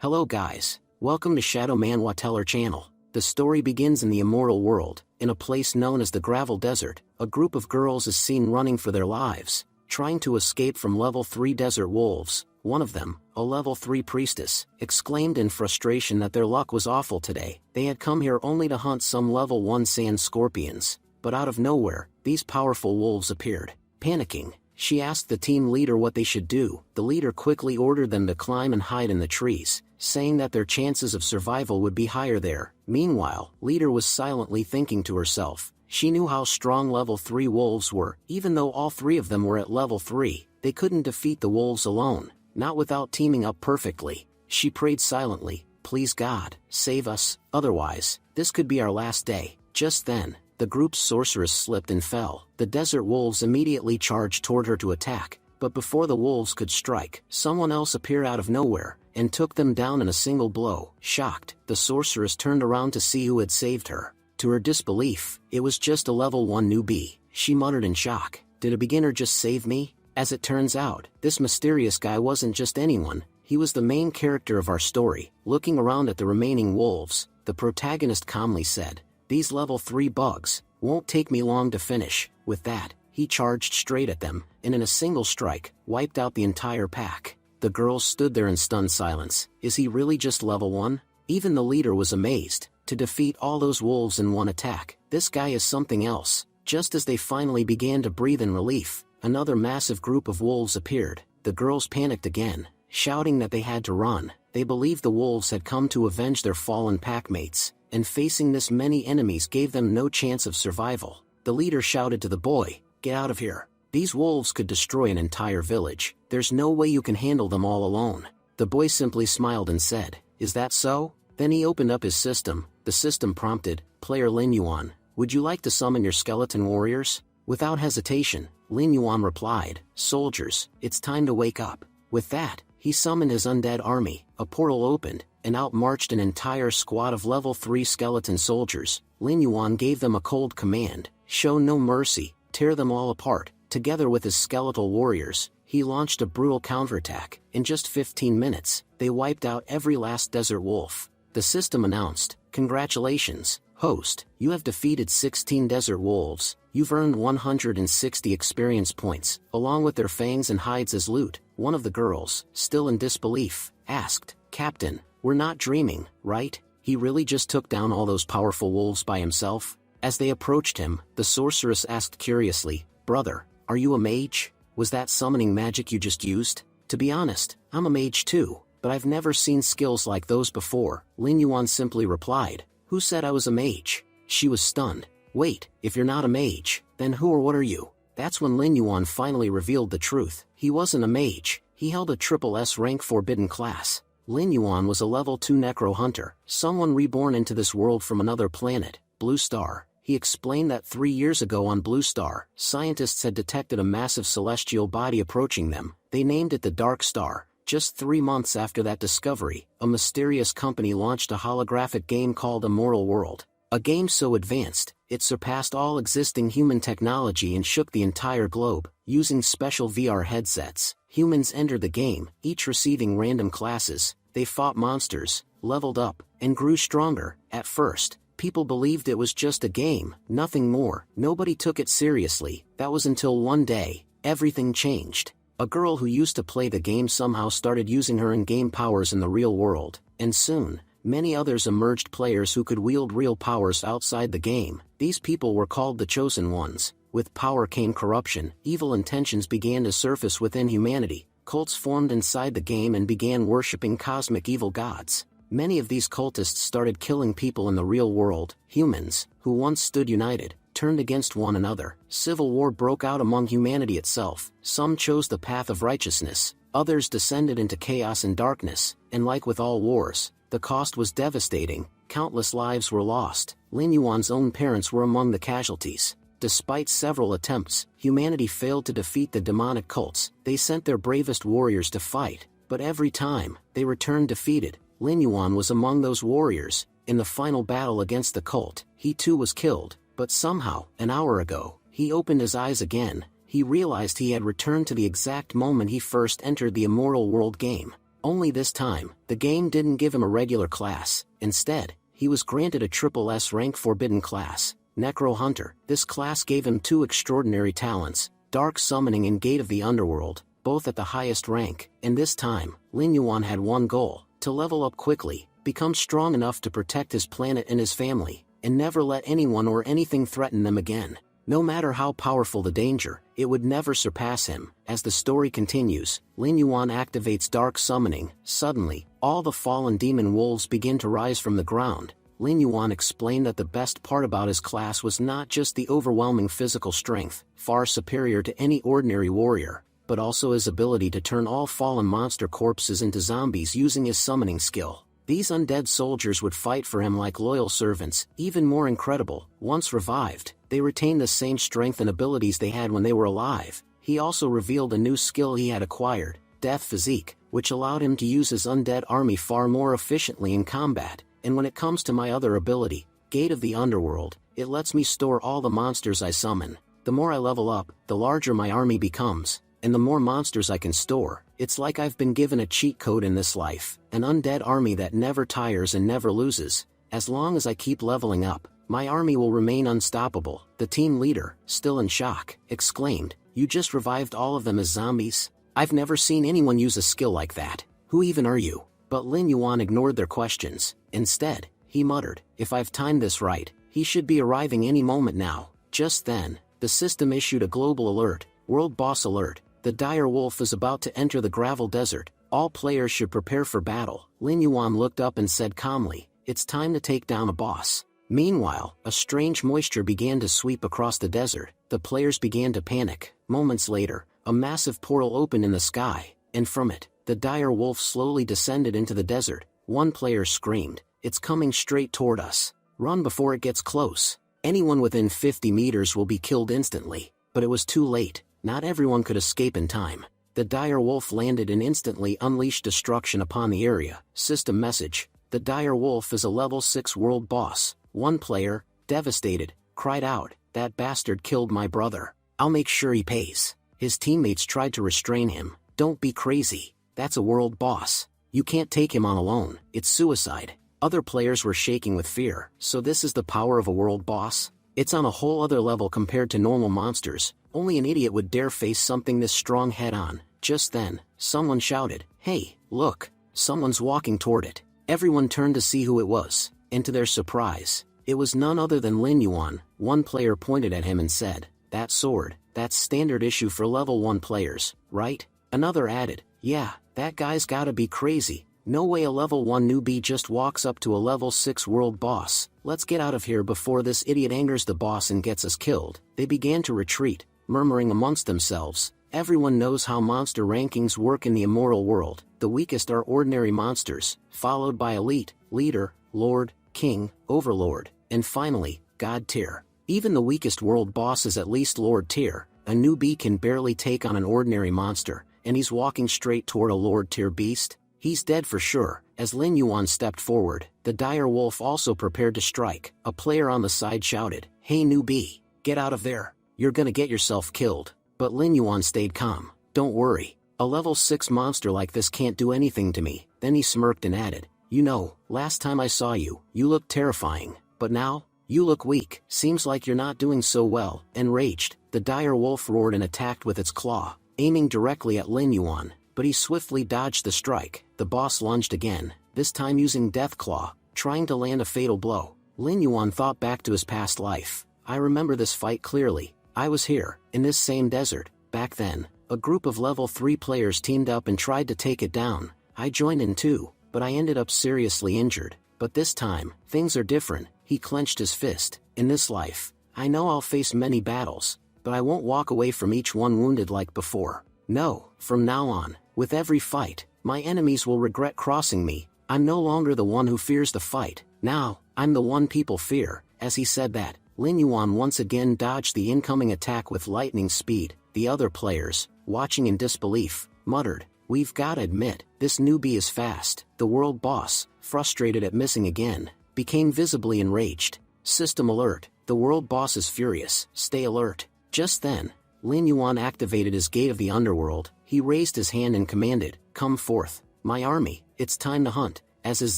Hello guys, welcome to Shadowmanhwarecap channel. The story begins in the immortal world, in a place known as the Gravel Desert. A group of girls is seen running for their lives, trying to escape from level 3 desert wolves. One of them, a level 3 priestess, exclaimed in frustration that their luck was awful today. They had come here only to hunt some level 1 sand scorpions, but out of nowhere, these powerful wolves appeared. Panicking, she asked the team leader what they should do. The leader quickly ordered them to climb and hide in the trees, saying that their chances of survival would be higher there. Meanwhile, leader was silently thinking to herself. She knew how strong level 3 wolves were. Even though all 3 of them were at level 3, they couldn't defeat the wolves alone, not without teaming up perfectly. She prayed silently, "Please God, save us, otherwise, this could be our last day." Just then, the group's sorceress slipped and fell. The desert wolves immediately charged toward her to attack, but before the wolves could strike, someone else appeared out of nowhere, and took them down in a single blow. Shocked, the sorceress turned around to see who had saved her. To her disbelief, it was just a level 1 newbie. She muttered in shock, "Did a beginner just save me?" As it turns out, this mysterious guy wasn't just anyone, he was the main character of our story. Looking around at the remaining wolves, the protagonist calmly said, "These level 3 bugs won't take me long to finish." With that, he charged straight at them, and in a single strike, wiped out the entire pack. The girls stood there in stunned silence. Is he really just level 1? Even the leader was amazed. To defeat all those wolves in one attack, this guy is something else. Just as they finally began to breathe in relief, another massive group of wolves appeared. The girls panicked again, shouting that they had to run. They believed the wolves had come to avenge their fallen packmates, and facing this many enemies gave them no chance of survival. The leader shouted to the boy, "Get out of here. These wolves could destroy an entire village. There's no way you can handle them all alone." The boy simply smiled and said, "Is that so?" Then he opened up his system. The system prompted, "Player Lin Yuan, would you like to summon your skeleton warriors?" Without hesitation, Lin Yuan replied, "Soldiers, it's time to wake up." With that, he summoned his undead army. A portal opened, and out marched an entire squad of level 3 skeleton soldiers. Lin Yuan gave them a cold command, "Show no mercy, tear them all apart." Together with his skeletal warriors, he launched a brutal counterattack. In just 15 minutes, they wiped out every last desert wolf. The system announced, "Congratulations, host, you have defeated 16 desert wolves. You've earned 160 experience points, along with their fangs and hides as loot." One of the girls, still in disbelief, asked, "Captain, we're not dreaming, right? He really just took down all those powerful wolves by himself?" As they approached him, the sorceress asked curiously, "Brother, are you a mage? Was that summoning magic you just used?" "To be honest, I'm a mage too, but I've never seen skills like those before." Lin Yuan simply replied, "Who said I was a mage?" She was stunned. "Wait, if you're not a mage, then who or what are you?" That's when Lin Yuan finally revealed the truth. He wasn't a mage, he held a triple S rank forbidden class. Lin Yuan was a level 2 necro hunter, someone reborn into this world from another planet, Blue Star. He explained that 3 years ago on Blue Star, scientists had detected a massive celestial body approaching them. They named it the Dark Star. Just 3 months after that discovery, a mysterious company launched a holographic game called Immortal World. A game so advanced, it surpassed all existing human technology and shook the entire globe. Using special VR headsets, humans entered the game, each receiving random classes. They fought monsters, leveled up, and grew stronger. At first, people believed it was just a game, nothing more. Nobody took it seriously. That was until one day, everything changed. A girl who used to play the game somehow started using her in-game powers in the real world, and soon, many others emerged, players who could wield real powers outside the game. These people were called the Chosen Ones. With power came corruption. Evil intentions began to surface within humanity. Cults formed inside the game and began worshipping cosmic evil gods. Many of these cultists started killing people in the real world. Humans, who once stood united, turned against one another. Civil war broke out among humanity itself. Some chose the path of righteousness, others descended into chaos and darkness, and like with all wars, the cost was devastating. Countless lives were lost. Lin Yuan's own parents were among the casualties. Despite several attempts, humanity failed to defeat the demonic cults. They sent their bravest warriors to fight, but every time, they returned defeated. Lin Yuan was among those warriors. In the final battle against the cult, he too was killed, but somehow, an hour ago, he opened his eyes again. He realized he had returned to the exact moment he first entered the Immortal World game. Only this time, the game didn't give him a regular class. Instead, he was granted a triple S rank forbidden class, Necro Hunter. This class gave him two extraordinary talents, Dark Summoning and Gate of the Underworld, both at the highest rank. And this time, Lin Yuan had one goal: to level up quickly, become strong enough to protect his planet and his family, and never let anyone or anything threaten them again. No matter how powerful the danger, it would never surpass him. As the story continues, Lin Yuan activates Dark Summoning. Suddenly, all the fallen demon wolves begin to rise from the ground. Lin Yuan explained that the best part about his class was not just the overwhelming physical strength, far superior to any ordinary warrior, but also his ability to turn all fallen monster corpses into zombies using his summoning skill. These undead soldiers would fight for him like loyal servants. Even more incredible, once revived, they retained the same strength and abilities they had when they were alive. He also revealed a new skill he had acquired, Death Physique, which allowed him to use his undead army far more efficiently in combat. And when it comes to my other ability, Gate of the Underworld, it lets me store all the monsters I summon. The more I level up, the larger my army becomes, and the more monsters I can store. It's like I've been given a cheat code in this life, an undead army that never tires and never loses. As long as I keep leveling up, my army will remain unstoppable. The team leader, still in shock, exclaimed, "You just revived all of them as zombies? I've never seen anyone use a skill like that. Who even are you?" But Lin Yuan ignored their questions. Instead, he muttered, "If I've timed this right, he should be arriving any moment now." Just then, the system issued a global alert, World Boss Alert. The dire wolf is about to enter the gravel desert. All players should prepare for battle. Lin Yuan looked up and said calmly, "It's time to take down a boss." Meanwhile, a strange moisture began to sweep across the desert. The players began to panic. Moments later, a massive portal opened in the sky, and from it, the dire wolf slowly descended into the desert. One player screamed, "It's coming straight toward us. Run before it gets close. Anyone within 50 meters will be killed instantly." But it was too late. Not everyone could escape in time. The dire wolf landed and instantly unleashed destruction upon the area. System message: the dire wolf is a level 6 world boss. One player, devastated, cried out, "That bastard killed my brother. I'll make sure he pays." His teammates tried to restrain him. "Don't be crazy. That's a world boss. You can't take him on alone. It's suicide." Other players were shaking with fear. So this is the power of a world boss? It's on a whole other level compared to normal monsters. Only an idiot would dare face something this strong head-on. Just then, someone shouted, "Hey, look, someone's walking toward it." Everyone turned to see who it was, and to their surprise, it was none other than Lin Yuan. One player pointed at him and said, "That sword, that's standard issue for level 1 players, right?" Another added, "Yeah, that guy's gotta be crazy. No way a level 1 newbie just walks up to a level 6 world boss. Let's get out of here before this idiot angers the boss and gets us killed." They began to retreat, murmuring amongst themselves, "Everyone knows how monster rankings work in the immoral world. The weakest are ordinary monsters, followed by elite, leader, lord, king, overlord, and finally, god tier. Even the weakest world boss is at least lord tier. A newbie can barely take on an ordinary monster, and he's walking straight toward a lord tier beast. He's dead for sure." As Lin Yuan stepped forward, the dire wolf also prepared to strike. A player on the side shouted, "Hey newbie, get out of there. You're gonna get yourself killed." But Lin Yuan stayed calm. "Don't worry. A level 6 monster like this can't do anything to me." Then he smirked and added, "You know, last time I saw you, you looked terrifying. But now, you look weak. Seems like you're not doing so well." Enraged, the dire wolf roared and attacked with its claw, aiming directly at Lin Yuan. But he swiftly dodged the strike. The boss lunged again, this time using Death Claw, trying to land a fatal blow. Lin Yuan thought back to his past life. "I remember this fight clearly. I was here, in this same desert. Back then, a group of level 3 players teamed up and tried to take it down. I joined in too, but I ended up seriously injured. But this time, things are different." He clenched his fist. "In this life, I know I'll face many battles, but I won't walk away from each one wounded like before. No, from now on, with every fight, my enemies will regret crossing me. I'm no longer the one who fears the fight. Now, I'm the one people fear." As he said that, Lin Yuan once again dodged the incoming attack with lightning speed. The other players, watching in disbelief, muttered, "We've gotta admit, this newbie is fast." The world boss, frustrated at missing again, became visibly enraged. System alert: the world boss is furious. Stay alert. Just then, Lin Yuan activated his Gate of the Underworld. He raised his hand and commanded, "Come forth." My army, it's time to hunt. As his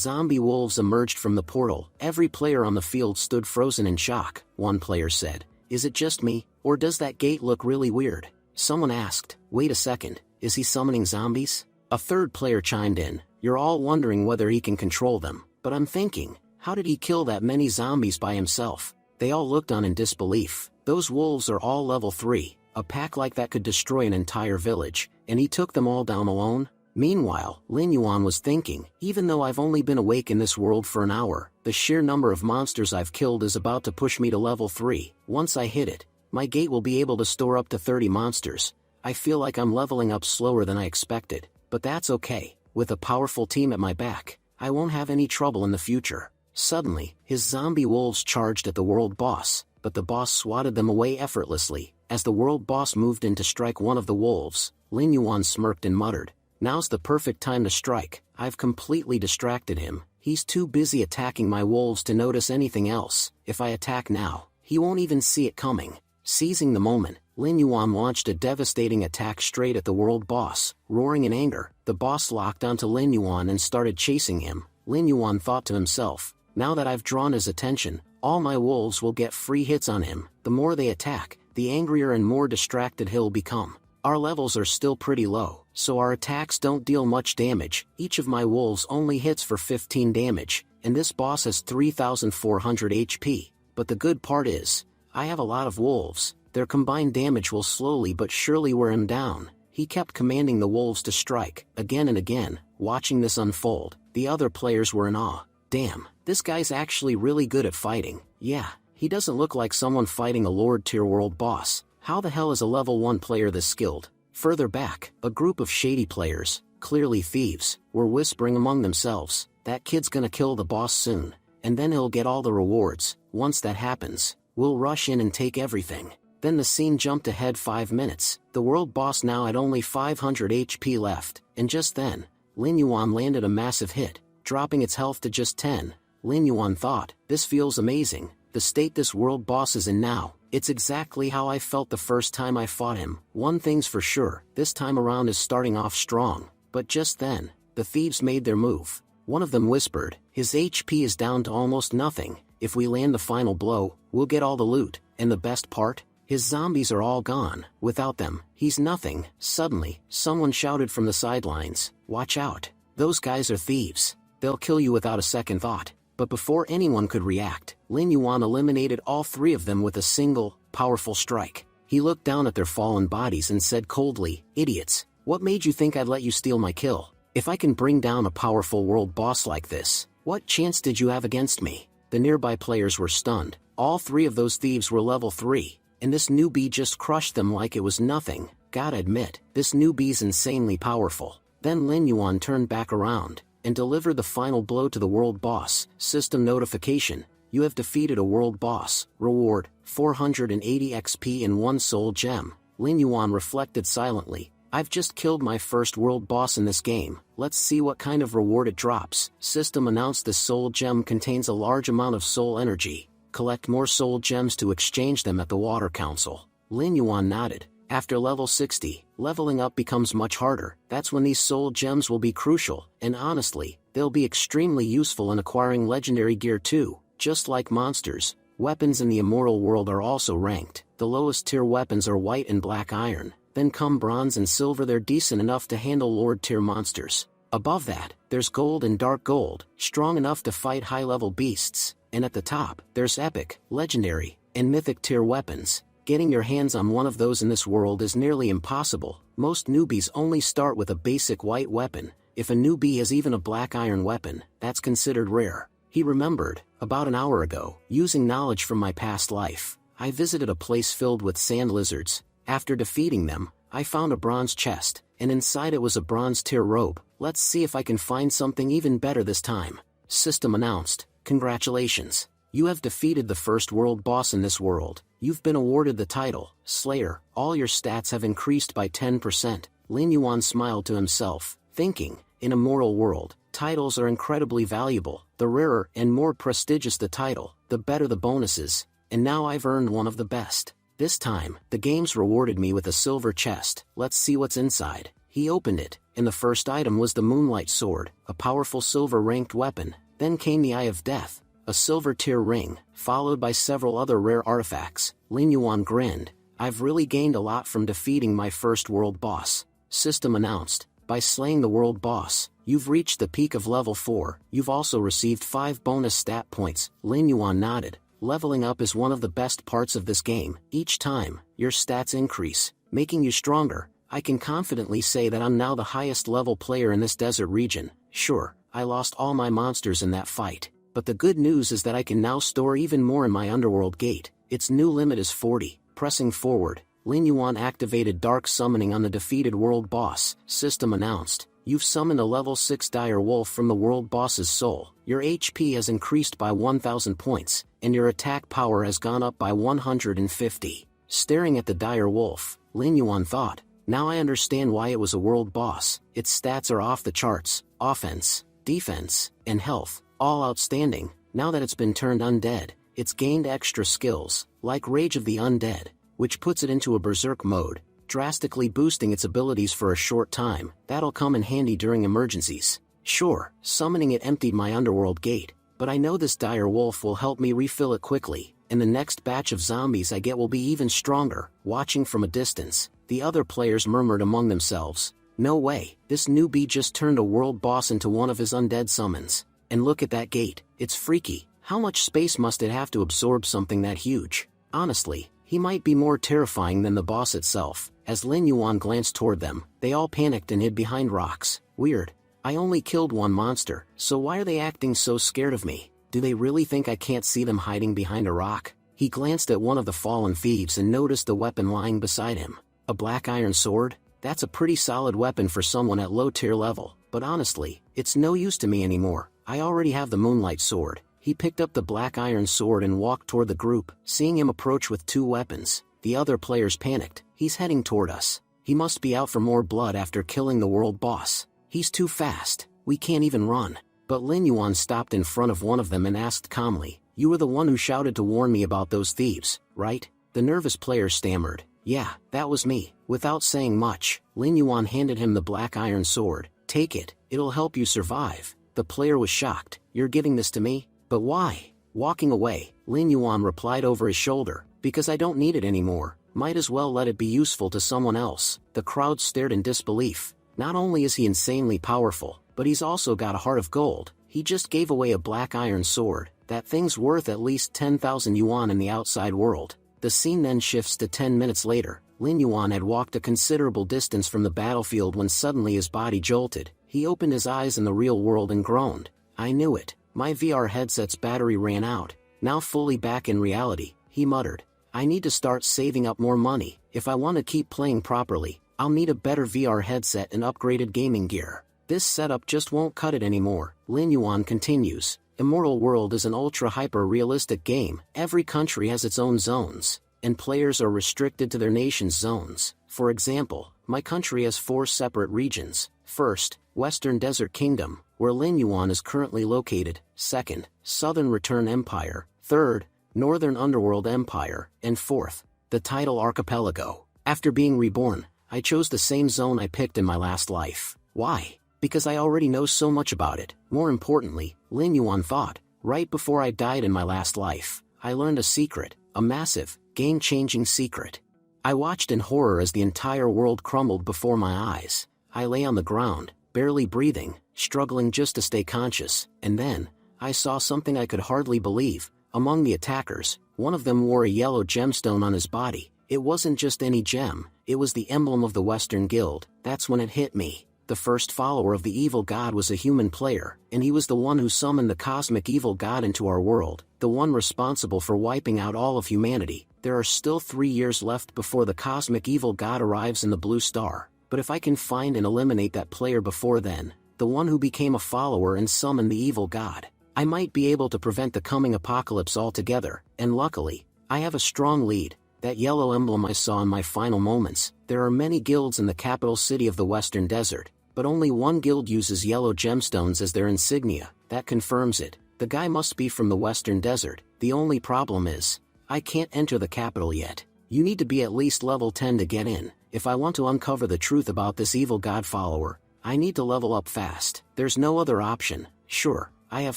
zombie wolves emerged from the portal, every player on the field stood frozen in shock. One player said, "Is it just me, or does that gate look really weird?" Someone asked, "Wait a second, is he summoning zombies?" A third player chimed in, "You're all wondering whether he can control them, but I'm thinking, how did he kill that many zombies by himself?" They all looked on in disbelief. Those wolves are all level 3, a pack like that could destroy an entire village, and he took them all down alone? Meanwhile, Lin Yuan was thinking, even though I've only been awake in this world for an hour, the sheer number of monsters I've killed is about to push me to level 3. Once I hit it, my gate will be able to store up to 30 monsters. I feel like I'm leveling up slower than I expected, but that's okay. With a powerful team at my back, I won't have any trouble in the future. Suddenly, his zombie wolves charged at the world boss, but the boss swatted them away effortlessly. As the world boss moved in to strike one of the wolves, Lin Yuan smirked and muttered, "Now's the perfect time to strike. I've completely distracted him. He's too busy attacking my wolves to notice anything else. If I attack now, he won't even see it coming." Seizing the moment, Lin Yuan launched a devastating attack straight at the world boss. Roaring in anger, the boss locked onto Lin Yuan and started chasing him. Lin Yuan thought to himself, "Now that I've drawn his attention, all my wolves will get free hits on him. The more they attack, the angrier and more distracted he'll become. Our levels are still pretty low, so our attacks don't deal much damage. Each of my wolves only hits for 15 damage, and this boss has 3,400 HP. But the good part is, I have a lot of wolves. Their combined damage will slowly but surely wear him down." He kept commanding the wolves to strike, again and again. Watching this unfold, the other players were in awe. "Damn, this guy's actually really good at fighting. Yeah, he doesn't look like someone fighting a Lord tier world boss. How the hell is a level 1 player this skilled?" Further back, a group of shady players, clearly thieves, were whispering among themselves, "That kid's gonna kill the boss soon, and then he'll get all the rewards. Once that happens, we'll rush in and take everything." Then the scene jumped ahead 5 minutes. The world boss now had only 500 HP left, and just then, Lin Yuan landed a massive hit, dropping its health to just 10. Lin Yuan thought, "This feels amazing. The state this world boss is in now, it's exactly how I felt the first time I fought him. One thing's for sure, this time around is starting off strong." But just then, the thieves made their move. One of them whispered, "His HP is down to almost nothing. If we land the final blow, we'll get all the loot, and the best part? His zombies are all gone. Without them, he's nothing." Suddenly, someone shouted from the sidelines, "Watch out. Those guys are thieves. They'll kill you without a second thought." But before anyone could react, Lin Yuan eliminated all 3 of them with a single, powerful strike. He looked down at their fallen bodies and said coldly, "Idiots, what made you think I'd let you steal my kill? If I can bring down a powerful world boss like this, what chance did you have against me?" The nearby players were stunned. All 3 of those thieves were level 3. And this newbie just crushed them like it was nothing. Gotta admit, this newbie's insanely powerful. Then Lin Yuan turned back around, and delivered the final blow to the world boss. System notification, you have defeated a world boss. Reward, 480 XP and 1 soul gem. Lin Yuan reflected silently, "I've just killed my first world boss in this game. Let's see what kind of reward it drops." System announced the soul gem contains a large amount of soul energy. Collect more soul gems to exchange them at the Water Council. Lin Yuan nodded. After level 60, leveling up becomes much harder. That's when these soul gems will be crucial, and honestly, they'll be extremely useful in acquiring legendary gear too. Just like monsters, weapons in the immortal world are also ranked. The lowest tier weapons are white and black iron, then come bronze and silver. They're decent enough to handle Lord tier monsters. Above that, there's gold and dark gold, strong enough to fight high-level beasts. And at the top, there's epic, legendary, and mythic tier weapons. Getting your hands on one of those in this world is nearly impossible. Most newbies only start with a basic white weapon. If a newbie has even a black iron weapon, that's considered rare. He remembered, about an hour ago, using knowledge from my past life, I visited a place filled with sand lizards. After defeating them, I found a bronze chest, and inside it was a bronze tier robe. Let's see if I can find something even better this time. System announced, "Congratulations. You have defeated the first world boss in this world. You've been awarded the title, Slayer. All your stats have increased by 10%. Lin Yuan smiled to himself, thinking, in a mortal world, titles are incredibly valuable. The rarer and more prestigious the title, the better the bonuses. And now I've earned one of the best. This time, the game's rewarded me with a silver chest. Let's see what's inside." He opened it, and the first item was the Moonlight Sword, a powerful silver-ranked weapon. Then came the Eye of Death, a silver tier ring, followed by several other rare artifacts. Lin Yuan grinned. I've really gained a lot from defeating my first world boss. System announced. By slaying the world boss, you've reached the peak of level 4. You've also received 5 bonus stat points. Lin Yuan nodded. Leveling up is one of the best parts of this game. Each time, your stats increase, making you stronger. I can confidently say that I'm now the highest level player in this desert region. Sure, I lost all my monsters in that fight, but the good news is that I can now store even more in my underworld gate. Its new limit is 40. Pressing forward, Lin Yuan activated Dark Summoning on the defeated world boss. System announced. You've summoned a level 6 dire wolf from the world boss's soul. Your HP has increased by 1000 points, and your attack power has gone up by 150. Staring at the dire wolf, Lin Yuan thought, now I understand why it was a world boss. Its stats are off the charts: offense, defense, and health, all outstanding. Now that it's been turned undead, it's gained extra skills, like Rage of the Undead, which puts it into a berserk mode, drastically boosting its abilities for a short time. That'll come in handy during emergencies. Sure, summoning it emptied my underworld gate, but I know this dire wolf will help me refill it quickly, and the next batch of zombies I get will be even stronger. Watching from a distance, the other players murmured among themselves, no way, this newbie just turned a world boss into one of his undead summons. And look at that gate, it's freaky. How much space must it have to absorb something that huge? Honestly, he might be more terrifying than the boss itself. As Lin Yuan glanced toward them, they all panicked and hid behind rocks. Weird. I only killed one monster, so why are they acting so scared of me? Do they really think I can't see them hiding behind a rock? He glanced at one of the fallen thieves and noticed the weapon lying beside him. A black iron sword? That's a pretty solid weapon for someone at low tier level, but honestly, it's no use to me anymore. I already have the Moonlight Sword. He picked up the black iron sword and walked toward the group. Seeing him approach with 2 weapons, the other players panicked. He's heading toward us. He must be out for more blood after killing the world boss. He's too fast. We can't even run. But Lin Yuan stopped in front of one of them and asked calmly, you were the one who shouted to warn me about those thieves, right? The nervous player stammered, yeah, that was me. Without saying much, Lin Yuan handed him the black iron sword. Take it, it'll help you survive. The player was shocked. You're giving this to me? But why? Walking away, Lin Yuan replied over his shoulder, because I don't need it anymore. Might as well let it be useful to someone else. The crowd stared in disbelief. Not only is he insanely powerful, but he's also got a heart of gold. He just gave away a black iron sword. That thing's worth at least 10,000 yuan in the outside world. The scene then shifts to 10 minutes later. Lin Yuan had walked a considerable distance from the battlefield when suddenly his body jolted. He opened his eyes in the real world and groaned. I knew it. My VR headset's battery ran out. Now fully back in reality, he muttered. I need to start saving up more money. If I want to keep playing properly, I'll need a better VR headset and upgraded gaming gear. This setup just won't cut it anymore. Lin Yuan continues. Immortal World is an ultra-hyper-realistic game. Every country has its own zones, and players are restricted to their nation's zones. For example, my country has 4 separate regions. First, Western Desert Kingdom, where Lin Yuan is currently located. Second, Southern Return Empire. Third, Northern Underworld Empire. And fourth, the Tidal Archipelago. After being reborn, I chose the same zone I picked in my last life. Why? Because I already know so much about it. More importantly, Lin Yuan thought, right before I died in my last life, I learned a secret, a massive, game-changing secret. I watched in horror as the entire world crumbled before my eyes. I lay on the ground, barely breathing, struggling just to stay conscious, and then, I saw something I could hardly believe. Among the attackers, one of them wore a yellow gemstone on his body. It wasn't just any gem, it was the emblem of the Western Guild. That's when it hit me. The first follower of the evil god was a human player, and he was the one who summoned the cosmic evil god into our world, the one responsible for wiping out all of humanity. There are still 3 years left before the cosmic evil god arrives in the Blue Star, but if I can find and eliminate that player before then, the one who became a follower and summoned the evil god, I might be able to prevent the coming apocalypse altogether. And luckily, I have a strong lead. That yellow emblem I saw in my final moments. There are many guilds in the capital city of the Western Desert, but only one guild uses yellow gemstones as their insignia. That confirms it. The guy must be from the Western Desert. The only problem is, I can't enter the capital yet. You need to be at least level 10 to get in, if I want to uncover the truth about this evil god follower, I need to level up fast. There's no other option. Sure, I have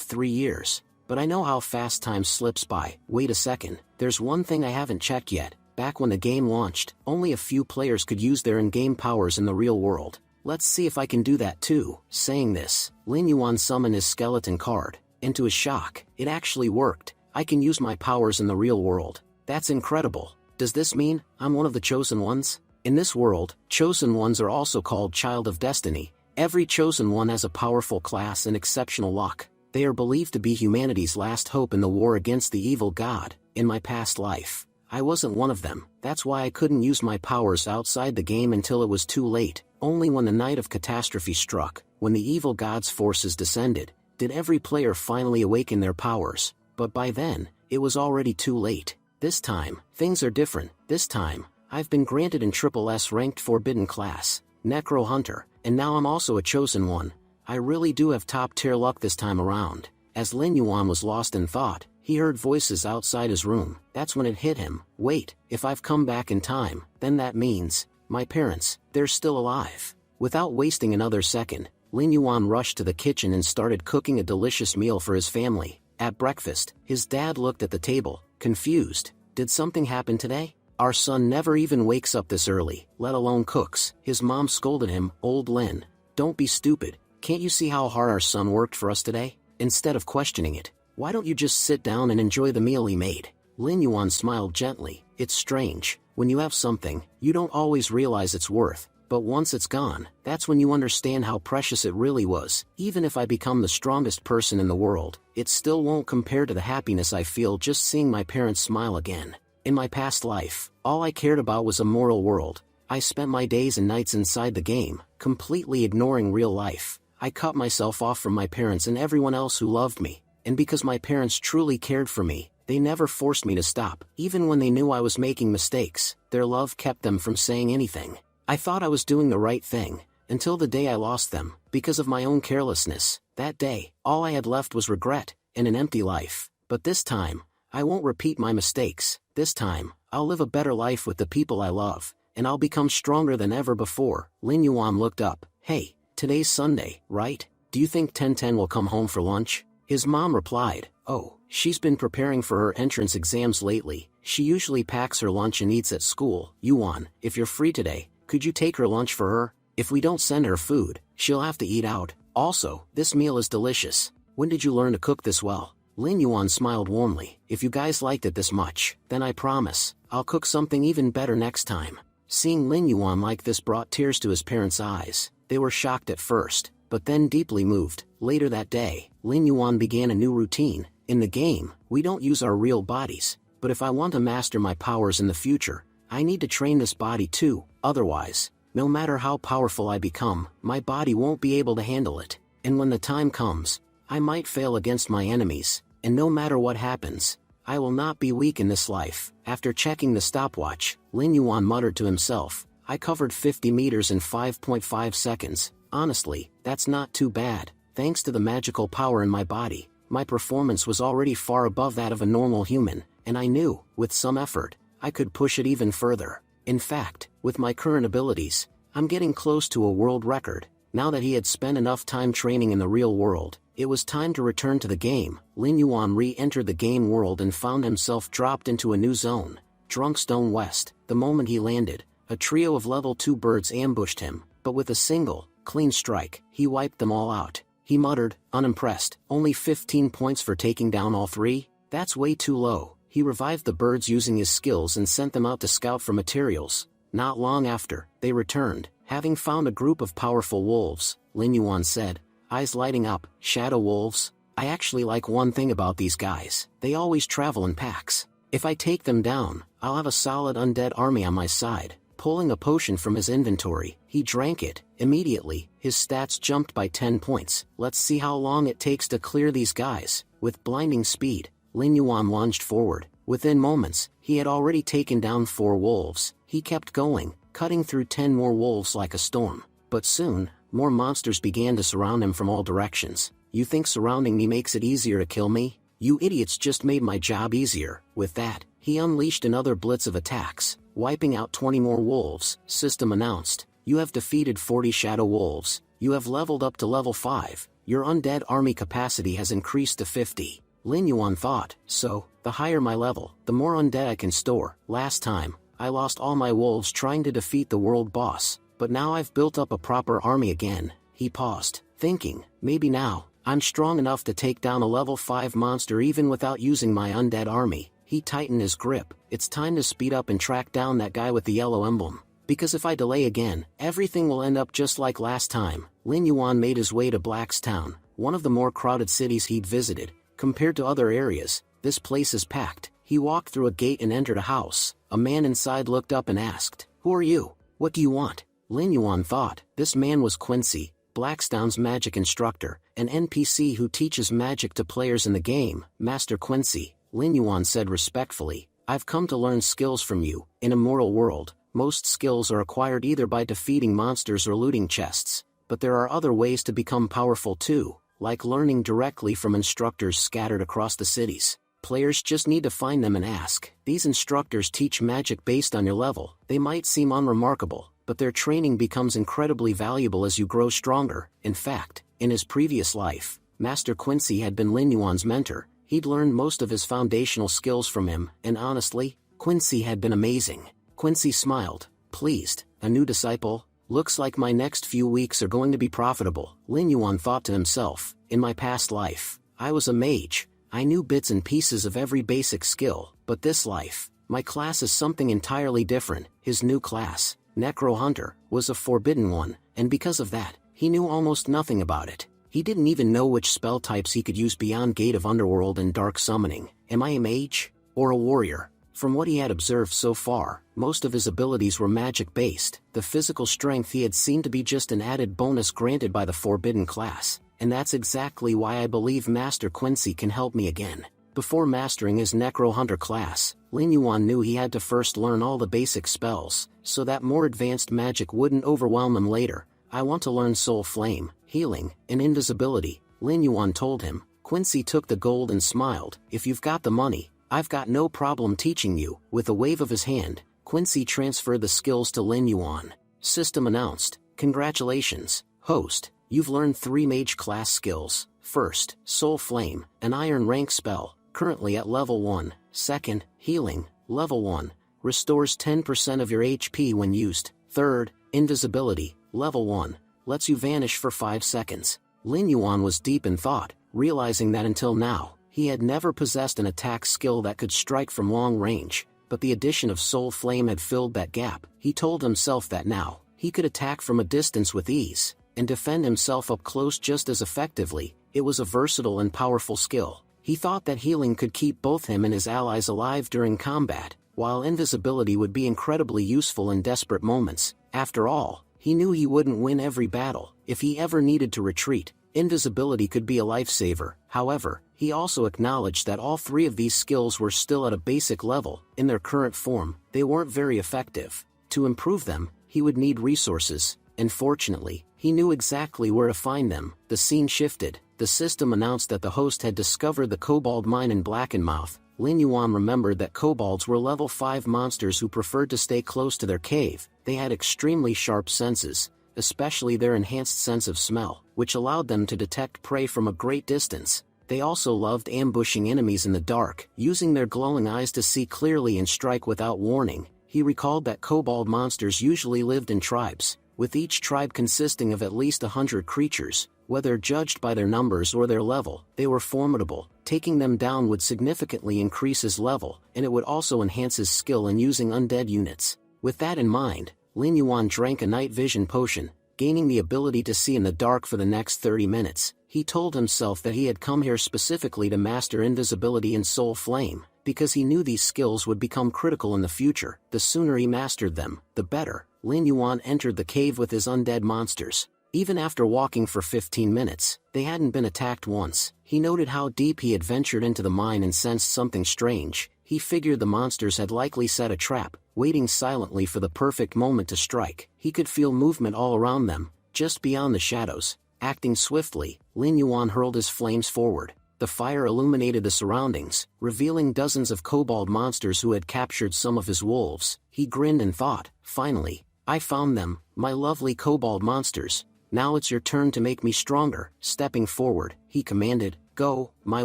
3 years, but I know how fast time slips by. Wait a second, there's one thing I haven't checked yet. Back when the game launched, only a few players could use their in-game powers in the real world. Let's see if I can do that too. Saying this, Lin Yuan summoned his skeleton card, and to his shock, it actually worked. I can use my powers in the real world. That's incredible. Does this mean I'm one of the chosen ones? In this world, chosen ones are also called Child of Destiny. Every chosen one has a powerful class and exceptional luck. They are believed to be humanity's last hope in the war against the evil god. In my past life, I wasn't one of them. That's why I couldn't use my powers outside the game until it was too late. Only when the night of catastrophe struck, when the evil god's forces descended, did every player finally awaken their powers. But by then, it was already too late. This time, things are different. This time, I've been granted an S ranked Forbidden class, Necro Hunter, and now I'm also a chosen one. I really do have top tier luck this time around. As Lin Yuan was lost in thought, he heard voices outside his room. That's when it hit him. Wait, if I've come back in time, then that means, my parents, they're still alive. Without wasting another second, Lin Yuan rushed to the kitchen and started cooking a delicious meal for his family. At breakfast, his dad looked at the table, confused. Did something happen today? Our son never even wakes up this early, let alone cooks. His mom scolded him. Old Lin, don't be stupid. Can't you see how hard our son worked for us today? Instead of questioning it, why don't you just sit down and enjoy the meal he made? Lin Yuan smiled gently. It's strange. When you have something, you don't always realize its worth, but once it's gone, that's when you understand how precious it really was. Even if I become the strongest person in the world, it still won't compare to the happiness I feel just seeing my parents smile again. In my past life, all I cared about was a moral world. I spent my days and nights inside the game, completely ignoring real life. I cut myself off from my parents and everyone else who loved me, and because my parents truly cared for me, they never forced me to stop. Even when they knew I was making mistakes, their love kept them from saying anything. I thought I was doing the right thing, until the day I lost them, because of my own carelessness. That day, all I had left was regret, and an empty life. But this time, I won't repeat my mistakes. This time, I'll live a better life with the people I love, and I'll become stronger than ever before. Lin Yuan looked up. Hey, today's Sunday, right? Do you think Ten will come home for lunch? His mom replied, oh, she's been preparing for her entrance exams lately. She usually packs her lunch and eats at school. Yuan, if you're free today, could you take her lunch for her? If we don't send her food, she'll have to eat out. Also, this meal is delicious. When did you learn to cook this well? Lin Yuan smiled warmly. If you guys liked it this much, then I promise, I'll cook something even better next time. Seeing Lin Yuan like this brought tears to his parents' eyes. They were shocked at first, but then deeply moved. Later that day, Lin Yuan began a new routine. In the game, we don't use our real bodies, but if I want to master my powers in the future, I need to train this body too. Otherwise, no matter how powerful I become, my body won't be able to handle it. And when the time comes, I might fail against my enemies, and no matter what happens, I will not be weak in this life. After checking the stopwatch, Lin Yuan muttered to himself, I covered 50 meters in 5.5 seconds. Honestly, that's not too bad. Thanks to the magical power in my body, my performance was already far above that of a normal human, and I knew, with some effort, I could push it even further. In fact, with my current abilities, I'm getting close to a world record. Now that he had spent enough time training in the real world, it was time to return to the game. Lin Yuan re-entered the game world and found himself dropped into a new zone, Drunkstone West. The moment he landed, a trio of level 2 birds ambushed him, but with a single, clean strike, he wiped them all out. He muttered, unimpressed, only 15 points for taking down all 3? That's way too low. He revived the birds using his skills and sent them out to scout for materials. Not long after, they returned, having found a group of powerful wolves. Lin Yuan said, eyes lighting up, shadow wolves. I actually like one thing about these guys. They always travel in packs. If I take them down, I'll have a solid undead army on my side. Pulling a potion from his inventory, he drank it. Immediately, his stats jumped by 10 points. Let's see how long it takes to clear these guys. With blinding speed, Lin Yuan lunged forward. Within moments, he had already taken down 4 wolves. He kept going, cutting through 10 more wolves like a storm. But soon, more monsters began to surround him from all directions. You think surrounding me makes it easier to kill me? You idiots just made my job easier. With that, He unleashed another blitz of attacks, wiping out 20 more wolves. System announced, "You have defeated 40 shadow wolves. You have leveled up to level 5. Your undead army capacity has increased to 50. Lin Yuan thought, "So, the higher my level, the more undead I can store. Last time, I lost all my wolves trying to defeat the world boss, but now I've built up a proper army again." He paused, thinking, "Maybe now, I'm strong enough to take down a level 5 monster even without using my undead army." He tightened his grip. "It's time to speed up and track down that guy with the yellow emblem. Because if I delay again, everything will end up just like last time." Lin Yuan made his way to Blackstown, one of the more crowded cities he'd visited. Compared to other areas, this place is packed. He walked through a gate and entered a house. A man inside looked up and asked, "Who are you? What do you want?" Lin Yuan thought. This man was Quincy, Blackstown's magic instructor, an NPC who teaches magic to players in the game. "Master Quincy," Lin Yuan said respectfully, "I've come to learn skills from you. In a mortal world, most skills are acquired either by defeating monsters or looting chests, but there are other ways to become powerful too, like learning directly from instructors scattered across the cities. Players just need to find them and ask. These instructors teach magic based on your level. They might seem unremarkable, but their training becomes incredibly valuable as you grow stronger." In fact, in his previous life, Master Quincy had been Lin Yuan's mentor. He'd learned most of his foundational skills from him, and honestly, Quincy had been amazing. Quincy smiled, pleased. "A new disciple? Looks like my next few weeks are going to be profitable." Lin Yuan thought to himself, "In my past life, I was a mage. I knew bits and pieces of every basic skill, but this life, my class is something entirely different." His new class, Necro Hunter, was a forbidden one, and because of that, he knew almost nothing about it. He didn't even know which spell types he could use beyond Gate of Underworld and Dark Summoning. Am I a mage? Or a warrior? From what he had observed so far, most of his abilities were magic-based. The physical strength he had seen to be just an added bonus granted by the forbidden class, and that's exactly why I believe Master Quincy can help me again. Before mastering his Necro Hunter class, Lin Yuan knew he had to first learn all the basic spells, so that more advanced magic wouldn't overwhelm him later. "I want to learn Soul Flame, Healing, and Invisibility," Lin Yuan told him. Quincy took the gold and smiled. "If you've got the money, I've got no problem teaching you." With a wave of his hand, Quincy transferred the skills to Lin Yuan. System announced, "Congratulations, host. You've learned 3 mage class skills. First, Soul Flame, an iron rank spell, currently at level 1. Second, Healing, level 1, restores 10% of your HP when used. Third, Invisibility, level 1, lets you vanish for 5 seconds. Lin Yuan was deep in thought, realizing that until now, he had never possessed an attack skill that could strike from long range, but the addition of Soul Flame had filled that gap. He told himself that now, he could attack from a distance with ease, and defend himself up close just as effectively. It was a versatile and powerful skill. He thought that healing could keep both him and his allies alive during combat, while invisibility would be incredibly useful in desperate moments. After all, he knew he wouldn't win every battle. If he ever needed to retreat, invisibility could be a lifesaver. However, he also acknowledged that all 3 of these skills were still at a basic level. In their current form, they weren't very effective. To improve them, he would need resources, and fortunately, he knew exactly where to find them. The scene shifted. The system announced that the host had discovered the Kobold Mine in Blackenmouth. Lin Yuan remembered that kobolds were level 5 monsters who preferred to stay close to their cave. They had extremely sharp senses, especially their enhanced sense of smell, which allowed them to detect prey from a great distance. They also loved ambushing enemies in the dark, using their glowing eyes to see clearly and strike without warning. He recalled that kobold monsters usually lived in tribes, with each tribe consisting of at least 100 creatures. Whether judged by their numbers or their level, they were formidable. Taking them down would significantly increase his level, and it would also enhance his skill in using undead units. With that in mind, Lin Yuan drank a night vision potion, gaining the ability to see in the dark for the next 30 minutes. He told himself that he had come here specifically to master invisibility and Soul Flame, because he knew these skills would become critical in the future. The sooner he mastered them, the better. Lin Yuan entered the cave with his undead monsters. Even after walking for 15 minutes, they hadn't been attacked once. He noted how deep he had ventured into the mine and sensed something strange. He figured the monsters had likely set a trap, waiting silently for the perfect moment to strike. He could feel movement all around them, just beyond the shadows. Acting swiftly, Lin Yuan hurled his flames forward. The fire illuminated the surroundings, revealing dozens of kobold monsters who had captured some of his wolves. He grinned and thought, finally, I found them, my lovely kobold monsters. Now it's your turn to make me stronger. Stepping forward, he commanded, go, my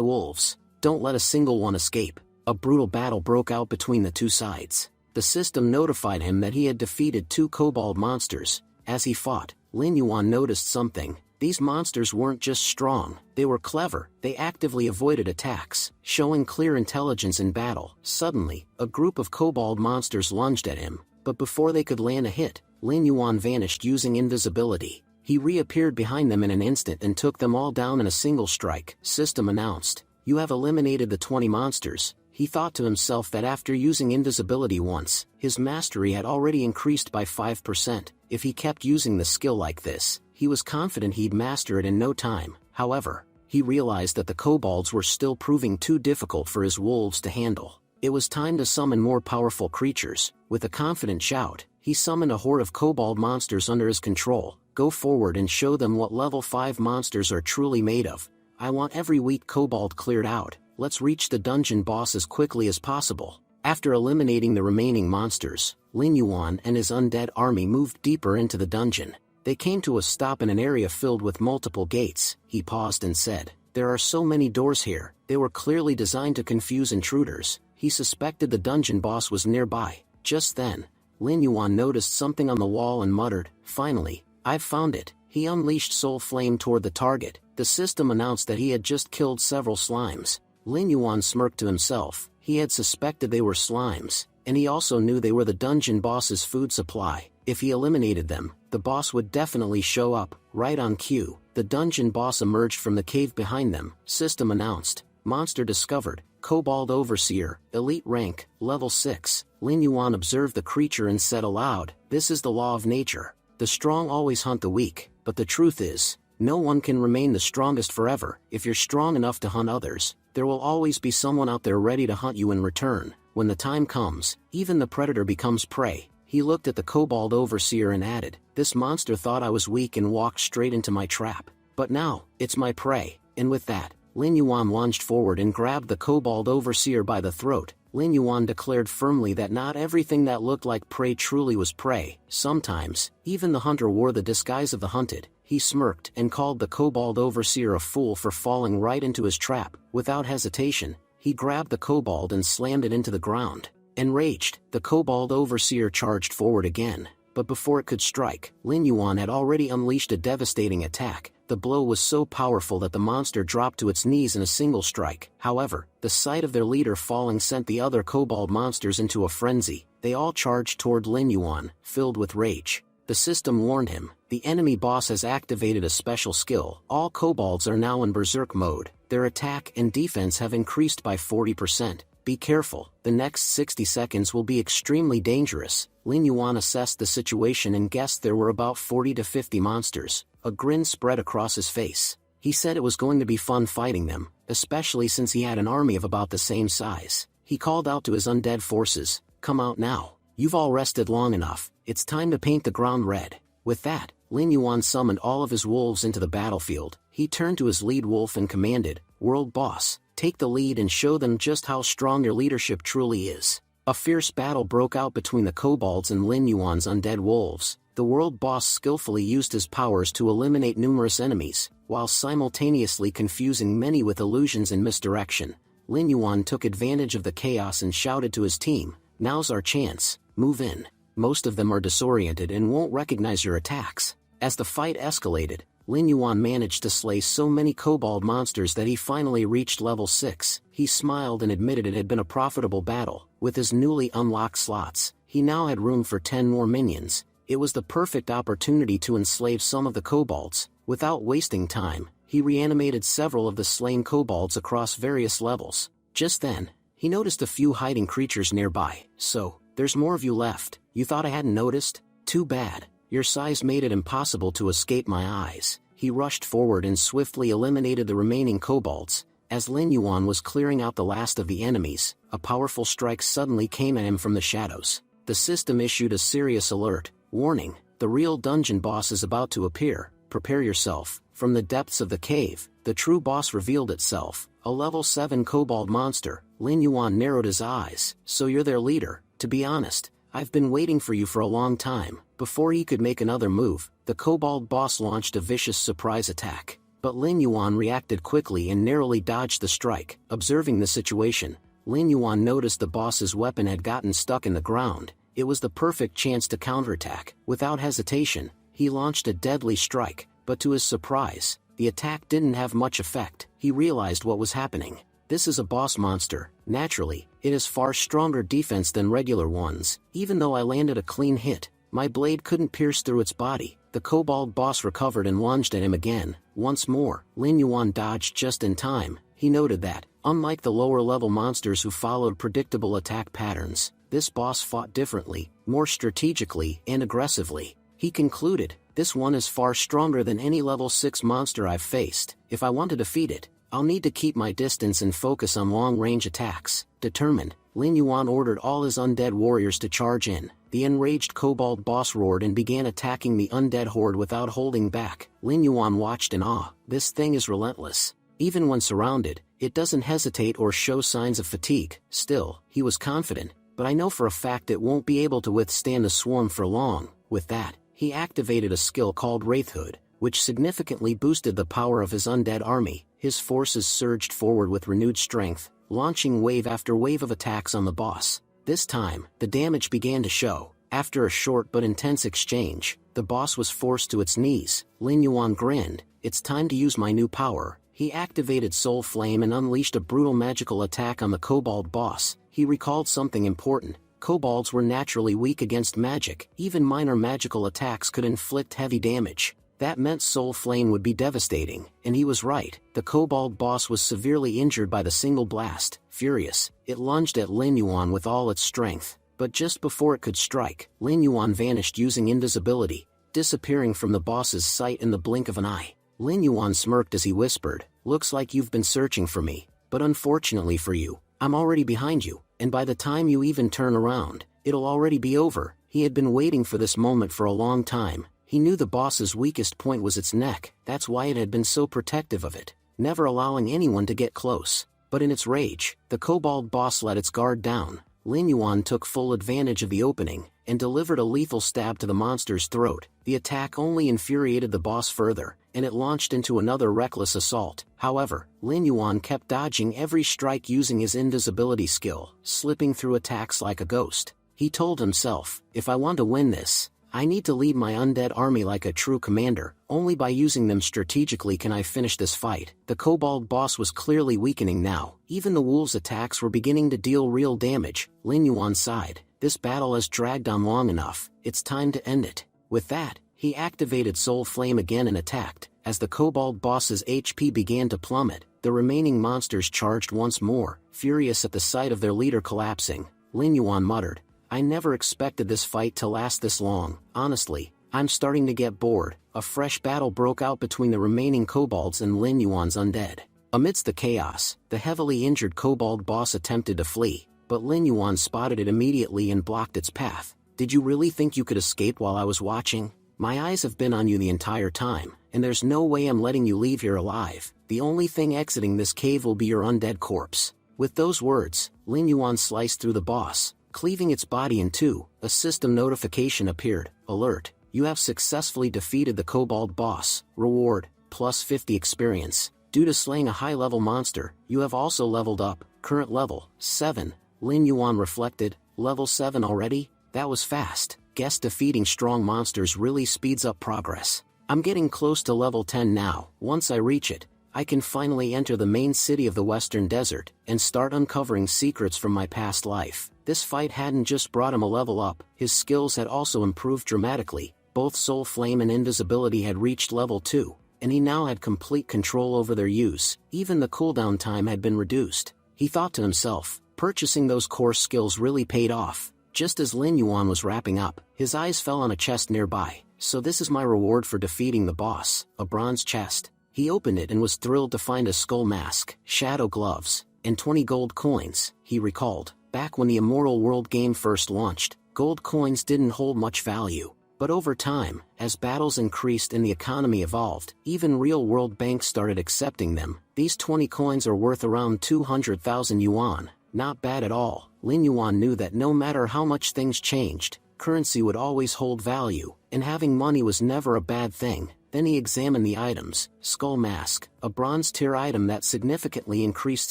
wolves. Don't let a single one escape. A brutal battle broke out between the two sides. The system notified him that he had defeated 2 kobold monsters. As he fought, Lin Yuan noticed something. These monsters weren't just strong, they were clever. They actively avoided attacks, showing clear intelligence in battle. Suddenly, a group of kobold monsters lunged at him, but before they could land a hit, Lin Yuan vanished using invisibility. He reappeared behind them in an instant and took them all down in a single strike. System announced, you have eliminated the 20 monsters. He thought to himself that after using invisibility once, his mastery had already increased by 5%. If he kept using the skill like this, he was confident he'd master it in no time. However, he realized that the kobolds were still proving too difficult for his wolves to handle. It was time to summon more powerful creatures. With a confident shout, he summoned a horde of kobold monsters under his control. Go forward and show them what level 5 monsters are truly made of. I want every weak kobold cleared out. Let's reach the dungeon boss as quickly as possible. After eliminating the remaining monsters, Lin Yuan and his undead army moved deeper into the dungeon. They came to a stop in an area filled with multiple gates. He paused and said, there are so many doors here. They were clearly designed to confuse intruders. He suspected the dungeon boss was nearby. Just then, Lin Yuan noticed something on the wall and muttered, finally, I've found it. He unleashed Soul Flame toward the target. The system announced that he had just killed several slimes. Lin Yuan smirked to himself. He had suspected they were slimes, and he also knew they were the dungeon boss's food supply. If he eliminated them, the boss would definitely show up. Right on cue, the dungeon boss emerged from the cave behind them. System announced, monster discovered, Kobold Overseer, elite rank, level 6. Lin Yuan observed the creature and said aloud, this is the law of nature. The strong always hunt the weak, but the truth is, no one can remain the strongest forever. If you're strong enough to hunt others, there will always be someone out there ready to hunt you in return. When the time comes, even the predator becomes prey. He looked at the Kobold Overseer and added, this monster thought I was weak and walked straight into my trap. But now, it's my prey. And with that, Lin Yuan lunged forward and grabbed the Kobold Overseer by the throat. Lin Yuan declared firmly that not everything that looked like prey truly was prey. Sometimes, even the hunter wore the disguise of the hunted. He smirked and called the Kobold Overseer a fool for falling right into his trap. Without hesitation, he grabbed the kobold and slammed it into the ground. Enraged, the Kobold Overseer charged forward again. But before it could strike, Lin Yuan had already unleashed a devastating attack. The blow was so powerful that the monster dropped to its knees in a single strike. However, the sight of their leader falling sent the other kobold monsters into a frenzy. They all charged toward Lin Yuan, filled with rage. The system warned him, the enemy boss has activated a special skill. All kobolds are now in berserk mode. Their attack and defense have increased by 40%. Be careful, the next 60 seconds will be extremely dangerous. Lin Yuan assessed the situation and guessed there were about 40 to 50 monsters. A grin spread across his face. He said it was going to be fun fighting them, especially since he had an army of about the same size. He called out to his undead forces, come out now. You've all rested long enough. It's time to paint the ground red. With that, Lin Yuan summoned all of his wolves into the battlefield. He turned to his lead wolf and commanded, World Boss, take the lead and show them just how strong your leadership truly is. A fierce battle broke out between the kobolds and Lin Yuan's undead wolves. The world boss skillfully used his powers to eliminate numerous enemies, while simultaneously confusing many with illusions and misdirection. Lin Yuan took advantage of the chaos and shouted to his team, now's our chance, move in. Most of them are disoriented and won't recognize your attacks. As the fight escalated, Lin Yuan managed to slay so many kobold monsters that he finally reached level 6. He smiled and admitted it had been a profitable battle. With his newly unlocked slots, he now had room for 10 more minions. It was the perfect opportunity to enslave some of the kobolds. Without wasting time, he reanimated several of the slain kobolds across various levels. Just then, he noticed a few hiding creatures nearby. So, there's more of you left. You thought I hadn't noticed? Too bad. Your size made it impossible to escape my eyes. He rushed forward and swiftly eliminated the remaining kobolds. As Lin Yuan was clearing out the last of the enemies, a powerful strike suddenly came at him from the shadows. The system issued a serious alert. Warning, the real dungeon boss is about to appear. Prepare yourself. From the depths of the cave, the true boss revealed itself. a level 7 kobold monster. Lin Yuan narrowed his eyes. So you're their leader. To be honest, I've been waiting for you for a long time. Before he could make another move, the kobold boss launched a vicious surprise attack. But Lin Yuan reacted quickly and narrowly dodged the strike. Observing the situation, Lin Yuan noticed the boss's weapon had gotten stuck in the ground. It was the perfect chance to counterattack. Without hesitation, he launched a deadly strike, but to his surprise, the attack didn't have much effect. He realized what was happening. This is a boss monster. Naturally, it has far stronger defense than regular ones. Even though I landed a clean hit, my blade couldn't pierce through its body. The kobold boss recovered and lunged at him again. Once more, Lin Yuan dodged just in time. He noted that, unlike the lower-level monsters who followed predictable attack patterns, this boss fought differently, more strategically and aggressively. He concluded, this one is far stronger than any level 6 monster I've faced. If I want to defeat it, I'll need to keep my distance and focus on long-range attacks. Determined, Lin Yuan ordered all his undead warriors to charge in. The enraged kobold boss roared and began attacking the undead horde without holding back. Lin Yuan watched in awe. This thing is relentless. Even when surrounded, it doesn't hesitate or show signs of fatigue. Still, he was confident, but I know for a fact it won't be able to withstand the swarm for long. With that, he activated a skill called Wraithhood, which significantly boosted the power of his undead army. His forces surged forward with renewed strength, launching wave after wave of attacks on the boss. This time, the damage began to show. After a short but intense exchange, the boss was forced to its knees. Lin Yuan grinned. It's time to use my new power. He activated Soul Flame and unleashed a brutal magical attack on the kobold boss. He recalled something important. Kobolds were naturally weak against magic. Even minor magical attacks could inflict heavy damage. That meant Soul Flame would be devastating, and he was right. The kobold boss was severely injured by the single blast. Furious, it lunged at Lin Yuan with all its strength, but just before it could strike, Lin Yuan vanished using invisibility, disappearing from the boss's sight in the blink of an eye. Lin Yuan smirked as he whispered, "Looks like you've been searching for me, but unfortunately for you, I'm already behind you, and by the time you even turn around, it'll already be over." He had been waiting for this moment for a long time. He knew the boss's weakest point was its neck. That's why it had been so protective of it, never allowing anyone to get close. But in its rage, the kobold boss let its guard down. Lin Yuan took full advantage of the opening, and delivered a lethal stab to the monster's throat. The attack only infuriated the boss further, and it launched into another reckless assault. However, Lin Yuan kept dodging every strike using his invisibility skill, slipping through attacks like a ghost. He told himself, if I want to win this, I need to lead my undead army like a true commander. Only by using them strategically can I finish this fight. The kobold boss was clearly weakening now. Even the wolves' attacks were beginning to deal real damage. Lin Yuan sighed. This battle has dragged on long enough. It's time to end it. With that, he activated Soul Flame again and attacked. As the kobold boss's HP began to plummet, the remaining monsters charged once more. Furious at the sight of their leader collapsing, Lin Yuan muttered, I never expected this fight to last this long. Honestly, I'm starting to get bored. A fresh battle broke out between the remaining kobolds and Lin Yuan's undead. Amidst the chaos, the heavily injured kobold boss attempted to flee, but Lin Yuan spotted it immediately and blocked its path. Did you really think you could escape while I was watching? My eyes have been on you the entire time, and there's no way I'm letting you leave here alive. The only thing exiting this cave will be your undead corpse. With those words, Lin Yuan sliced through the boss, cleaving its body in two. A system notification appeared. Alert, you have successfully defeated the kobold boss. Reward, plus 50 experience. Due to slaying a high-level monster, you have also leveled up. Current level, 7. Lin Yuan reflected, level 7 already? That was fast. Guess defeating strong monsters really speeds up progress. I'm getting close to level 10 now. Once I reach it, I can finally enter the main city of the Western Desert, and start uncovering secrets from my past life. This fight hadn't just brought him a level up, his skills had also improved dramatically. Both Soul Flame and Invisibility had reached level 2, and he now had complete control over their use. Even the cooldown time had been reduced. He thought to himself, purchasing those core skills really paid off. Just as Lin Yuan was wrapping up, his eyes fell on a chest nearby. So this is my reward for defeating the boss, a bronze chest. He opened it and was thrilled to find a skull mask, shadow gloves, and 20 gold coins. He recalled, back when the Immortal World game first launched, gold coins didn't hold much value. But over time, as battles increased and the economy evolved, even real-world banks started accepting them. These 20 coins are worth around 200,000 yuan. Not bad at all. Lin Yuan knew that no matter how much things changed, currency would always hold value, and having money was never a bad thing. Then he examined the items. Skull Mask, a bronze-tier item that significantly increased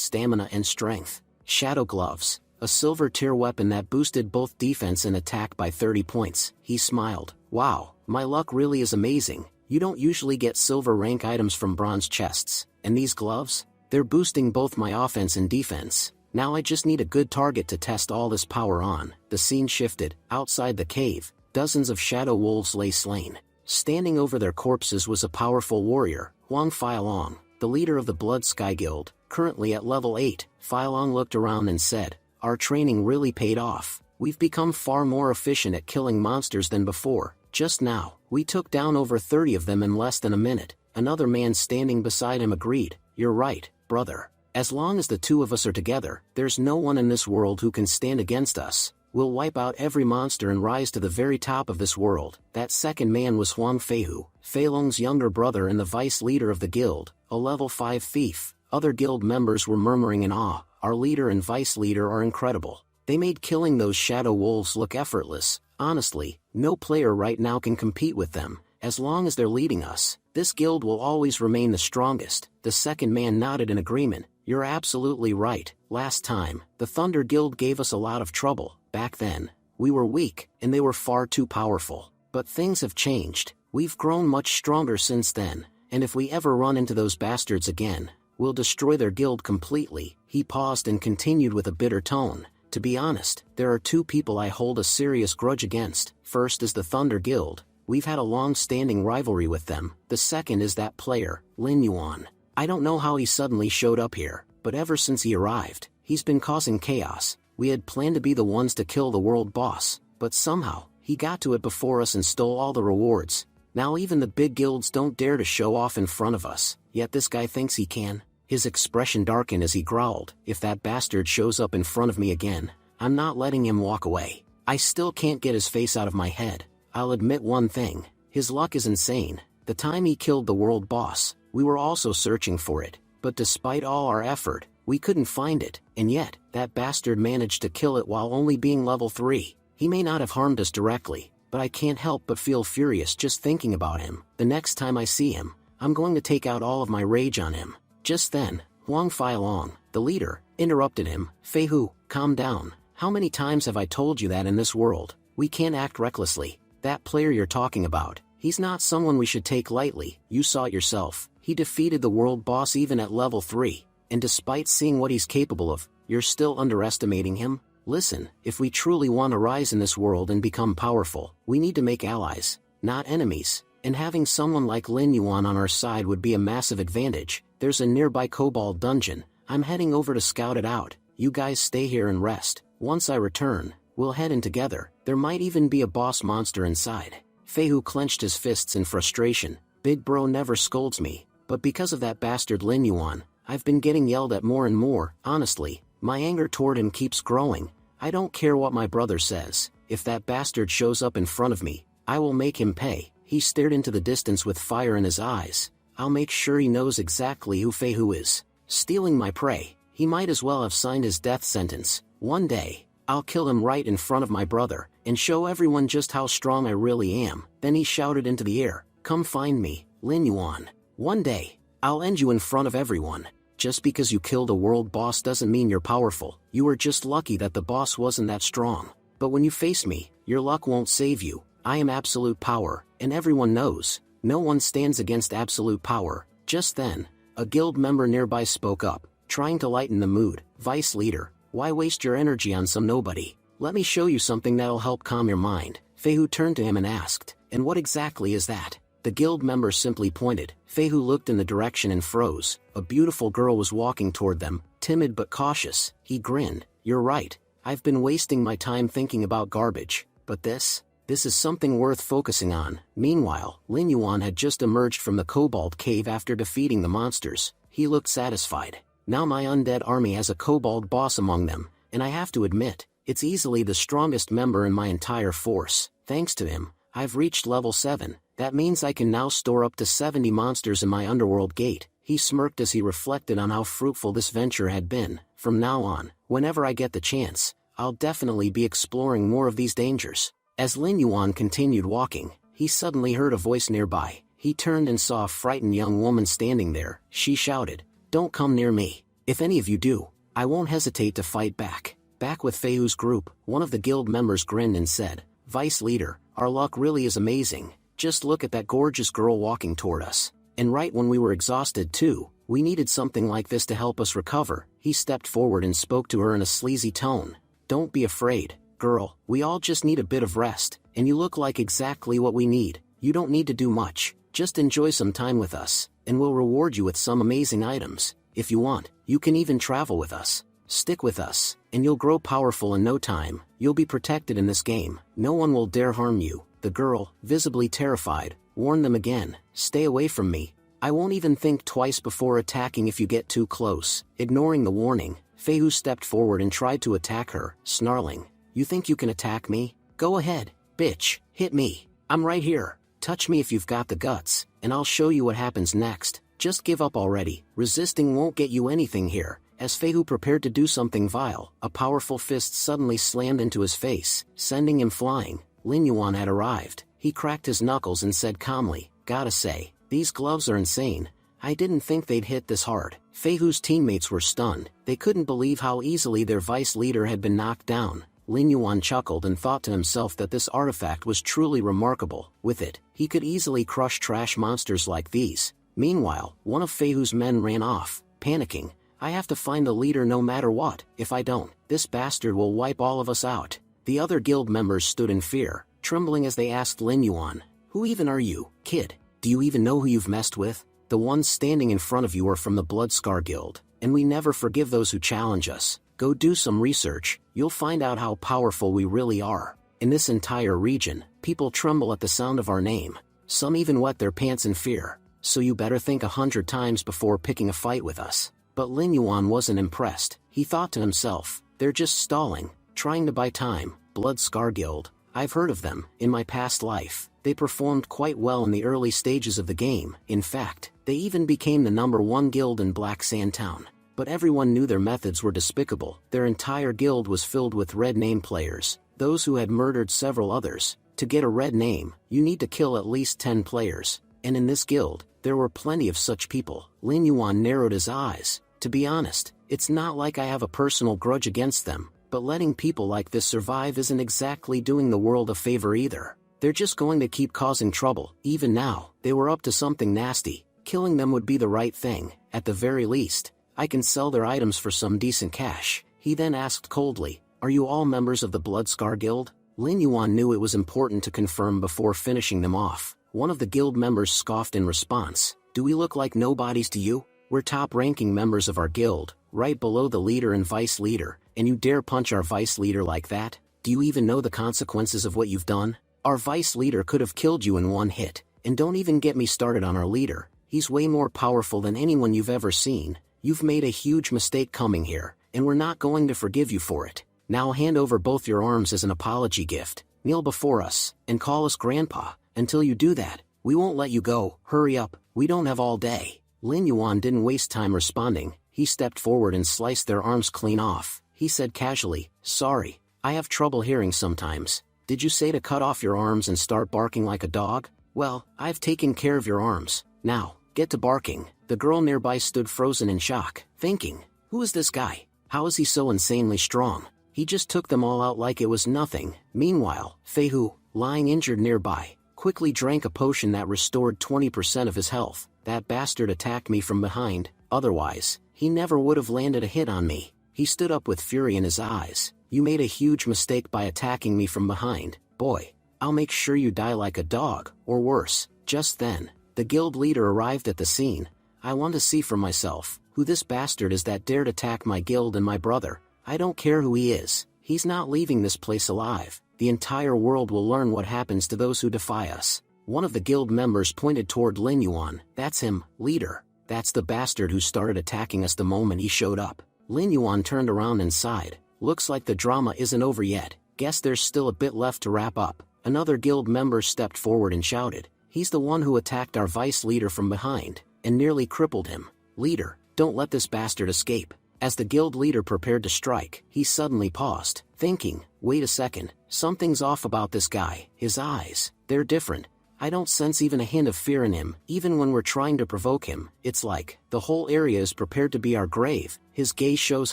stamina and strength. Shadow Gloves, a silver-tier weapon that boosted both defense and attack by 30 points. He smiled. Wow, my luck really is amazing. You don't usually get silver rank items from bronze chests. And these gloves? They're boosting both my offense and defense. Now I just need a good target to test all this power on. The scene shifted. Outside the cave, dozens of shadow wolves lay slain. Standing over their corpses was a powerful warrior, Huang Feilong, the leader of the Blood Sky Guild, currently at level 8. Feilong looked around and said, "Our training really paid off. We've become far more efficient at killing monsters than before. Just now, we took down over 30 of them in less than a minute." Another man standing beside him agreed. "You're right, brother. As long as the two of us are together, there's no one in this world who can stand against us. We'll wipe out every monster and rise to the very top of this world." That second man was Huang Feihu, Feilong's younger brother and the vice leader of the guild, a level 5 thief. Other guild members were murmuring in awe. "Our leader and vice leader are incredible. They made killing those shadow wolves look effortless. Honestly, no player right now can compete with them. As long as they're leading us, this guild will always remain the strongest." The second man nodded in agreement. "You're absolutely right. Last time, the Thunder Guild gave us a lot of trouble. Back then, we were weak, and they were far too powerful. But things have changed. We've grown much stronger since then, and if we ever run into those bastards again, we'll destroy their guild completely." He paused and continued with a bitter tone. "To be honest, there are two people I hold a serious grudge against. First is the Thunder Guild. We've had a long-standing rivalry with them. The second is that player, Lin Yuan. I don't know how he suddenly showed up here, but ever since he arrived, he's been causing chaos. We had planned to be the ones to kill the world boss, but somehow, he got to it before us and stole all the rewards. Now even the big guilds don't dare to show off in front of us, yet this guy thinks he can." His expression darkened as he growled, "If that bastard shows up in front of me again, I'm not letting him walk away." I still can't get his face out of my head. I'll admit one thing, his luck is insane. The time he killed the world boss, we were also searching for it, but despite all our effort, we couldn't find it, and yet, that bastard managed to kill it while only being level 3. He may not have harmed us directly, but I can't help but feel furious just thinking about him. The next time I see him, I'm going to take out all of my rage on him." Just then, Huang Feilong, the leader, interrupted him. "Feihu, calm down. How many times have I told you that in this world, we can't act recklessly? That player you're talking about, he's not someone we should take lightly. You saw it yourself. He defeated the world boss even at level 3, and despite seeing what he's capable of, you're still underestimating him? Listen, if we truly want to rise in this world and become powerful, we need to make allies, not enemies, and having someone like Lin Yuan on our side would be a massive advantage. There's a nearby kobold dungeon. I'm heading over to scout it out. You guys stay here and rest. Once I return, we'll head in together. There might even be a boss monster inside." Feihu clenched his fists in frustration. "Big bro never scolds me, but because of that bastard Lin Yuan, I've been getting yelled at more and more. Honestly, my anger toward him keeps growing. I don't care what my brother says. If that bastard shows up in front of me, I will make him pay." He stared into the distance with fire in his eyes. "I'll make sure he knows exactly who Feihu is. Stealing my prey, he might as well have signed his death sentence. One day, I'll kill him right in front of my brother, and show everyone just how strong I really am." Then he shouted into the air, "Come find me, Lin Yuan. One day, I'll end you in front of everyone. Just because you killed a world boss doesn't mean you're powerful. You were just lucky that the boss wasn't that strong. But when you face me, your luck won't save you. I am absolute power, and everyone knows, no one stands against absolute power." Just then, a guild member nearby spoke up, trying to lighten the mood. "Vice leader, why waste your energy on some nobody? Let me show you something that'll help calm your mind." Feihu turned to him and asked, "And what exactly is that?" The guild member simply pointed. Feihu looked in the direction and froze. A beautiful girl was walking toward them, timid but cautious. He grinned. "You're right. I've been wasting my time thinking about garbage. But this is something worth focusing on." Meanwhile, Lin Yuan had just emerged from the kobold cave after defeating the monsters. He looked satisfied. "Now my undead army has a kobold boss among them, and I have to admit, it's easily the strongest member in my entire force. Thanks to him, I've reached level 7, that means I can now store up to 70 monsters in my underworld gate. He smirked as he reflected on how fruitful this venture had been. From now on, whenever I get the chance, I'll definitely be exploring more of these dangers. As Lin Yuan continued walking, he suddenly heard a voice nearby. He turned and saw a frightened young woman standing there. She shouted, "Don't come near me. If any of you do, I won't hesitate to fight back." Back with Feihu's group, one of the guild members grinned and said, "Vice leader, our luck really is amazing. Just look at that gorgeous girl walking toward us. And right when we were exhausted too, we needed something like this to help us recover." He stepped forward and spoke to her in a sleazy tone. "Don't be afraid, girl, we all just need a bit of rest, and you look like exactly what we need. You don't need to do much, just enjoy some time with us, and we'll reward you with some amazing items. If you want, you can even travel with us. Stick with us, and you'll grow powerful in no time. You'll be protected in this game. No one will dare harm you." The girl, visibly terrified, warned them again, "Stay away from me. I won't even think twice before attacking if you get too close." Ignoring the warning, Feihu stepped forward and tried to attack her, snarling, "You think you can attack me? Go ahead, bitch, hit me. I'm right here. Touch me if you've got the guts, and I'll show you what happens next. Just give up already. Resisting won't get you anything here." As Feihu prepared to do something vile, a powerful fist suddenly slammed into his face, sending him flying. Lin Yuan had arrived. He cracked his knuckles and said calmly, "Gotta say, these gloves are insane. I didn't think they'd hit this hard." Feihu's teammates were stunned. They couldn't believe how easily their vice leader had been knocked down. Lin Yuan chuckled and thought to himself that this artifact was truly remarkable. With it, he could easily crush trash monsters like these. Meanwhile, one of Feihu's men ran off, panicking. "I have to find the leader no matter what. If I don't, this bastard will wipe all of us out." The other guild members stood in fear, trembling as they asked Lin Yuan, "Who even are you, kid? Do you even know who you've messed with? The ones standing in front of you are from the Bloodscar Guild, and we never forgive those who challenge us. Go do some research, you'll find out how powerful we really are. In this entire region, people tremble at the sound of our name. Some even wet their pants in fear. So you better think 100 times before picking a fight with us." But Lin Yuan wasn't impressed. He thought to himself, "They're just stalling, trying to buy time." Bloodscar Guild, I've heard of them. In my past life, they performed quite well in the early stages of the game. In fact, they even became the #1 guild in Black Sand Town. But everyone knew their methods were despicable. Their entire guild was filled with red name players, those who had murdered several others. To get a red name, you need to kill at least 10 players. And in this guild, there were plenty of such people. Lin Yuan narrowed his eyes. "To be honest, it's not like I have a personal grudge against them, but letting people like this survive isn't exactly doing the world a favor either. They're just going to keep causing trouble." Even now, they were up to something nasty. Killing them would be the right thing. At the very least, I can sell their items for some decent cash. He then asked coldly, "Are you all members of the Bloodscar Guild?" Lin Yuan knew it was important to confirm before finishing them off. One of the guild members scoffed in response, "Do we look like nobodies to you? We're top-ranking members of our guild, right below the leader and vice leader, and you dare punch our vice leader like that? Do you even know the consequences of what you've done? Our vice leader could have killed you in one hit, and don't even get me started on our leader. He's way more powerful than anyone you've ever seen. You've made a huge mistake coming here, and we're not going to forgive you for it. Now hand over both your arms as an apology gift, kneel before us, and call us Grandpa. Until you do that, we won't let you go. Hurry up, we don't have all day." Lin Yuan didn't waste time responding. He stepped forward and sliced their arms clean off. He said casually, "Sorry, I have trouble hearing sometimes. Did you say to cut off your arms and start barking like a dog? Well, I've taken care of your arms. Now, get to barking." The girl nearby stood frozen in shock, thinking, "Who is this guy? How is he so insanely strong? He just took them all out like it was nothing." Meanwhile, Feihu, lying injured nearby, quickly drank a potion that restored 20% of his health. "That bastard attacked me from behind, otherwise, he never would have landed a hit on me." He stood up with fury in his eyes. "You made a huge mistake by attacking me from behind. Boy, I'll make sure you die like a dog, or worse." Just then, the guild leader arrived at the scene. "I want to see for myself who this bastard is that dared attack my guild and my brother. I don't care who he is. He's not leaving this place alive. The entire world will learn what happens to those who defy us." One of the guild members pointed toward Lin Yuan. "That's him, leader. That's the bastard who started attacking us the moment he showed up." Lin Yuan turned around and sighed. "Looks like the drama isn't over yet. Guess there's still a bit left to wrap up." Another guild member stepped forward and shouted, "He's the one who attacked our vice leader from behind, and nearly crippled him. Leader, don't let this bastard escape." As the guild leader prepared to strike, he suddenly paused, thinking, "Wait a second, something's off about this guy. His eyes, they're different. I don't sense even a hint of fear in him, even when we're trying to provoke him. It's like, the whole area is prepared to be our grave." His gaze shows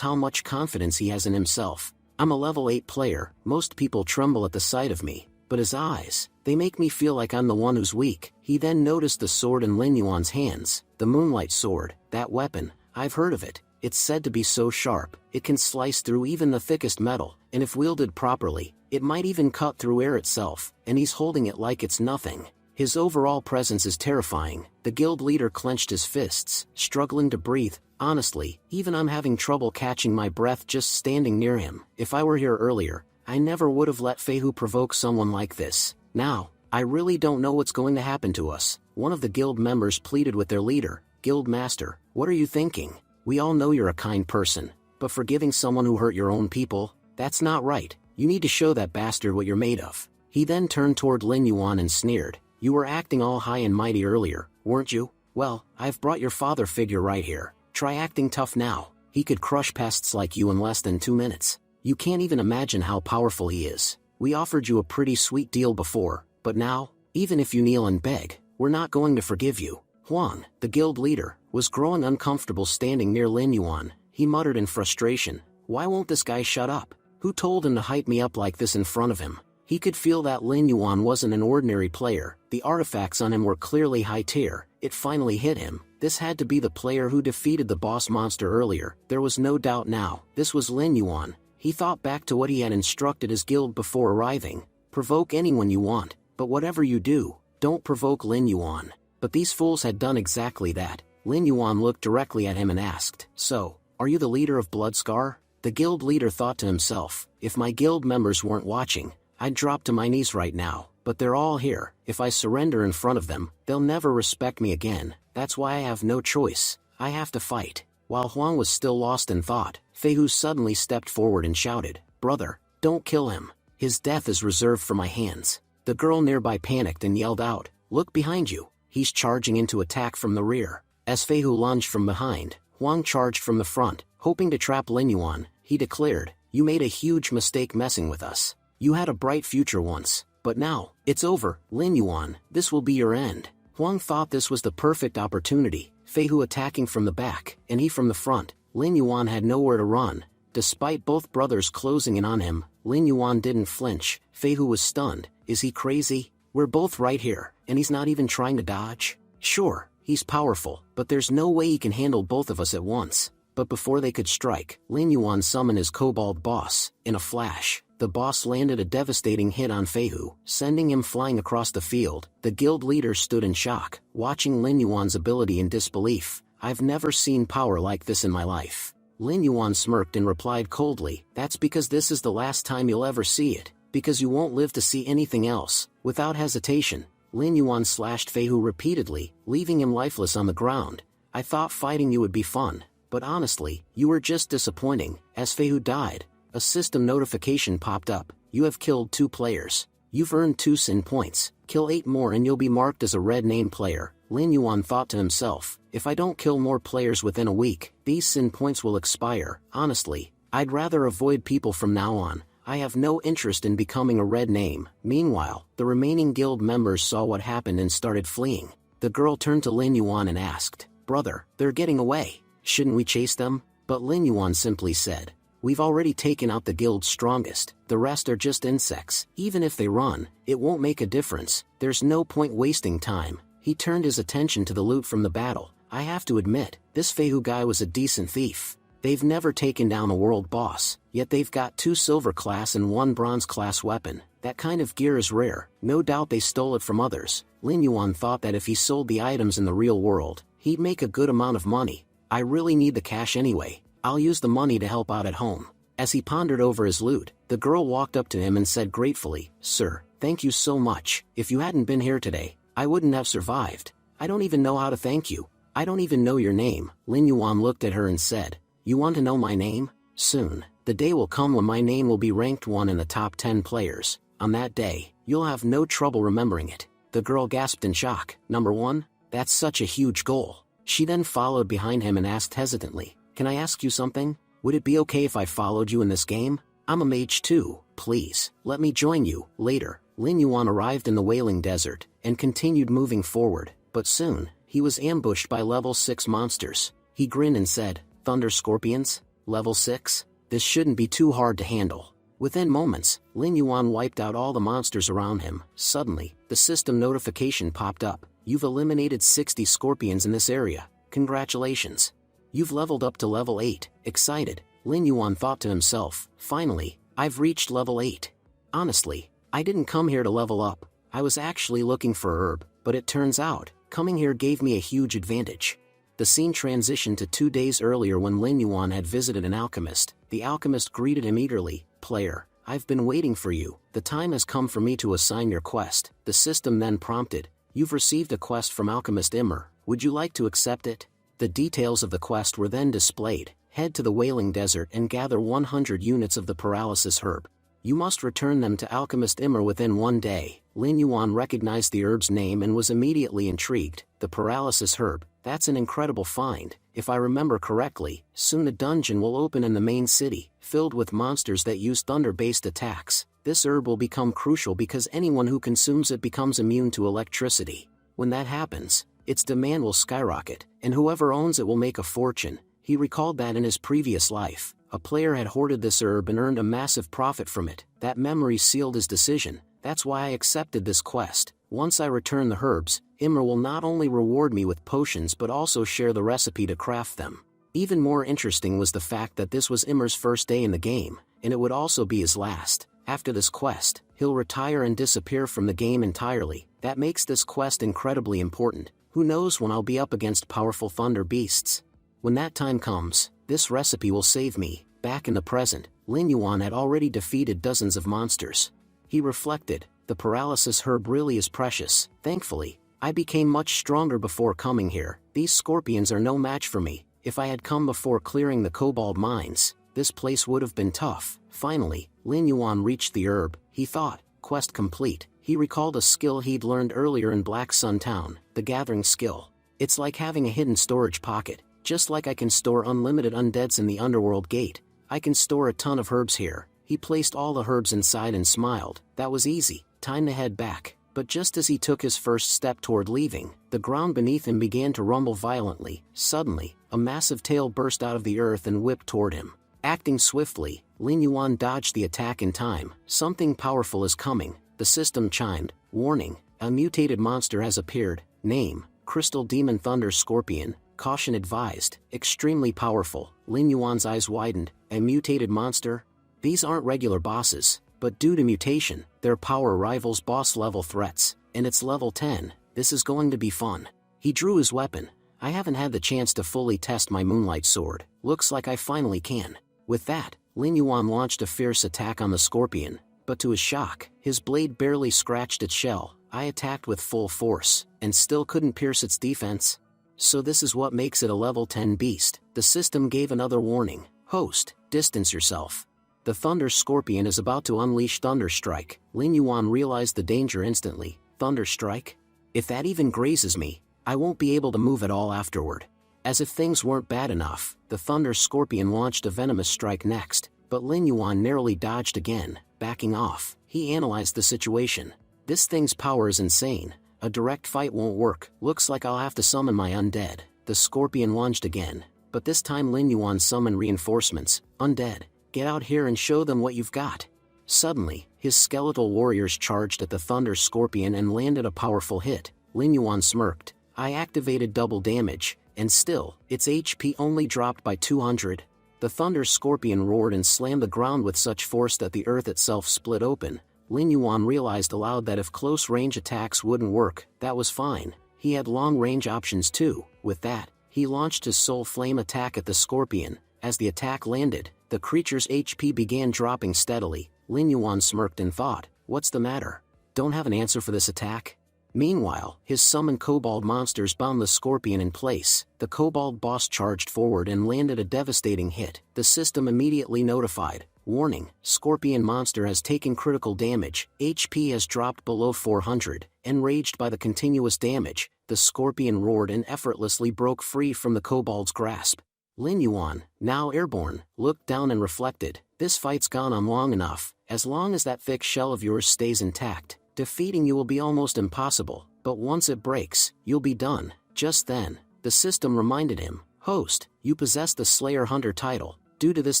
how much confidence he has in himself. "I'm a level 8 player, most people tremble at the sight of me, but his eyes, they make me feel like I'm the one who's weak." He then noticed the sword in Lin Yuan's hands, the Moonlight Sword. That weapon, I've heard of it. It's said to be so sharp, it can slice through even the thickest metal, and if wielded properly, it might even cut through air itself, and he's holding it like it's nothing. His overall presence is terrifying. The guild leader clenched his fists, struggling to breathe. "Honestly, even I'm having trouble catching my breath just standing near him. If I were here earlier, I never would have let Feihu provoke someone like this. Now, I really don't know what's going to happen to us." One of the guild members pleaded with their leader, "Guild Master, what are you thinking? We all know you're a kind person, but forgiving someone who hurt your own people, that's not right. You need to show that bastard what you're made of." He then turned toward Lin Yuan and sneered, "You were acting all high and mighty earlier, weren't you? Well, I've brought your father figure right here. Try acting tough now. He could crush pests like you in less than 2 minutes. You can't even imagine how powerful he is. We offered you a pretty sweet deal before, but now, even if you kneel and beg, we're not going to forgive you." Huang, the guild leader, was growing uncomfortable standing near Lin Yuan. He muttered in frustration, "Why won't this guy shut up? Who told him to hype me up like this in front of him?" He could feel that Lin Yuan wasn't an ordinary player. The artifacts on him were clearly high tier. It finally hit him. This had to be the player who defeated the boss monster earlier. There was no doubt now. This was Lin Yuan. He thought back to what he had instructed his guild before arriving. "Provoke anyone you want, but whatever you do, don't provoke Lin Yuan." But these fools had done exactly that. Lin Yuan looked directly at him and asked, "So, are you the leader of Bloodscar?" The guild leader thought to himself, "If my guild members weren't watching, I'd drop to my knees right now, but they're all here. If I surrender in front of them, they'll never respect me again. That's why I have no choice. I have to fight." While Huang was still lost in thought, Feihu suddenly stepped forward and shouted, "Brother, don't kill him. His death is reserved for my hands." The girl nearby panicked and yelled out, "Look behind you. He's charging into attack from the rear." As Feihu lunged from behind, Huang charged from the front, hoping to trap Lin Yuan. He declared, "You made a huge mistake messing with us. You had a bright future once, but now, it's over, Lin Yuan, this will be your end." Huang thought this was the perfect opportunity, Feihu attacking from the back, and he from the front. Lin Yuan had nowhere to run. Despite both brothers closing in on him, Lin Yuan didn't flinch. Feihu was stunned. Is he crazy? We're both right here, and he's not even trying to dodge? Sure, he's powerful, but there's no way he can handle both of us at once. But before they could strike, Lin Yuan summoned his kobold boss. In a flash, the boss landed a devastating hit on Feihu, sending him flying across the field. The guild leader stood in shock, watching Lin Yuan's ability in disbelief. "I've never seen power like this in my life." Lin Yuan smirked and replied coldly, "That's because this is the last time you'll ever see it, because you won't live to see anything else." Without hesitation, Lin Yuan slashed Feihu repeatedly, leaving him lifeless on the ground. "I thought fighting you would be fun, but honestly, you were just disappointing." As Feihu died, a system notification popped up. "You have killed 2 players. You've earned 2 sin points. Kill 8 more and you'll be marked as a red name player." Lin Yuan thought to himself, "If I don't kill more players within a week, these sin points will expire. Honestly, I'd rather avoid people from now on. I have no interest in becoming a red name." Meanwhile, the remaining guild members saw what happened and started fleeing. The girl turned to Lin Yuan and asked, "Brother, they're getting away. Shouldn't we chase them?" But Lin Yuan simply said, "We've already taken out the guild's strongest. The rest are just insects. Even if they run, it won't make a difference. There's no point wasting time." He turned his attention to the loot from the battle. "I have to admit, this Feihu guy was a decent thief. They've never taken down a world boss, yet they've got 2 silver class and 1 bronze class weapon. That kind of gear is rare. No doubt they stole it from others." Lin Yuan thought that if he sold the items in the real world, he'd make a good amount of money. "I really need the cash anyway. I'll use the money to help out at home." As he pondered over his loot, the girl walked up to him and said gratefully, "Sir, thank you so much. If you hadn't been here today, I wouldn't have survived. I don't even know how to thank you. I don't even know your name." Lin Yuan looked at her and said, "You want to know my name? Soon, the day will come when my name will be ranked 1 in the top 10 players. On that day, You'll have no trouble remembering it. The girl gasped in shock. Number 1? That's such a huge goal. She then followed behind him and asked hesitantly, "Can I ask you something? Would it be okay if I followed you in this game? I'm a mage too, please, let me join you." Later, Lin Yuan arrived in the Wailing Desert, and continued moving forward, but soon, he was ambushed by level 6 monsters. He grinned and said, "Thunder Scorpions? Level 6? This shouldn't be too hard to handle." Within moments, Lin Yuan wiped out all the monsters around him. Suddenly, the system notification popped up. "You've eliminated 60 scorpions in this area. Congratulations. You've leveled up to level 8. Excited, Lin Yuan thought to himself, "Finally, I've reached level 8. Honestly, I didn't come here to level up. I was actually looking for herb, but it turns out, coming here gave me a huge advantage." The scene transitioned to 2 days earlier when Lin Yuan had visited an alchemist. The alchemist greeted him eagerly. "Player, I've been waiting for you. The time has come for me to assign your quest." The system then prompted, "You've received a quest from Alchemist Immer. Would you like to accept it?" The details of the quest were then displayed. Head to the Wailing Desert and gather 100 units of the paralysis herb. You must return them to Alchemist Immer within 1 day. Lin Yuan recognized the herb's name and was immediately intrigued. The paralysis herb, that's an incredible find. If I remember correctly, soon a dungeon will open in the main city, filled with monsters that use thunder-based attacks. This herb will become crucial because anyone who consumes it becomes immune to electricity. When that happens, its demand will skyrocket, and whoever owns it will make a fortune. He recalled that in his previous life, a player had hoarded this herb and earned a massive profit from it. That memory sealed his decision. "That's why I accepted this quest. Once I return the herbs, Immer will not only reward me with potions but also share the recipe to craft them." Even more interesting was the fact that this was Immer's first day in the game, and it would also be his last. After this quest, he'll retire and disappear from the game entirely. That makes this quest incredibly important. Who knows when I'll be up against powerful thunder beasts? When that time comes, this recipe will save me. Back in the present, Lin Yuan had already defeated dozens of monsters. He reflected, "The paralysis herb really is precious. Thankfully, I became much stronger before coming here. These scorpions are no match for me. If I had come before clearing the cobalt mines, this place would have been tough." Finally, Lin Yuan reached the herb. He thought, quest complete. He recalled a skill he'd learned earlier in Black Sun Town, the gathering skill. "It's like having a hidden storage pocket. Just like I can store unlimited undeads in the underworld gate, I can store a ton of herbs here." He placed all the herbs inside and smiled. That was easy. Time to head back. But just as he took his first step toward leaving, the ground beneath him began to rumble violently. Suddenly, a massive tail burst out of the earth and whipped toward him. Acting swiftly, Lin Yuan dodged the attack in time. "Something powerful is coming." The system chimed. "Warning, a mutated monster has appeared. Name, Crystal Demon Thunder Scorpion. Caution advised. Extremely powerful." Lin Yuan's eyes widened. "A mutated monster? These aren't regular bosses, but due to mutation, their power rivals boss-level threats, and it's level 10. This is going to be fun." He drew his weapon. "I haven't had the chance to fully test my Moonlight Sword. Looks like I finally can." With that, Lin Yuan launched a fierce attack on the scorpion, but to his shock, his blade barely scratched its shell. "I attacked with full force, and still couldn't pierce its defense. So this is what makes it a level 10 beast." The system gave another warning. "Host, distance yourself. The Thunder Scorpion is about to unleash Thunder Strike." Lin Yuan realized the danger instantly. Thunder Strike? If that even grazes me, I won't be able to move at all afterward. As if things weren't bad enough, the Thunder Scorpion launched a venomous strike next, but Lin Yuan narrowly dodged again. Backing off, he analyzed the situation. "This thing's power is insane. A direct fight won't work. Looks like I'll have to summon my undead." The scorpion lunged again, but this time Lin Yuan summoned reinforcements. "Undead, get out here and show them what you've got." Suddenly, his skeletal warriors charged at the Thunder Scorpion and landed a powerful hit. Lin Yuan smirked. "I activated double damage, and still, its HP only dropped by 200. The Thunder Scorpion roared and slammed the ground with such force that the earth itself split open. Lin Yuan realized aloud that if close-range attacks wouldn't work, that was fine. He had long-range options too. With that, he launched his Soul Flame attack at the scorpion. As the attack landed, the creature's HP began dropping steadily. Lin Yuan smirked and thought, "What's the matter? Don't have an answer for this attack?" Meanwhile, his summoned kobold monsters bound the scorpion in place. The kobold boss charged forward and landed a devastating hit. The system immediately notified, "Warning, scorpion monster has taken critical damage, HP has dropped below 400. Enraged by the continuous damage, the scorpion roared and effortlessly broke free from the kobold's grasp. Lin Yuan, now airborne, looked down and reflected, "This fight's gone on long enough. As long as that thick shell of yours stays intact, defeating you will be almost impossible, but once it breaks, you'll be done." Just then, the system reminded him, "Host, you possess the Slayer Hunter title. Due to this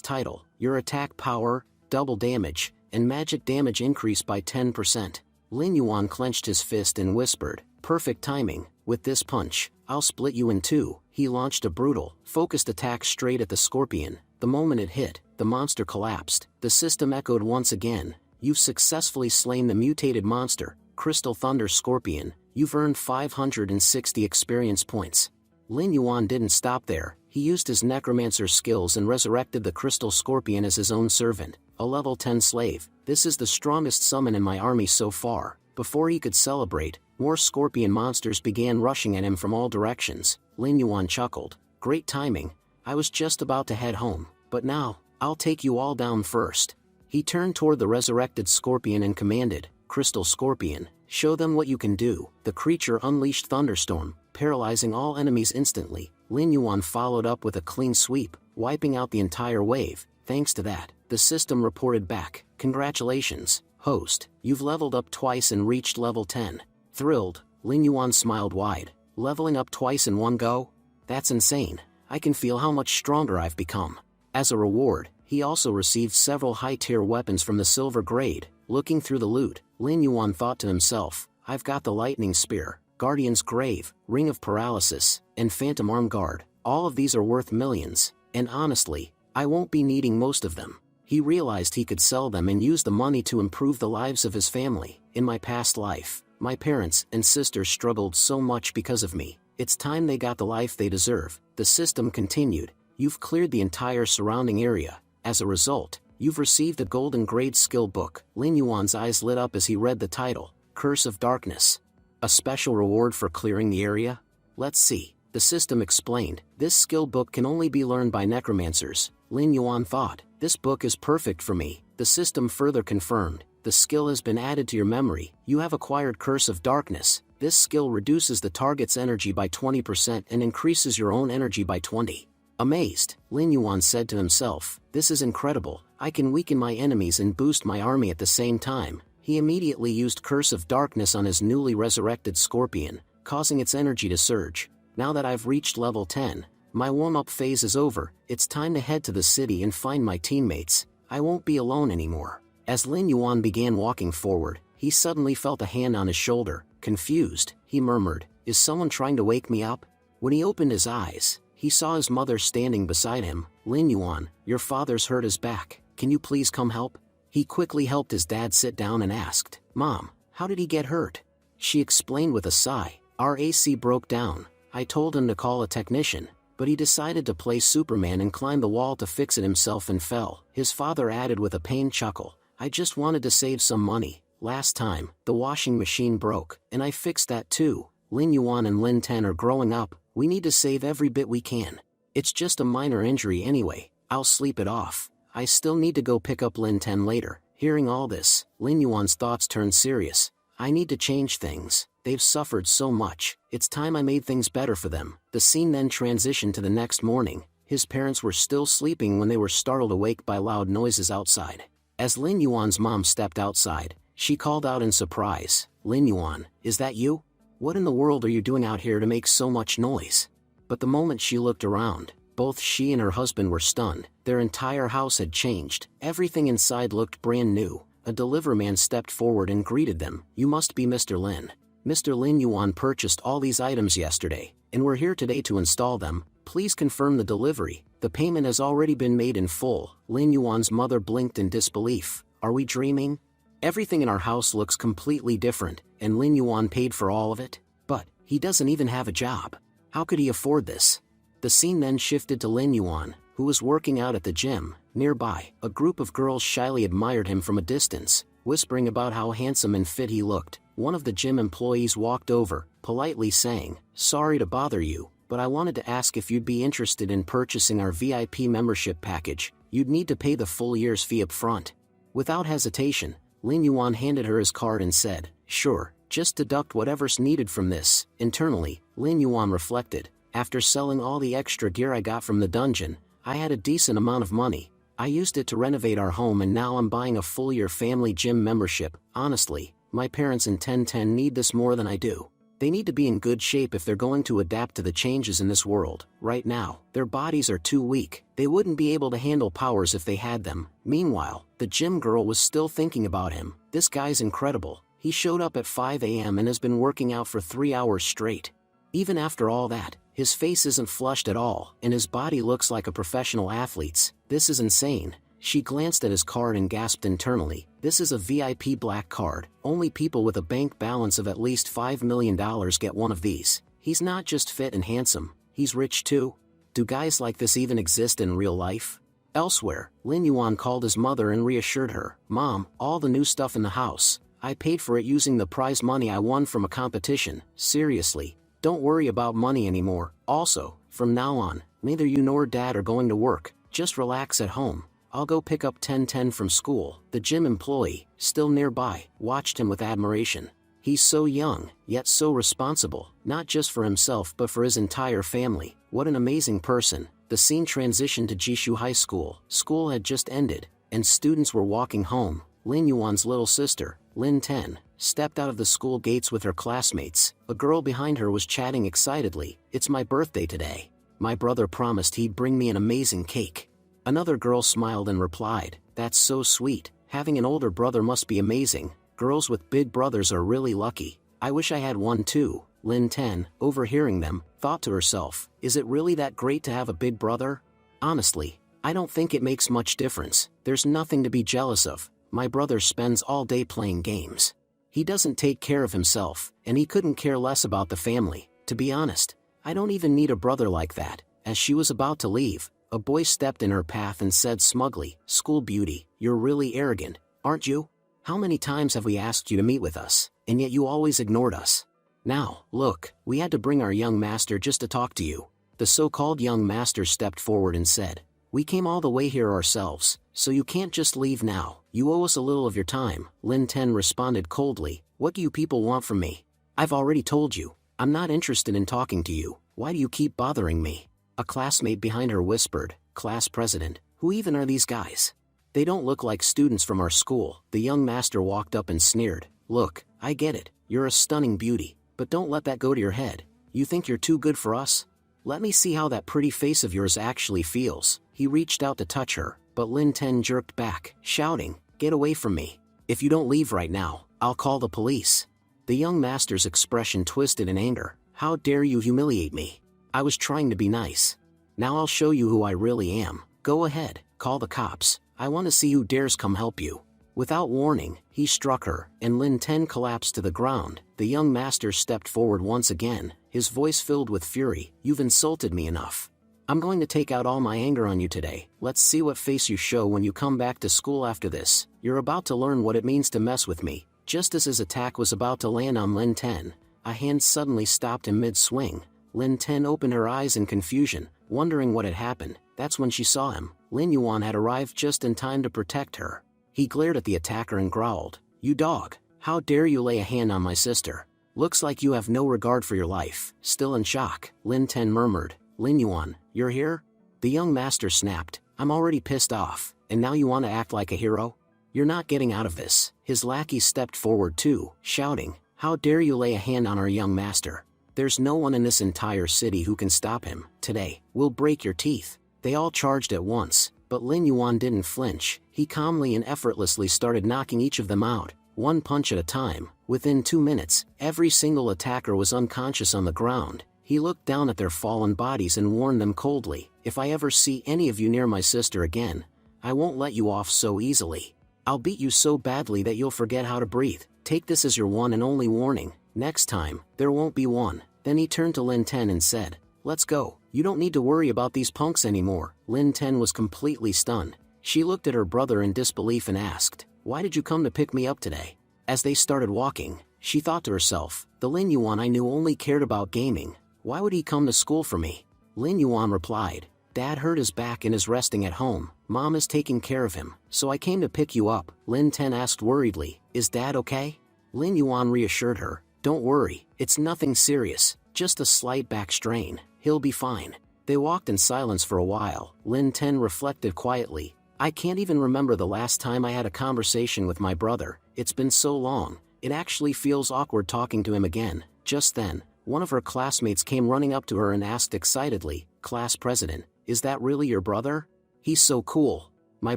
title, your attack power, double damage, and magic damage increase by 10%. Lin Yuan clenched his fist and whispered, "Perfect timing. With this punch, I'll split you in two." He launched a brutal, focused attack straight at the scorpion. The moment it hit, the monster collapsed. The system echoed once again, "You've successfully slain the mutated monster, Crystal Thunder Scorpion. You've earned 560 experience points." Lin Yuan didn't stop there. He used his necromancer skills and resurrected the Crystal Scorpion as his own servant, a level 10 slave. "This is the strongest summon in my army so far." Before he could celebrate, more scorpion monsters began rushing at him from all directions. Lin Yuan chuckled, "Great timing. I was just about to head home, but now, I'll take you all down first." He turned toward the resurrected scorpion and commanded, "Crystal Scorpion, show them what you can do." The creature unleashed thunderstorm, paralyzing all enemies instantly. Lin Yuan followed up with a clean sweep, wiping out the entire wave. Thanks to that, the system reported back, "Congratulations, host, you've leveled up twice and reached level 10. Thrilled, Lin Yuan smiled wide. "Leveling up twice in one go? That's insane. I can feel how much stronger I've become." As a reward, he also received several high-tier weapons from the silver grade. Looking through the loot, Lin Yuan thought to himself, "I've got the Lightning Spear, Guardian's Grave, Ring of Paralysis, and Phantom Arm Guard. All of these are worth millions, and honestly, I won't be needing most of them." He realized he could sell them and use the money to improve the lives of his family. "In my past life, my parents and sisters struggled so much because of me. It's time they got the life they deserve." The system continued, "You've cleared the entire surrounding area. As a result, you've received a golden grade skill book." Lin Yuan's eyes lit up as he read the title, "Curse of Darkness. A special reward for clearing the area? Let's see." The system explained, "This skill book can only be learned by necromancers." Lin Yuan thought, "This book is perfect for me." The system further confirmed, "The skill has been added to your memory. You have acquired Curse of Darkness. This skill reduces the target's energy by 20% and increases your own energy by 20. Amazed, Lin Yuan said to himself, "This is incredible. I can weaken my enemies and boost my army at the same time." He immediately used Curse of Darkness on his newly resurrected scorpion, causing its energy to surge. "Now that I've reached level 10, my warm-up phase is over. It's time to head to the city and find my teammates. I won't be alone anymore." As Lin Yuan began walking forward, he suddenly felt a hand on his shoulder. Confused, he murmured, "Is someone trying to wake me up?" When he opened his eyes, he saw his mother standing beside him. "Lin Yuan, your father's hurt his back. Can you please come help?" He quickly helped his dad sit down and asked, "Mom, how did he get hurt?" She explained with a sigh, "Our AC broke down. I told him to call a technician, but he decided to play Superman and climb the wall to fix it himself and fell." His father added with a pained chuckle, "I just wanted to save some money. Last time, the washing machine broke, and I fixed that too." Lin Yuan and Lin Ten are growing up. "We need to save every bit we can. It's just a minor injury anyway. I'll sleep it off. I still need to go pick up Lin Ten later." Hearing all this, Lin Yuan's thoughts turned serious. "I need to change things. They've suffered so much. It's time I made things better for them." The scene then transitioned to the next morning. His parents were still sleeping when they were startled awake by loud noises outside. As Lin Yuan's mom stepped outside, she called out in surprise, "Lin Yuan, is that you? What in the world are you doing out here to make so much noise?" But the moment she looked around, both she and her husband were stunned. Their entire house had changed. Everything inside looked brand new. A deliverman stepped forward and greeted them. "You must be Mr. Lin. Mr. Lin Yuan purchased all these items yesterday, and we're here today to install them. Please confirm the delivery. The payment has already been made in full." Lin Yuan's mother blinked in disbelief. "Are we dreaming? Everything in our house looks completely different, and Lin Yuan paid for all of it? But he doesn't even have a job. How could he afford this?" The scene then shifted to Lin Yuan, who was working out at the gym. Nearby, a group of girls shyly admired him from a distance. Whispering about how handsome and fit he looked, one of the gym employees walked over, politely saying, "Sorry to bother you, but I wanted to ask if you'd be interested in purchasing our VIP membership package. You'd need to pay the full year's fee up front." Without hesitation, Lin Yuan handed her his card and said, "Sure, just deduct whatever's needed from this." Internally, Lin Yuan reflected, "After selling all the extra gear I got from the dungeon, I had a decent amount of money. I used it to renovate our home and now I'm buying a full-year family gym membership. Honestly, my parents in 1010 need this more than I do. They need to be in good shape if they're going to adapt to the changes in this world. Right now, their bodies are too weak. They wouldn't be able to handle powers if they had them." Meanwhile, the gym girl was still thinking about him. "This guy's incredible. He showed up at 5 a.m. and has been working out for 3 hours straight. Even after all that, his face isn't flushed at all, and his body looks like a professional athlete's. This is insane." She glanced at his card and gasped internally, "This is a VIP black card. Only people with a bank balance of at least $5 million get one of these. He's not just fit and handsome, he's rich too. Do guys like this even exist in real life?" Elsewhere, Lin Yuan called his mother and reassured her, "Mom, all the new stuff in the house, I paid for it using the prize money I won from a competition. Seriously, don't worry about money anymore. Also, from now on, neither you nor Dad are going to work. Just relax at home. I'll go pick up 1010 from school." The gym employee, still nearby, watched him with admiration. He's so young, yet so responsible, not just for himself but for his entire family. What an amazing person. The scene transitioned to Jishu High School. School had just ended, and students were walking home. Lin Yuan's little sister, Lin 10, stepped out of the school gates with her classmates. A girl behind her was chatting excitedly, "It's my birthday today. My brother promised he'd bring me an amazing cake." Another girl smiled and replied, "That's so sweet. Having an older brother must be amazing. Girls with big brothers are really lucky. I wish I had one too." Lin 10, overhearing them, thought to herself, "Is it really that great to have a big brother? Honestly, I don't think it makes much difference. There's nothing to be jealous of. My brother spends all day playing games. He doesn't take care of himself, and he couldn't care less about the family. To be honest, I don't even need a brother like that." As she was about to leave, a boy stepped in her path and said smugly, "School beauty, you're really arrogant, aren't you? How many times have we asked you to meet with us, and yet you always ignored us? Now, look, we had to bring our young master just to talk to you." The so-called young master stepped forward and said, "We came all the way here ourselves, so you can't just leave now. You owe us a little of your time." Lin 10 responded coldly, "What do you people want from me? I've already told you, I'm not interested in talking to you. Why do you keep bothering me?" A classmate behind her whispered, "Class president, who even are these guys? They don't look like students from our school." The young master walked up and sneered, "Look, I get it, you're a stunning beauty, but don't let that go to your head. You think you're too good for us? Let me see how that pretty face of yours actually feels." He reached out to touch her, but Lin 10 jerked back, shouting, "Get away from me. If you don't leave right now, I'll call the police." The young master's expression twisted in anger. "How dare you humiliate me? I was trying to be nice. Now I'll show you who I really am. Go ahead, call the cops. I want to see who dares come help you." Without warning, he struck her, and Lin 10 collapsed to the ground. The young master stepped forward once again, his voice filled with fury, "You've insulted me enough. I'm going to take out all my anger on you today. Let's see what face you show when you come back to school after this. You're about to learn what it means to mess with me." Just as his attack was about to land on Lin 10, a hand suddenly stopped him mid-swing. Lin 10 opened her eyes in confusion, wondering what had happened. That's when she saw him. Lin Yuan had arrived just in time to protect her. He glared at the attacker and growled, "You dog, how dare you lay a hand on my sister? Looks like you have no regard for your life." Still in shock, Lin 10 murmured, "Lin Yuan, you're here?" The young master snapped, "I'm already pissed off, and now you want to act like a hero? You're not getting out of this." His lackey stepped forward too, shouting, "How dare you lay a hand on our young master? There's no one in this entire city who can stop him. Today, we'll break your teeth." They all charged at once, but Lin Yuan didn't flinch. He calmly and effortlessly started knocking each of them out, one punch at a time. Within 2 minutes, every single attacker was unconscious on the ground. He looked down at their fallen bodies and warned them coldly, "If I ever see any of you near my sister again, I won't let you off so easily. I'll beat you so badly that you'll forget how to breathe. Take this as your one and only warning. Next time, there won't be one." Then he turned to Lin 10 and said, "Let's go. You don't need to worry about these punks anymore." Lin 10 was completely stunned. She looked at her brother in disbelief and asked, why did you come to pick me up today? As they started walking, she thought to herself, the Lin Yuan I knew only cared about gaming. Why would he come to school for me? Lin Yuan replied, Dad hurt his back and is resting at home. Mom is taking care of him, so I came to pick you up. Lin Ten asked worriedly, is Dad okay? Lin Yuan reassured her, don't worry, it's nothing serious, just a slight back strain, he'll be fine. They walked in silence for a while. Lin Ten reflected quietly, I can't even remember the last time I had a conversation with my brother, it's been so long, it actually feels awkward talking to him again. Just then, one of her classmates came running up to her and asked excitedly, Class President, is that really your brother? He's so cool. My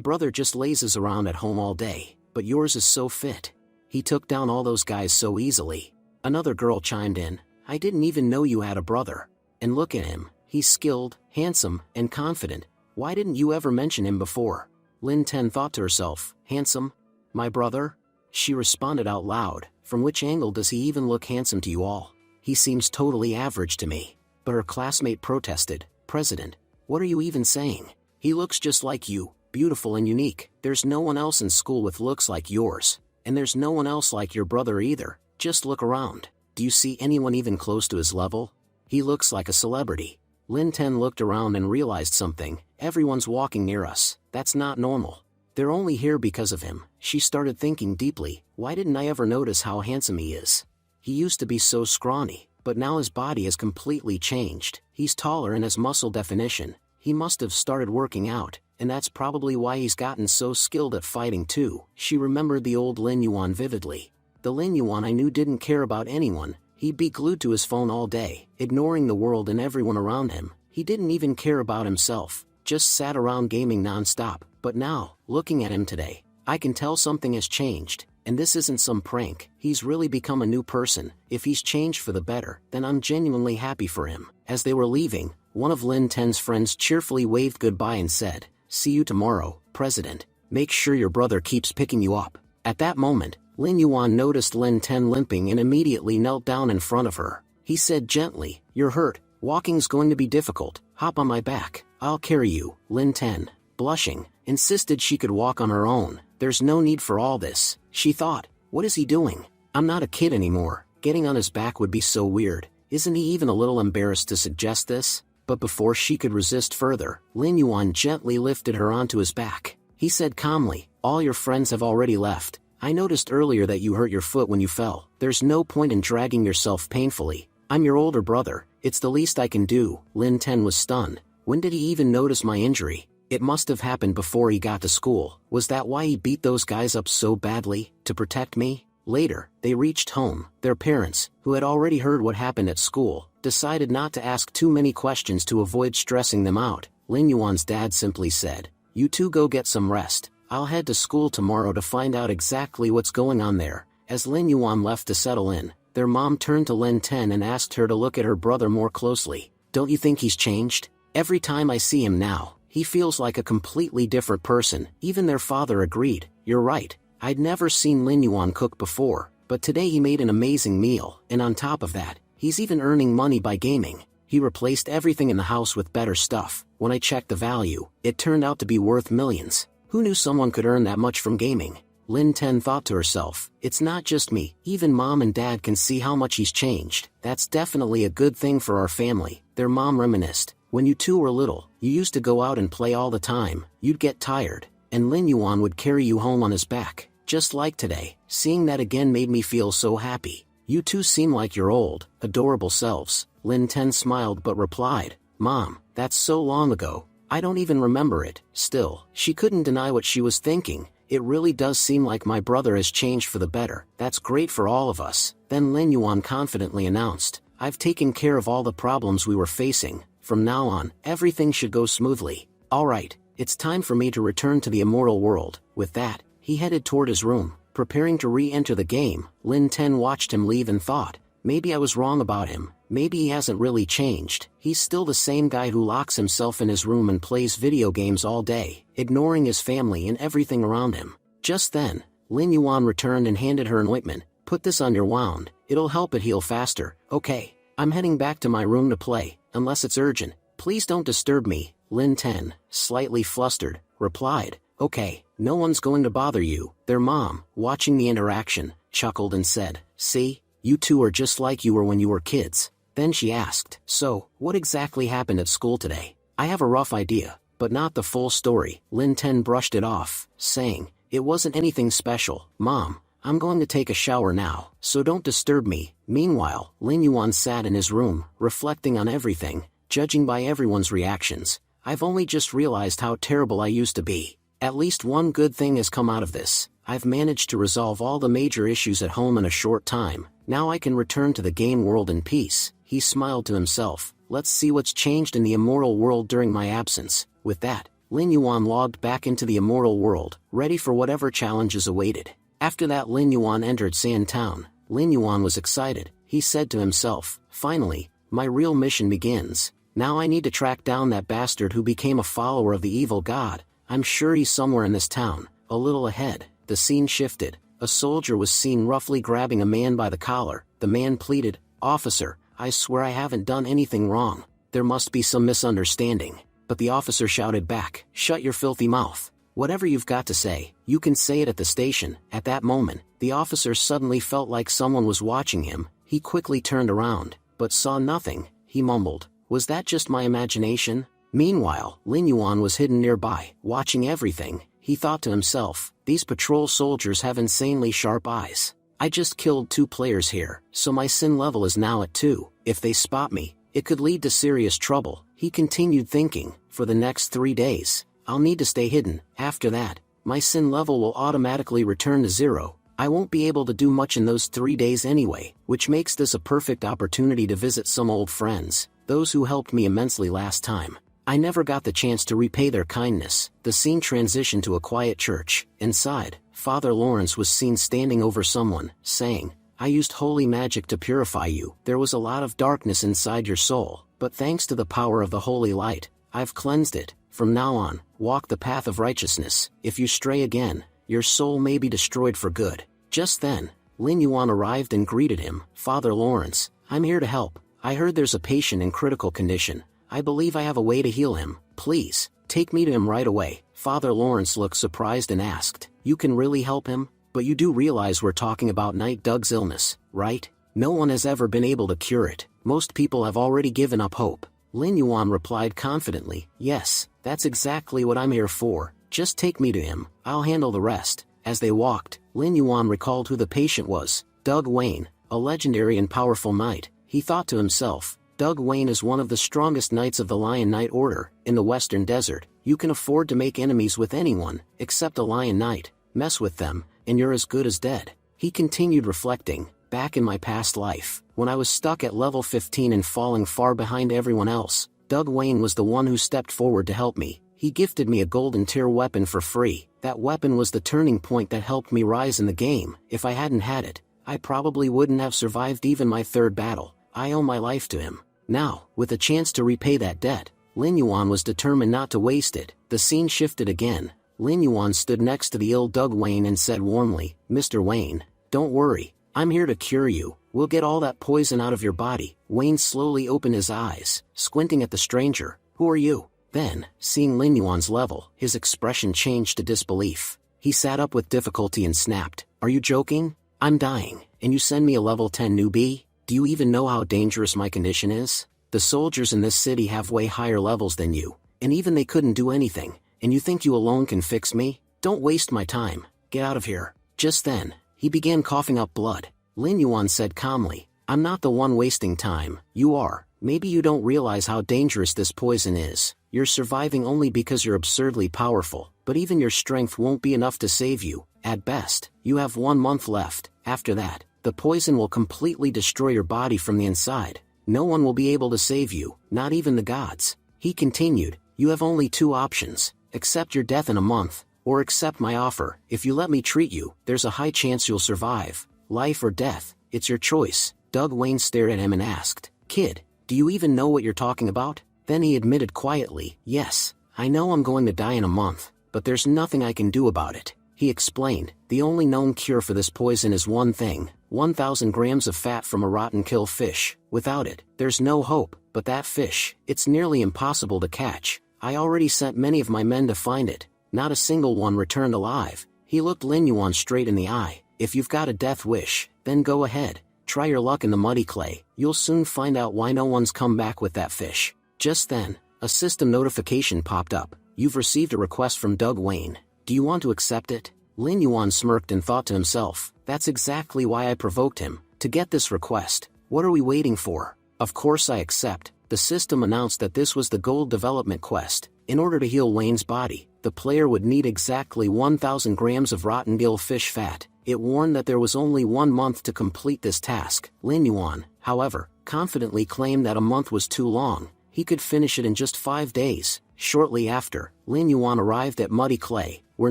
brother just lazes around at home all day, but yours is so fit. He took down all those guys so easily. Another girl chimed in, I didn't even know you had a brother. And look at him, he's skilled, handsome, and confident. Why didn't you ever mention him before? Lin Ten thought to herself, handsome? My brother? She responded out loud, from which angle does he even look handsome to you all? He seems totally average to me. But her classmate protested, President, what are you even saying? He looks just like you, beautiful and unique. There's no one else in school with looks like yours. And there's no one else like your brother either. Just look around. Do you see anyone even close to his level? He looks like a celebrity. Lin Ten looked around and realized something. Everyone's walking near us. That's not normal. They're only here because of him. She started thinking deeply, why didn't I ever notice how handsome he is? He used to be so scrawny, but now his body has completely changed. He's taller and has muscle definition. He must have started working out, and that's probably why he's gotten so skilled at fighting too. She remembered the old Lin Yuan vividly. The Lin Yuan I knew didn't care about anyone. He'd be glued to his phone all day, ignoring the world and everyone around him. He didn't even care about himself, just sat around gaming non-stop. But now, looking at him today, I can tell something has changed. And this isn't some prank, he's really become a new person. If he's changed for the better, then I'm genuinely happy for him. As they were leaving, one of Lin Ten's friends cheerfully waved goodbye and said, see you tomorrow, President. Make sure your brother keeps picking you up. At that moment, Lin Yuan noticed Lin Ten limping and immediately knelt down in front of her. He said gently, you're hurt, walking's going to be difficult, hop on my back, I'll carry you. Lin Ten, blushing, insisted she could walk on her own. There's no need for all this, she thought. What is he doing? I'm not a kid anymore. Getting on his back would be so weird. Isn't he even a little embarrassed to suggest this? But before she could resist further, Lin Yuan gently lifted her onto his back. He said calmly, all your friends have already left. I noticed earlier that you hurt your foot when you fell. There's no point in dragging yourself painfully. I'm your older brother. It's the least I can do. Lin Ten was stunned. When did he even notice my injury? It must have happened before he got to school. Was that why he beat those guys up so badly? To protect me? Later, they reached home. Their parents, who had already heard what happened at school, decided not to ask too many questions to avoid stressing them out. Lin Yuan's dad simply said, you two go get some rest. I'll head to school tomorrow to find out exactly what's going on there. As Lin Yuan left to settle in, their mom turned to Lin Ten and asked her to look at her brother more closely. Don't you think he's changed? Every time I see him now, he feels like a completely different person. Even their father agreed. You're right. I'd never seen Lin Yuan cook before, but today he made an amazing meal, and on top of that, he's even earning money by gaming. He replaced everything in the house with better stuff. When I checked the value, it turned out to be worth millions. Who knew someone could earn that much from gaming? Lin Ten thought to herself, it's not just me, even mom and dad can see how much he's changed. That's definitely a good thing for our family. Their mom reminisced. When you two were little, you used to go out and play all the time. You'd get tired, and Lin Yuan would carry you home on his back. Just like today, seeing that again made me feel so happy. You two seem like your old, adorable selves. Lin Ten smiled but replied, Mom, that's so long ago, I don't even remember it. Still, she couldn't deny what she was thinking. It really does seem like my brother has changed for the better. That's great for all of us. Then Lin Yuan confidently announced, I've taken care of all the problems we were facing. From now on, everything should go smoothly. Alright, it's time for me to return to the immortal world. With that, he headed toward his room, preparing to re-enter the game. Lin Ten watched him leave and thought, maybe I was wrong about him. Maybe he hasn't really changed. He's still the same guy who locks himself in his room and plays video games all day, ignoring his family and everything around him. Just then, Lin Yuan returned and handed her an ointment. Put this on your wound. It'll help it heal faster. Okay, I'm heading back to my room to play. Unless it's urgent, please don't disturb me. Lin Ten, slightly flustered, replied, okay, no one's going to bother you." Their mom, watching the interaction, chuckled and said, "See, you two are just like you were when you were kids." Then she asked, "So, what exactly happened at school today? I have a rough idea, but not the full story." Lin Ten brushed it off, saying, "It wasn't anything special, Mom. I'm going to take a shower now, so don't disturb me." Meanwhile, Lin Yuan sat in his room, reflecting on everything. Judging by everyone's reactions, I've only just realized how terrible I used to be. At least one good thing has come out of this. I've managed to resolve all the major issues at home in a short time. Now I can return to the game world in peace. He smiled to himself. Let's see what's changed in the immoral world during my absence. With that, Lin Yuan logged back into the immoral world, ready for whatever challenges awaited. After that, Lin Yuan entered Sand Town. Lin Yuan was excited. He said to himself, "Finally, my real mission begins. Now I need to track down that bastard who became a follower of the evil god. I'm sure he's somewhere in this town." A little ahead, the scene shifted. A soldier was seen roughly grabbing a man by the collar. The man pleaded, "Officer, I swear I haven't done anything wrong. There must be some misunderstanding." But the officer shouted back, "Shut your filthy mouth. Whatever you've got to say, you can say it at the station." At that moment, the officer suddenly felt like someone was watching him. He quickly turned around, but saw nothing. He mumbled, "Was that just my imagination?" Meanwhile, Lin Yuan was hidden nearby, watching everything. He thought to himself, "These patrol soldiers have insanely sharp eyes. I just killed 2 players here, so my sin level is now at 2. If they spot me, it could lead to serious trouble." He continued thinking, "For the next 3 days, I'll need to stay hidden. After that, my sin level will automatically return to 0. I won't be able to do much in those 3 days anyway, which makes this a perfect opportunity to visit some old friends, those who helped me immensely last time. I never got the chance to repay their kindness." The scene transitioned to a quiet church. Inside, Father Lawrence was seen standing over someone, saying, "I used holy magic to purify you. There was a lot of darkness inside your soul, but thanks to the power of the holy light, I've cleansed it. From now on, walk the path of righteousness. If you stray again, your soul may be destroyed for good." Just then, Lin Yuan arrived and greeted him. "Father Lawrence, I'm here to help. I heard there's a patient in critical condition. I believe I have a way to heal him. Please, take me to him right away." Father Lawrence looked surprised and asked, "You can really help him? But you do realize we're talking about Night Doug's illness, right? No one has ever been able to cure it. Most people have already given up hope." Lin Yuan replied confidently, "Yes, that's exactly what I'm here for. Just take me to him. I'll handle the rest." As they walked, Lin Yuan recalled who the patient was. Doug Wayne, a legendary and powerful knight. He thought to himself, Doug Wayne is one of the strongest knights of the Lion Knight Order. In the Western Desert, you can afford to make enemies with anyone, except a Lion Knight. Mess with them, and you're as good as dead. He continued reflecting, "Back in my past life, when I was stuck at level 15 and falling far behind everyone else, Doug Wayne was the one who stepped forward to help me. He gifted me a golden tier weapon for free. That weapon was the turning point that helped me rise in the game. If I hadn't had it, I probably wouldn't have survived even my 3rd battle. I owe my life to him." Now, with a chance to repay that debt, Lin Yuan was determined not to waste it. The scene shifted again. Lin Yuan stood next to the ill Doug Wayne and said warmly, "Mr. Wayne, don't worry. I'm here to cure you. We'll get all that poison out of your body." Wayne slowly opened his eyes, squinting at the stranger. "Who are you?" Then, seeing Lin Yuan's level, his expression changed to disbelief. He sat up with difficulty and snapped, "Are you joking? I'm dying, and you send me a level 10 newbie? Do you even know how dangerous my condition is? The soldiers in this city have way higher levels than you, and even they couldn't do anything, and you think you alone can fix me? Don't waste my time. Get out of here." Just then, he began coughing up blood. Lin Yuan said calmly, "I'm not the one wasting time, you are. Maybe you don't realize how dangerous this poison is. You're surviving only because you're absurdly powerful, but even your strength won't be enough to save you. At best, you have 1 month left. After that, the poison will completely destroy your body from the inside. No one will be able to save you, not even the gods." He continued, "You have only 2 options. Accept your death in a month, or accept my offer. If you let me treat you, there's a high chance you'll survive. Life or death, it's your choice." Doug Wayne stared at him and asked, "Kid, do you even know what you're talking about?" Then he admitted quietly, "Yes, I know I'm going to die in a month, but there's nothing I can do about it." He explained, "The only known cure for this poison is one thing, 1,000 grams of fat from a rotten kill fish. Without it, there's no hope. But that fish, it's nearly impossible to catch. I already sent many of my men to find it. not a single one returned alive. He looked Lin Yuan straight in the eye. If you've got a death wish, then go ahead. Try your luck in the muddy clay. You'll soon find out why no one's come back with that fish. Just then, a system notification popped up. You've received a request from Doug Wayne. Do you want to accept it? Lin Yuan smirked and thought to himself, that's exactly why I provoked him, to get this request. What are we waiting for? Of course I accept. The system announced that this was the gold development quest. In order to heal Wayne's body, the player would need exactly 1,000 grams of rotten gill fish fat. It warned that there was only 1 month to complete this task. Lin Yuan, however, confidently claimed that a month was too long. He could finish it in just 5 days. Shortly after, Lin Yuan arrived at Muddy Clay, where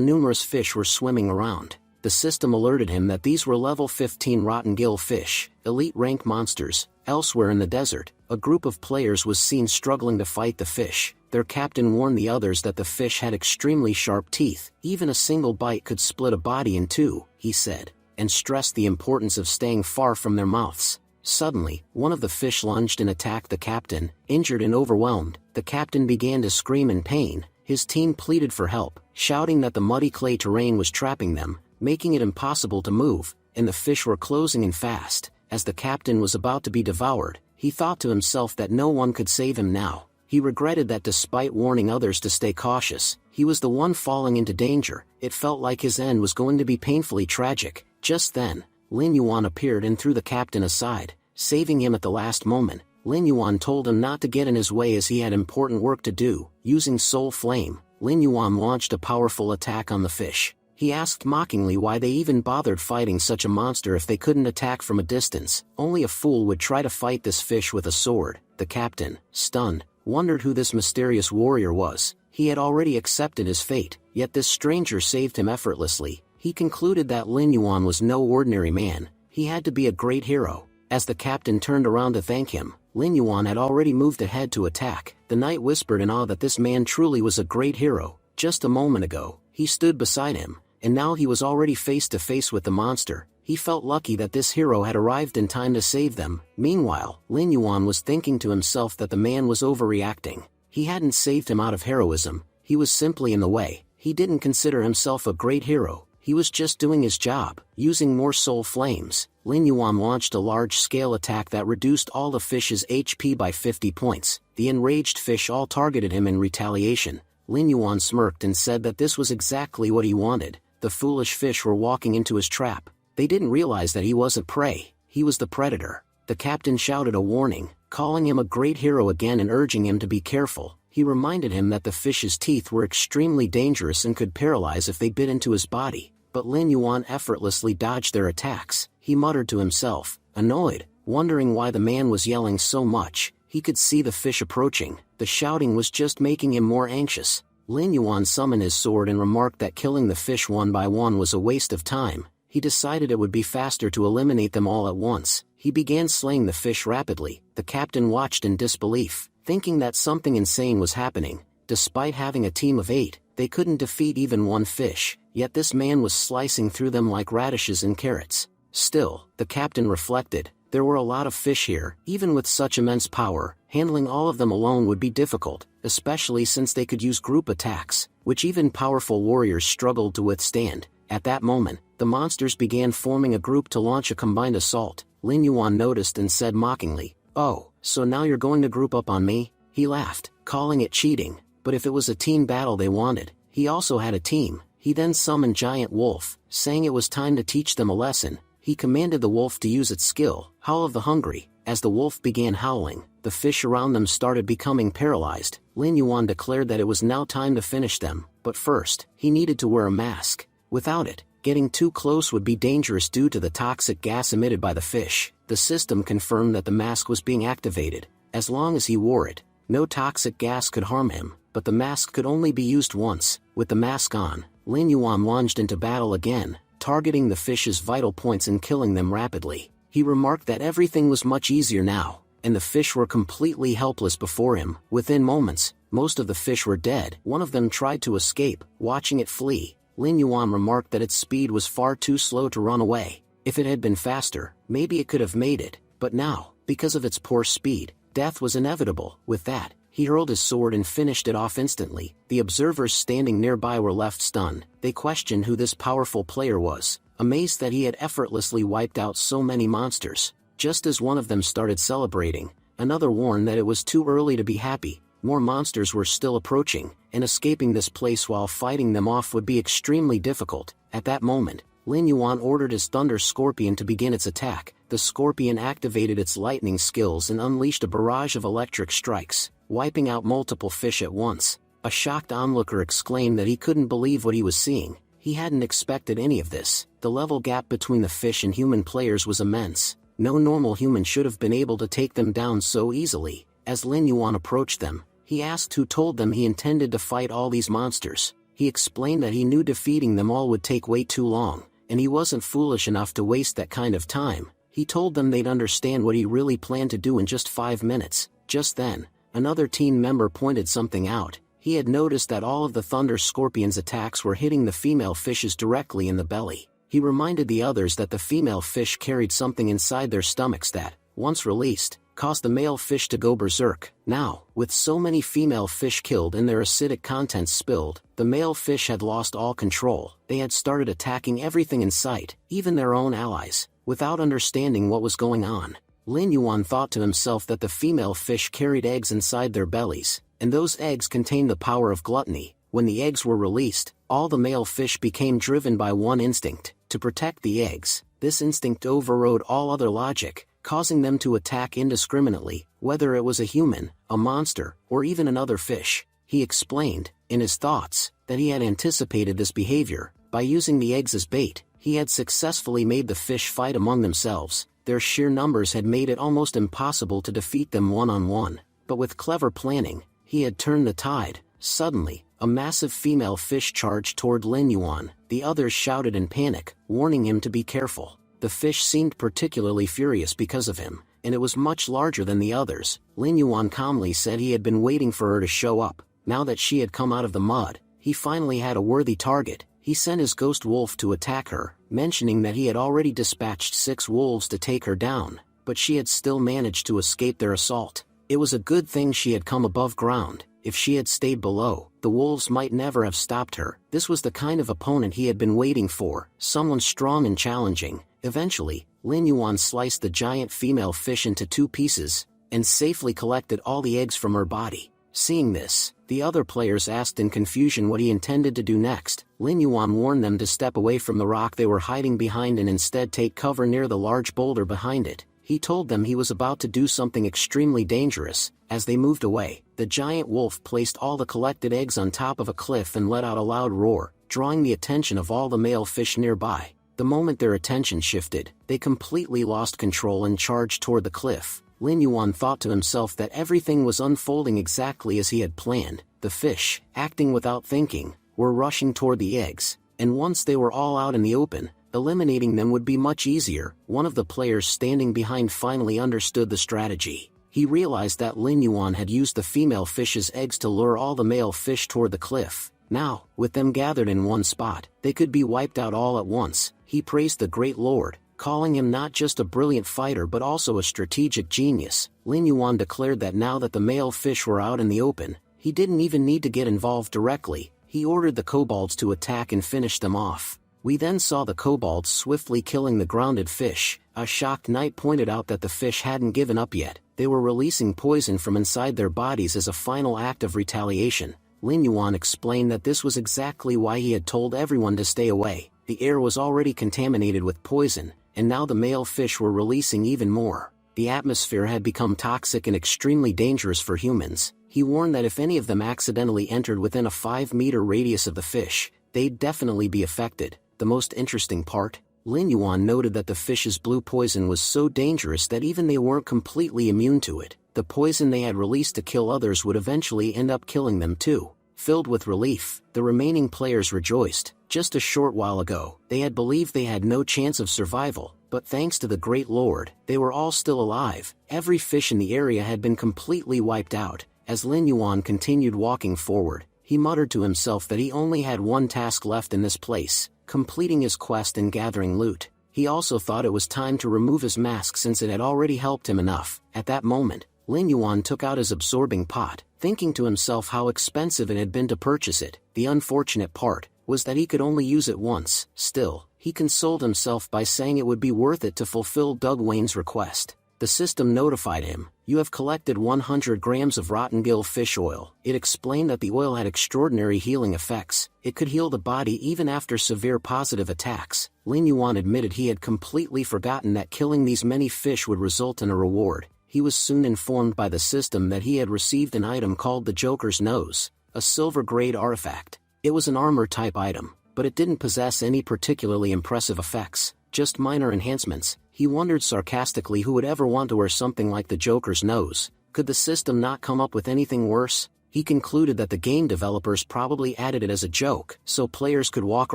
numerous fish were swimming around. The system alerted him that these were level 15 rotten gill fish, elite rank monsters. Elsewhere in the desert, a group of players was seen struggling to fight the fish. Their captain warned the others that the fish had extremely sharp teeth. Even a single bite could split a body in two, he said, and stressed the importance of staying far from their mouths. Suddenly, one of the fish lunged and attacked the captain. Injured and overwhelmed, the captain began to scream in pain. His team pleaded for help, shouting that the muddy clay terrain was trapping them, making it impossible to move, and the fish were closing in fast. As the captain was about to be devoured, he thought to himself that no one could save him now. He regretted that despite warning others to stay cautious, he was the one falling into danger. It felt like his end was going to be painfully tragic. Just then, Lin Yuan appeared and threw the captain aside, saving him at the last moment. Lin Yuan told him not to get in his way as he had important work to do. Using Soul Flame, Lin Yuan launched a powerful attack on the fish. He asked mockingly why they even bothered fighting such a monster if they couldn't attack from a distance. Only a fool would try to fight this fish with a sword. The captain, stunned, wondered who this mysterious warrior was. He had already accepted his fate, yet this stranger saved him effortlessly. He concluded that Lin Yuan was no ordinary man. He had to be a great hero. As the captain turned around to thank him, Lin Yuan had already moved ahead to attack. The knight whispered in awe that this man truly was a great hero. Just a moment ago, he stood beside him, and now he was already face to face with the monster. He felt lucky that this hero had arrived in time to save them. Meanwhile, Lin Yuan was thinking to himself that the man was overreacting. He hadn't saved him out of heroism, he was simply in the way. He didn't consider himself a great hero, he was just doing his job. Using more soul flames, Lin Yuan launched a large-scale attack that reduced all the fish's HP by 50 points. The enraged fish all targeted him in retaliation. Lin Yuan smirked and said that this was exactly what he wanted. The foolish fish were walking into his trap. They didn't realize that he wasn't prey, he was the predator. The captain shouted a warning, calling him a great hero again and urging him to be careful. He reminded him that the fish's teeth were extremely dangerous and could paralyze if they bit into his body. But Lin Yuan effortlessly dodged their attacks. He muttered to himself, annoyed, wondering why the man was yelling so much. He could see the fish approaching. The shouting was just making him more anxious. Lin Yuan summoned his sword and remarked that killing the fish one by one was a waste of time. He decided it would be faster to eliminate them all at once. He began slaying the fish rapidly. The captain watched in disbelief, thinking that something insane was happening. Despite having a team of 8, they couldn't defeat even one fish, yet this man was slicing through them like radishes and carrots. Still, the captain reflected, there were a lot of fish here. Even with such immense power, handling all of them alone would be difficult, especially since they could use group attacks, which even powerful warriors struggled to withstand. At that moment, the monsters began forming a group to launch a combined assault. Lin Yuan noticed and said mockingly, "Oh, so now you're going to group up on me?" He laughed, calling it cheating. But if it was a team battle they wanted, he also had a team. He then summoned Giant Wolf, saying it was time to teach them a lesson. He commanded the wolf to use its skill, Howl of the Hungry. As the wolf began howling, the fish around them started becoming paralyzed. Lin Yuan declared that it was now time to finish them, but first, he needed to wear a mask. Without it, getting too close would be dangerous due to the toxic gas emitted by the fish. The system confirmed that the mask was being activated. As long as he wore it, no toxic gas could harm him, but the mask could only be used once. With the mask on, Lin Yuan lunged into battle again, targeting the fish's vital points and killing them rapidly. He remarked that everything was much easier now, and the fish were completely helpless before him. Within moments, most of the fish were dead. One of them tried to escape. Watching it flee, Lin Yuan remarked that its speed was far too slow to run away. If it had been faster, maybe it could have made it, but now, because of its poor speed, death was inevitable. With that, He hurled his sword and finished it off instantly. The observers standing nearby were left stunned. They questioned who this powerful player was, amazed that he had effortlessly wiped out so many monsters. Just as one of them started celebrating, another warned that it was too early to be happy. More monsters were still approaching, and escaping this place while fighting them off would be extremely difficult. At that moment, Lin Yuan ordered his Thunder Scorpion to begin its attack. The Scorpion activated its lightning skills and unleashed a barrage of electric strikes, wiping out multiple fish at once. A shocked onlooker exclaimed that he couldn't believe what he was seeing. He hadn't expected any of this. The level gap between the fish and human players was immense. No normal human should have been able to take them down so easily. As Lin Yuan approached them, he asked who told them he intended to fight all these monsters. He explained that he knew defeating them all would take way too long, and he wasn't foolish enough to waste that kind of time. He told them they'd understand what he really planned to do in just 5 minutes. Just then, another team member pointed something out. He had noticed that all of the Thunder Scorpion's attacks were hitting the female fishes directly in the belly. He reminded the others that the female fish carried something inside their stomachs that, once released, caused the male fish to go berserk. Now, with so many female fish killed and their acidic contents spilled, the male fish had lost all control. They had started attacking everything in sight, even their own allies, without understanding what was going on. Lin Yuan thought to himself that the female fish carried eggs inside their bellies, and those eggs contained the power of gluttony. When the eggs were released, all the male fish became driven by one instinct, to protect the eggs. This instinct overrode all other logic, causing them to attack indiscriminately, whether it was a human, a monster, or even another fish. He explained, in his thoughts, that he had anticipated this behavior. By using the eggs as bait, he had successfully made the fish fight among themselves. Their sheer numbers had made it almost impossible to defeat them one-on-one. But with clever planning, he had turned the tide. Suddenly, a massive female fish charged toward Lin Yuan. The others shouted in panic, warning him to be careful. The fish seemed particularly furious because of him, and it was much larger than the others. Lin Yuan calmly said he had been waiting for her to show up. Now that she had come out of the mud, he finally had a worthy target. He sent his ghost wolf to attack her, mentioning that he had already dispatched 6 wolves to take her down, but she had still managed to escape their assault. It was a good thing she had come above ground. If she had stayed below, the wolves might never have stopped her. This was the kind of opponent he had been waiting for, someone strong and challenging. Eventually, Lin Yuan sliced the giant female fish into 2 pieces, and safely collected all the eggs from her body. Seeing this, the other players asked in confusion what he intended to do next. Lin Yuan warned them to step away from the rock they were hiding behind and instead take cover near the large boulder behind it. He told them he was about to do something extremely dangerous. As they moved away, the giant wolf placed all the collected eggs on top of a cliff and let out a loud roar, drawing the attention of all the male fish nearby. The moment their attention shifted, they completely lost control and charged toward the cliff. Lin Yuan thought to himself that everything was unfolding exactly as he had planned. The fish, acting without thinking, were rushing toward the eggs, and once they were all out in the open, eliminating them would be much easier. One of the players standing behind finally understood the strategy. He realized that Lin Yuan had used the female fish's eggs to lure all the male fish toward the cliff. Now, with them gathered in one spot, they could be wiped out all at once. He praised the Great Lord, calling him not just a brilliant fighter but also a strategic genius. Lin Yuan declared that now that the male fish were out in the open, he didn't even need to get involved directly. He ordered the kobolds to attack and finish them off. We then saw the kobolds swiftly killing the grounded fish. A shocked knight pointed out that the fish hadn't given up yet. They were releasing poison from inside their bodies as a final act of retaliation. Lin Yuan explained that this was exactly why he had told everyone to stay away. The air was already contaminated with poison, and now the male fish were releasing even more. The atmosphere had become toxic and extremely dangerous for humans. He warned that if any of them accidentally entered within a 5-meter radius of the fish, they'd definitely be affected. The most interesting part, Lin Yuan noted that the fish's blue poison was so dangerous that even they weren't completely immune to it. The poison they had released to kill others would eventually end up killing them too. Filled with relief, the remaining players rejoiced. Just a short while ago, they had believed they had no chance of survival, but thanks to the Great Lord, they were all still alive. Every fish in the area had been completely wiped out. As Lin Yuan continued walking forward, he muttered to himself that he only had one task left in this place, completing his quest and gathering loot. He also thought it was time to remove his mask since it had already helped him enough. At that moment, Lin Yuan took out his absorbing pot, thinking to himself how expensive it had been to purchase it. The unfortunate part was that he could only use it once. Still, he consoled himself by saying it would be worth it to fulfill Doug Wayne's request. The system notified him, "You have collected 100 grams of rotten gill fish oil." It explained that the oil had extraordinary healing effects. It could heal the body even after severe positive attacks. Lin Yuan admitted he had completely forgotten that killing these many fish would result in a reward. He was soon informed by the system that he had received an item called the Joker's Nose, a silver-grade artifact. It was an armor-type item, but it didn't possess any particularly impressive effects, just minor enhancements. He wondered sarcastically who would ever want to wear something like the Joker's Nose. Could the system not come up with anything worse? He concluded that the game developers probably added it as a joke, so players could walk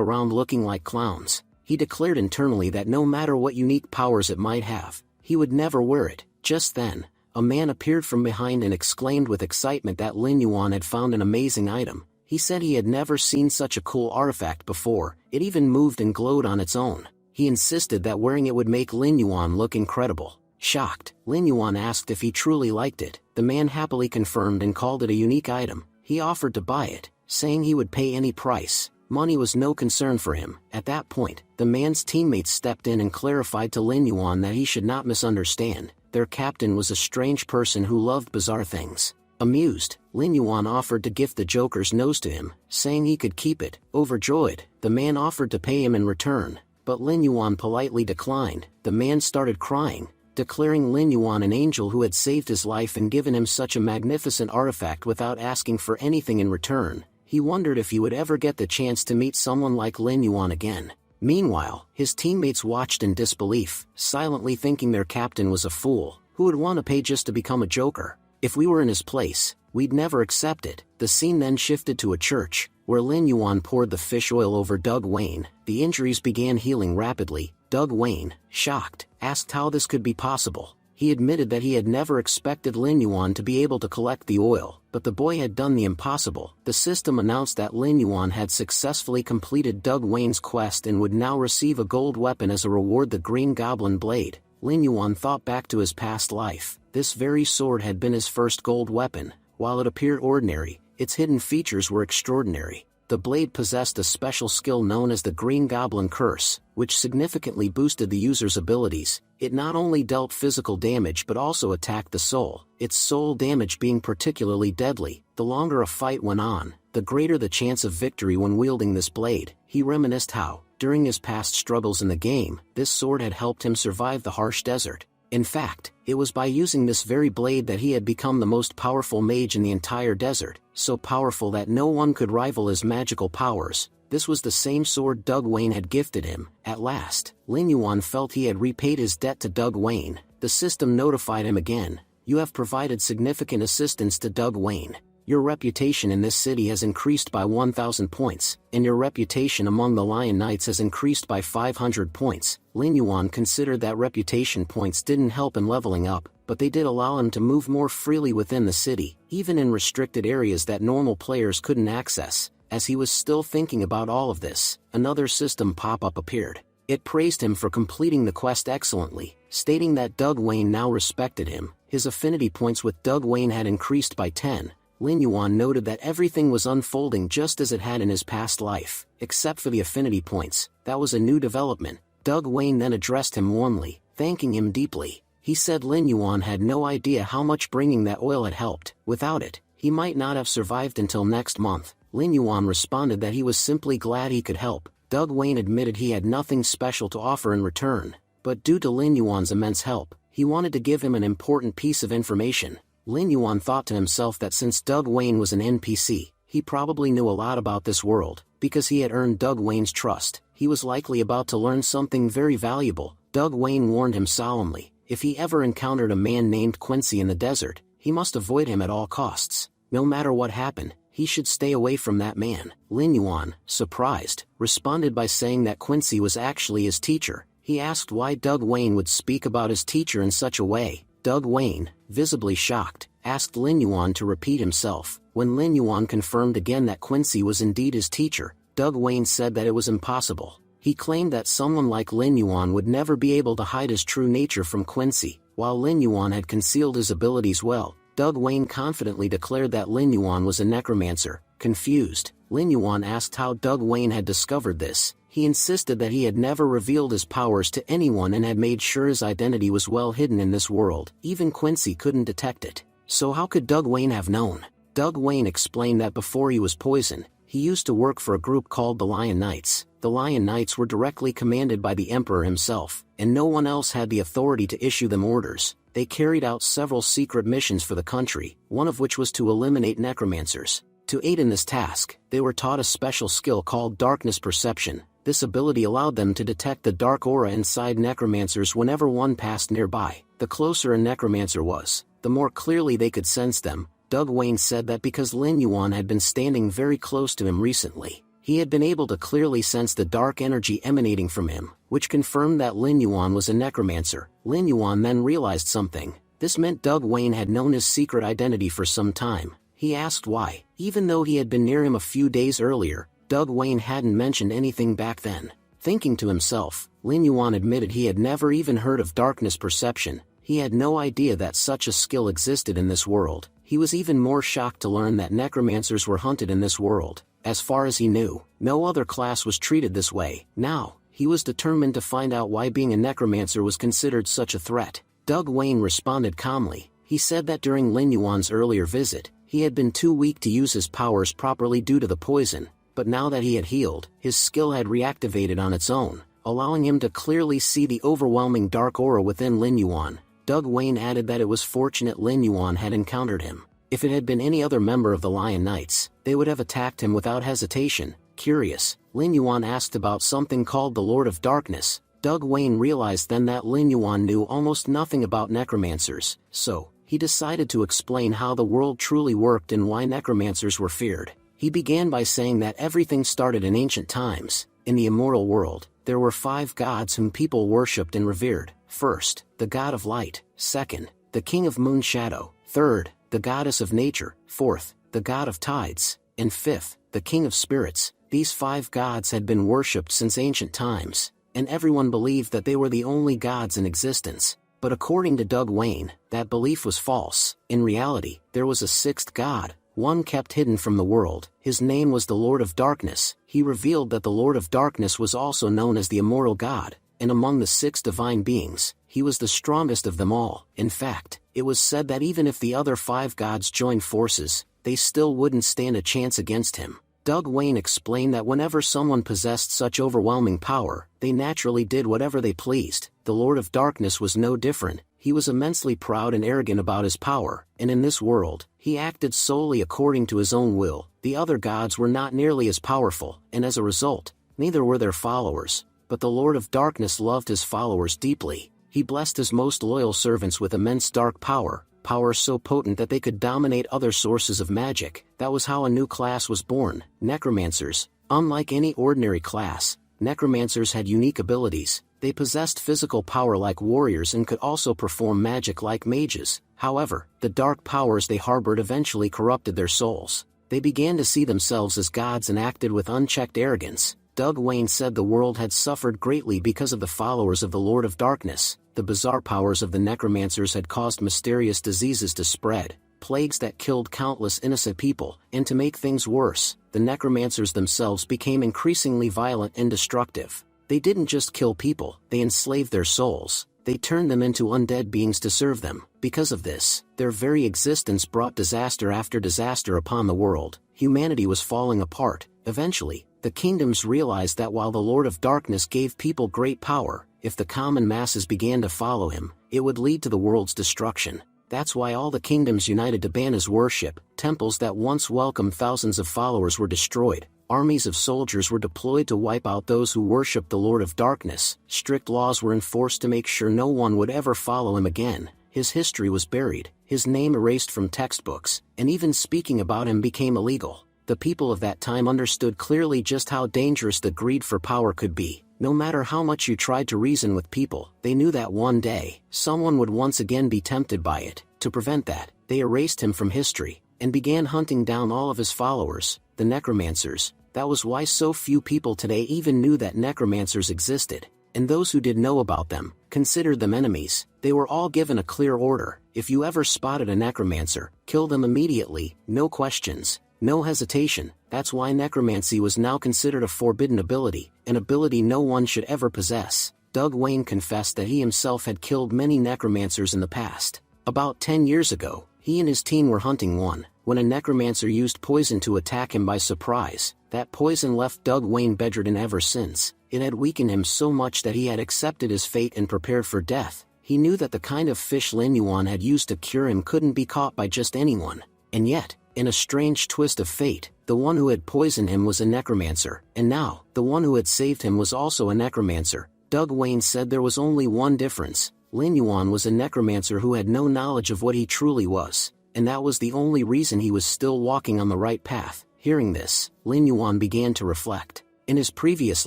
around looking like clowns. He declared internally that no matter what unique powers it might have, he would never wear it. Just then, a man appeared from behind and exclaimed with excitement that Lin Yuan had found an amazing item. He said he had never seen such a cool artifact before. It even moved and glowed on its own. He insisted that wearing it would make Lin Yuan look incredible. Shocked, Lin Yuan asked if he truly liked it. The man happily confirmed and called it a unique item. He offered to buy it, saying he would pay any price. Money was no concern for him. At that point, the man's teammates stepped in and clarified to Lin Yuan that he should not misunderstand. Their captain was a strange person who loved bizarre things. Amused, Lin Yuan offered to gift the Joker's Nose to him, saying he could keep it. Overjoyed, the man offered to pay him in return, but Lin Yuan politely declined. The man started crying, declaring Lin Yuan an angel who had saved his life and given him such a magnificent artifact without asking for anything in return. He wondered if he would ever get the chance to meet someone like Lin Yuan again. Meanwhile, his teammates watched in disbelief, silently thinking their captain was a fool. Who would want to pay just to become a joker? If we were in his place, we'd never accept it. The scene then shifted to a church, where Lin Yuan poured the fish oil over Doug Wayne. The injuries began healing rapidly. Doug Wayne, shocked, asked how this could be possible. He admitted that he had never expected Lin Yuan to be able to collect the oil, but the boy had done the impossible. The system announced that Lin Yuan had successfully completed Doug Wayne's quest and would now receive a gold weapon as a reward, the Green Goblin Blade. Lin Yuan thought back to his past life. This very sword had been his first gold weapon. While it appeared ordinary, its hidden features were extraordinary. The blade possessed a special skill known as the Green Goblin Curse, which significantly boosted the user's abilities. It not only dealt physical damage but also attacked the soul, its soul damage being particularly deadly. The longer a fight went on, the greater the chance of victory when wielding this blade. He reminisced how, during his past struggles in the game, this sword had helped him survive the harsh desert. In fact, it was by using this very blade that he had become the most powerful mage in the entire desert, so powerful that no one could rival his magical powers. This was the same sword Doug Wayne had gifted him. At last, Lin Yuan felt he had repaid his debt to Doug Wayne. The system notified him again. "You have provided significant assistance to Doug Wayne. Your reputation in this city has increased by 1,000 points, and your reputation among the Lion Knights has increased by 500 points. Lin Yuan considered that reputation points didn't help in leveling up, but they did allow him to move more freely within the city, even in restricted areas that normal players couldn't access. As he was still thinking about all of this, another system pop-up appeared. It praised him for completing the quest excellently, stating that Doug Wayne now respected him. His affinity points with Doug Wayne had increased by 10. Lin Yuan noted that everything was unfolding just as it had in his past life, except for the affinity points. That was a new development. Doug Wayne then addressed him warmly, thanking him deeply. He said Lin Yuan had no idea how much bringing that oil had helped. Without it, he might not have survived until next month. Lin Yuan responded that he was simply glad he could help. Doug Wayne admitted he had nothing special to offer in return, but due to Lin Yuan's immense help, he wanted to give him an important piece of information. Lin Yuan thought to himself that since Doug Wayne was an NPC, he probably knew a lot about this world. Because he had earned Doug Wayne's trust, he was likely about to learn something very valuable. Doug Wayne warned him solemnly, if he ever encountered a man named Quincy in the desert, he must avoid him at all costs. No matter what happened, he should stay away from that man. Lin Yuan, surprised, responded by saying that Quincy was actually his teacher. He asked why Doug Wayne would speak about his teacher in such a way. Doug Wayne, visibly shocked, asked Lin Yuan to repeat himself. When Lin Yuan confirmed again that Quincy was indeed his teacher, Doug Wayne said that it was impossible. He claimed that someone like Lin Yuan would never be able to hide his true nature from Quincy. While Lin Yuan had concealed his abilities well, Doug Wayne confidently declared that Lin Yuan was a necromancer. Confused, Lin Yuan asked how Doug Wayne had discovered this. He insisted that he had never revealed his powers to anyone and had made sure his identity was well hidden in this world. Even Quincy couldn't detect it. So how could Doug Wayne have known? Doug Wayne explained that before he was poisoned, he used to work for a group called the Lion Knights. The Lion Knights were directly commanded by the Emperor himself, and no one else had the authority to issue them orders. They carried out several secret missions for the country, one of which was to eliminate necromancers. To aid in this task, they were taught a special skill called darkness perception. This ability allowed them to detect the dark aura inside necromancers whenever one passed nearby. The closer a necromancer was, the more clearly they could sense them. Doug Wayne said that because Lin Yuan had been standing very close to him recently, he had been able to clearly sense the dark energy emanating from him, which confirmed that Lin Yuan was a necromancer. Lin Yuan then realized something. This meant Doug Wayne had known his secret identity for some time. He asked why. Even though he had been near him a few days earlier, Doug Wayne hadn't mentioned anything back then. Thinking to himself, Lin Yuan admitted he had never even heard of darkness perception. He had no idea that such a skill existed in this world. He was even more shocked to learn that necromancers were hunted in this world. As far as he knew, no other class was treated this way. Now, he was determined to find out why being a necromancer was considered such a threat. Doug Wayne responded calmly. He said that during Lin Yuan's earlier visit, he had been too weak to use his powers properly due to the poison, but now that he had healed, his skill had reactivated on its own, allowing him to clearly see the overwhelming dark aura within Lin Yuan. Doug Wayne added that it was fortunate Lin Yuan had encountered him. If it had been any other member of the Lion Knights, they would have attacked him without hesitation. Curious, Lin Yuan asked about something called the Lord of Darkness. Doug Wayne realized then that Lin Yuan knew almost nothing about necromancers, so he decided to explain how the world truly worked and why necromancers were feared. He began by saying that everything started in ancient times. In the immortal world, there were 5 gods whom people worshipped and revered. First, the god of light. Second, the king of moon shadow. Third, the goddess of nature. Fourth, the god of tides. And fifth, the king of spirits. These 5 gods had been worshipped since ancient times, and everyone believed that they were the only gods in existence. But according to Doug Wayne, that belief was false. In reality, there was a 6th god, one kept hidden from the world. His name was the Lord of Darkness. He revealed that the Lord of Darkness was also known as the immortal god, and among the 6 divine beings, he was the strongest of them all. In fact, it was said that even if the other 5 gods joined forces, they still wouldn't stand a chance against him. Doug Wayne explained that whenever someone possessed such overwhelming power, they naturally did whatever they pleased. The Lord of Darkness was no different. He was immensely proud and arrogant about his power, and in this world, he acted solely according to his own will. The other gods were not nearly as powerful, and as a result, neither were their followers. But the Lord of Darkness loved his followers deeply. He blessed his most loyal servants with immense dark power, power so potent that they could dominate other sources of magic. That was how a new class was born, necromancers. Unlike any ordinary class, necromancers had unique abilities. They possessed physical power like warriors and could also perform magic like mages. However, the dark powers they harbored eventually corrupted their souls. They began to see themselves as gods and acted with unchecked arrogance. Doug Wayne said the world had suffered greatly because of the followers of the Lord of Darkness. The bizarre powers of the necromancers had caused mysterious diseases to spread, plagues that killed countless innocent people, and to make things worse, the necromancers themselves became increasingly violent and destructive. They didn't just kill people, they enslaved their souls. They turned them into undead beings to serve them. Because of this, their very existence brought disaster after disaster upon the world. Humanity was falling apart. Eventually, the kingdoms realized that while the Lord of Darkness gave people great power, if the common masses began to follow him, it would lead to the world's destruction. That's why all the kingdoms united to ban his worship. Temples that once welcomed thousands of followers were destroyed. Armies of soldiers were deployed to wipe out those who worshipped the Lord of Darkness. Strict laws were enforced to make sure no one would ever follow him again. His history was buried, his name erased from textbooks, and even speaking about him became illegal. The people of that time understood clearly just how dangerous the greed for power could be. No matter how much you tried to reason with people, they knew that one day, someone would once again be tempted by it. To prevent that, they erased him from history, and began hunting down all of his followers, the necromancers. That was why so few people today even knew that necromancers existed. and those who did know about them considered them enemies. They were all given a clear order: if you ever spotted a necromancer, kill them immediately, no questions, no hesitation. That's why necromancy was now considered a forbidden ability, an ability no one should ever possess. Doug Wayne confessed that he himself had killed many necromancers in the past. About 10 years ago, he and his team were hunting one, when a necromancer used poison to attack him by surprise. That poison left Doug Wayne bedridden ever since. It had weakened him so much that he had accepted his fate and prepared for death. He knew that the kind of fish Lin Yuan had used to cure him couldn't be caught by just anyone. And yet, in a strange twist of fate, the one who had poisoned him was a necromancer, and now, the one who had saved him was also a necromancer. Doug Wayne said there was only one difference: Lin Yuan was a necromancer who had no knowledge of what he truly was, and that was the only reason he was still walking on the right path. Hearing this, Lin Yuan began to reflect. In his previous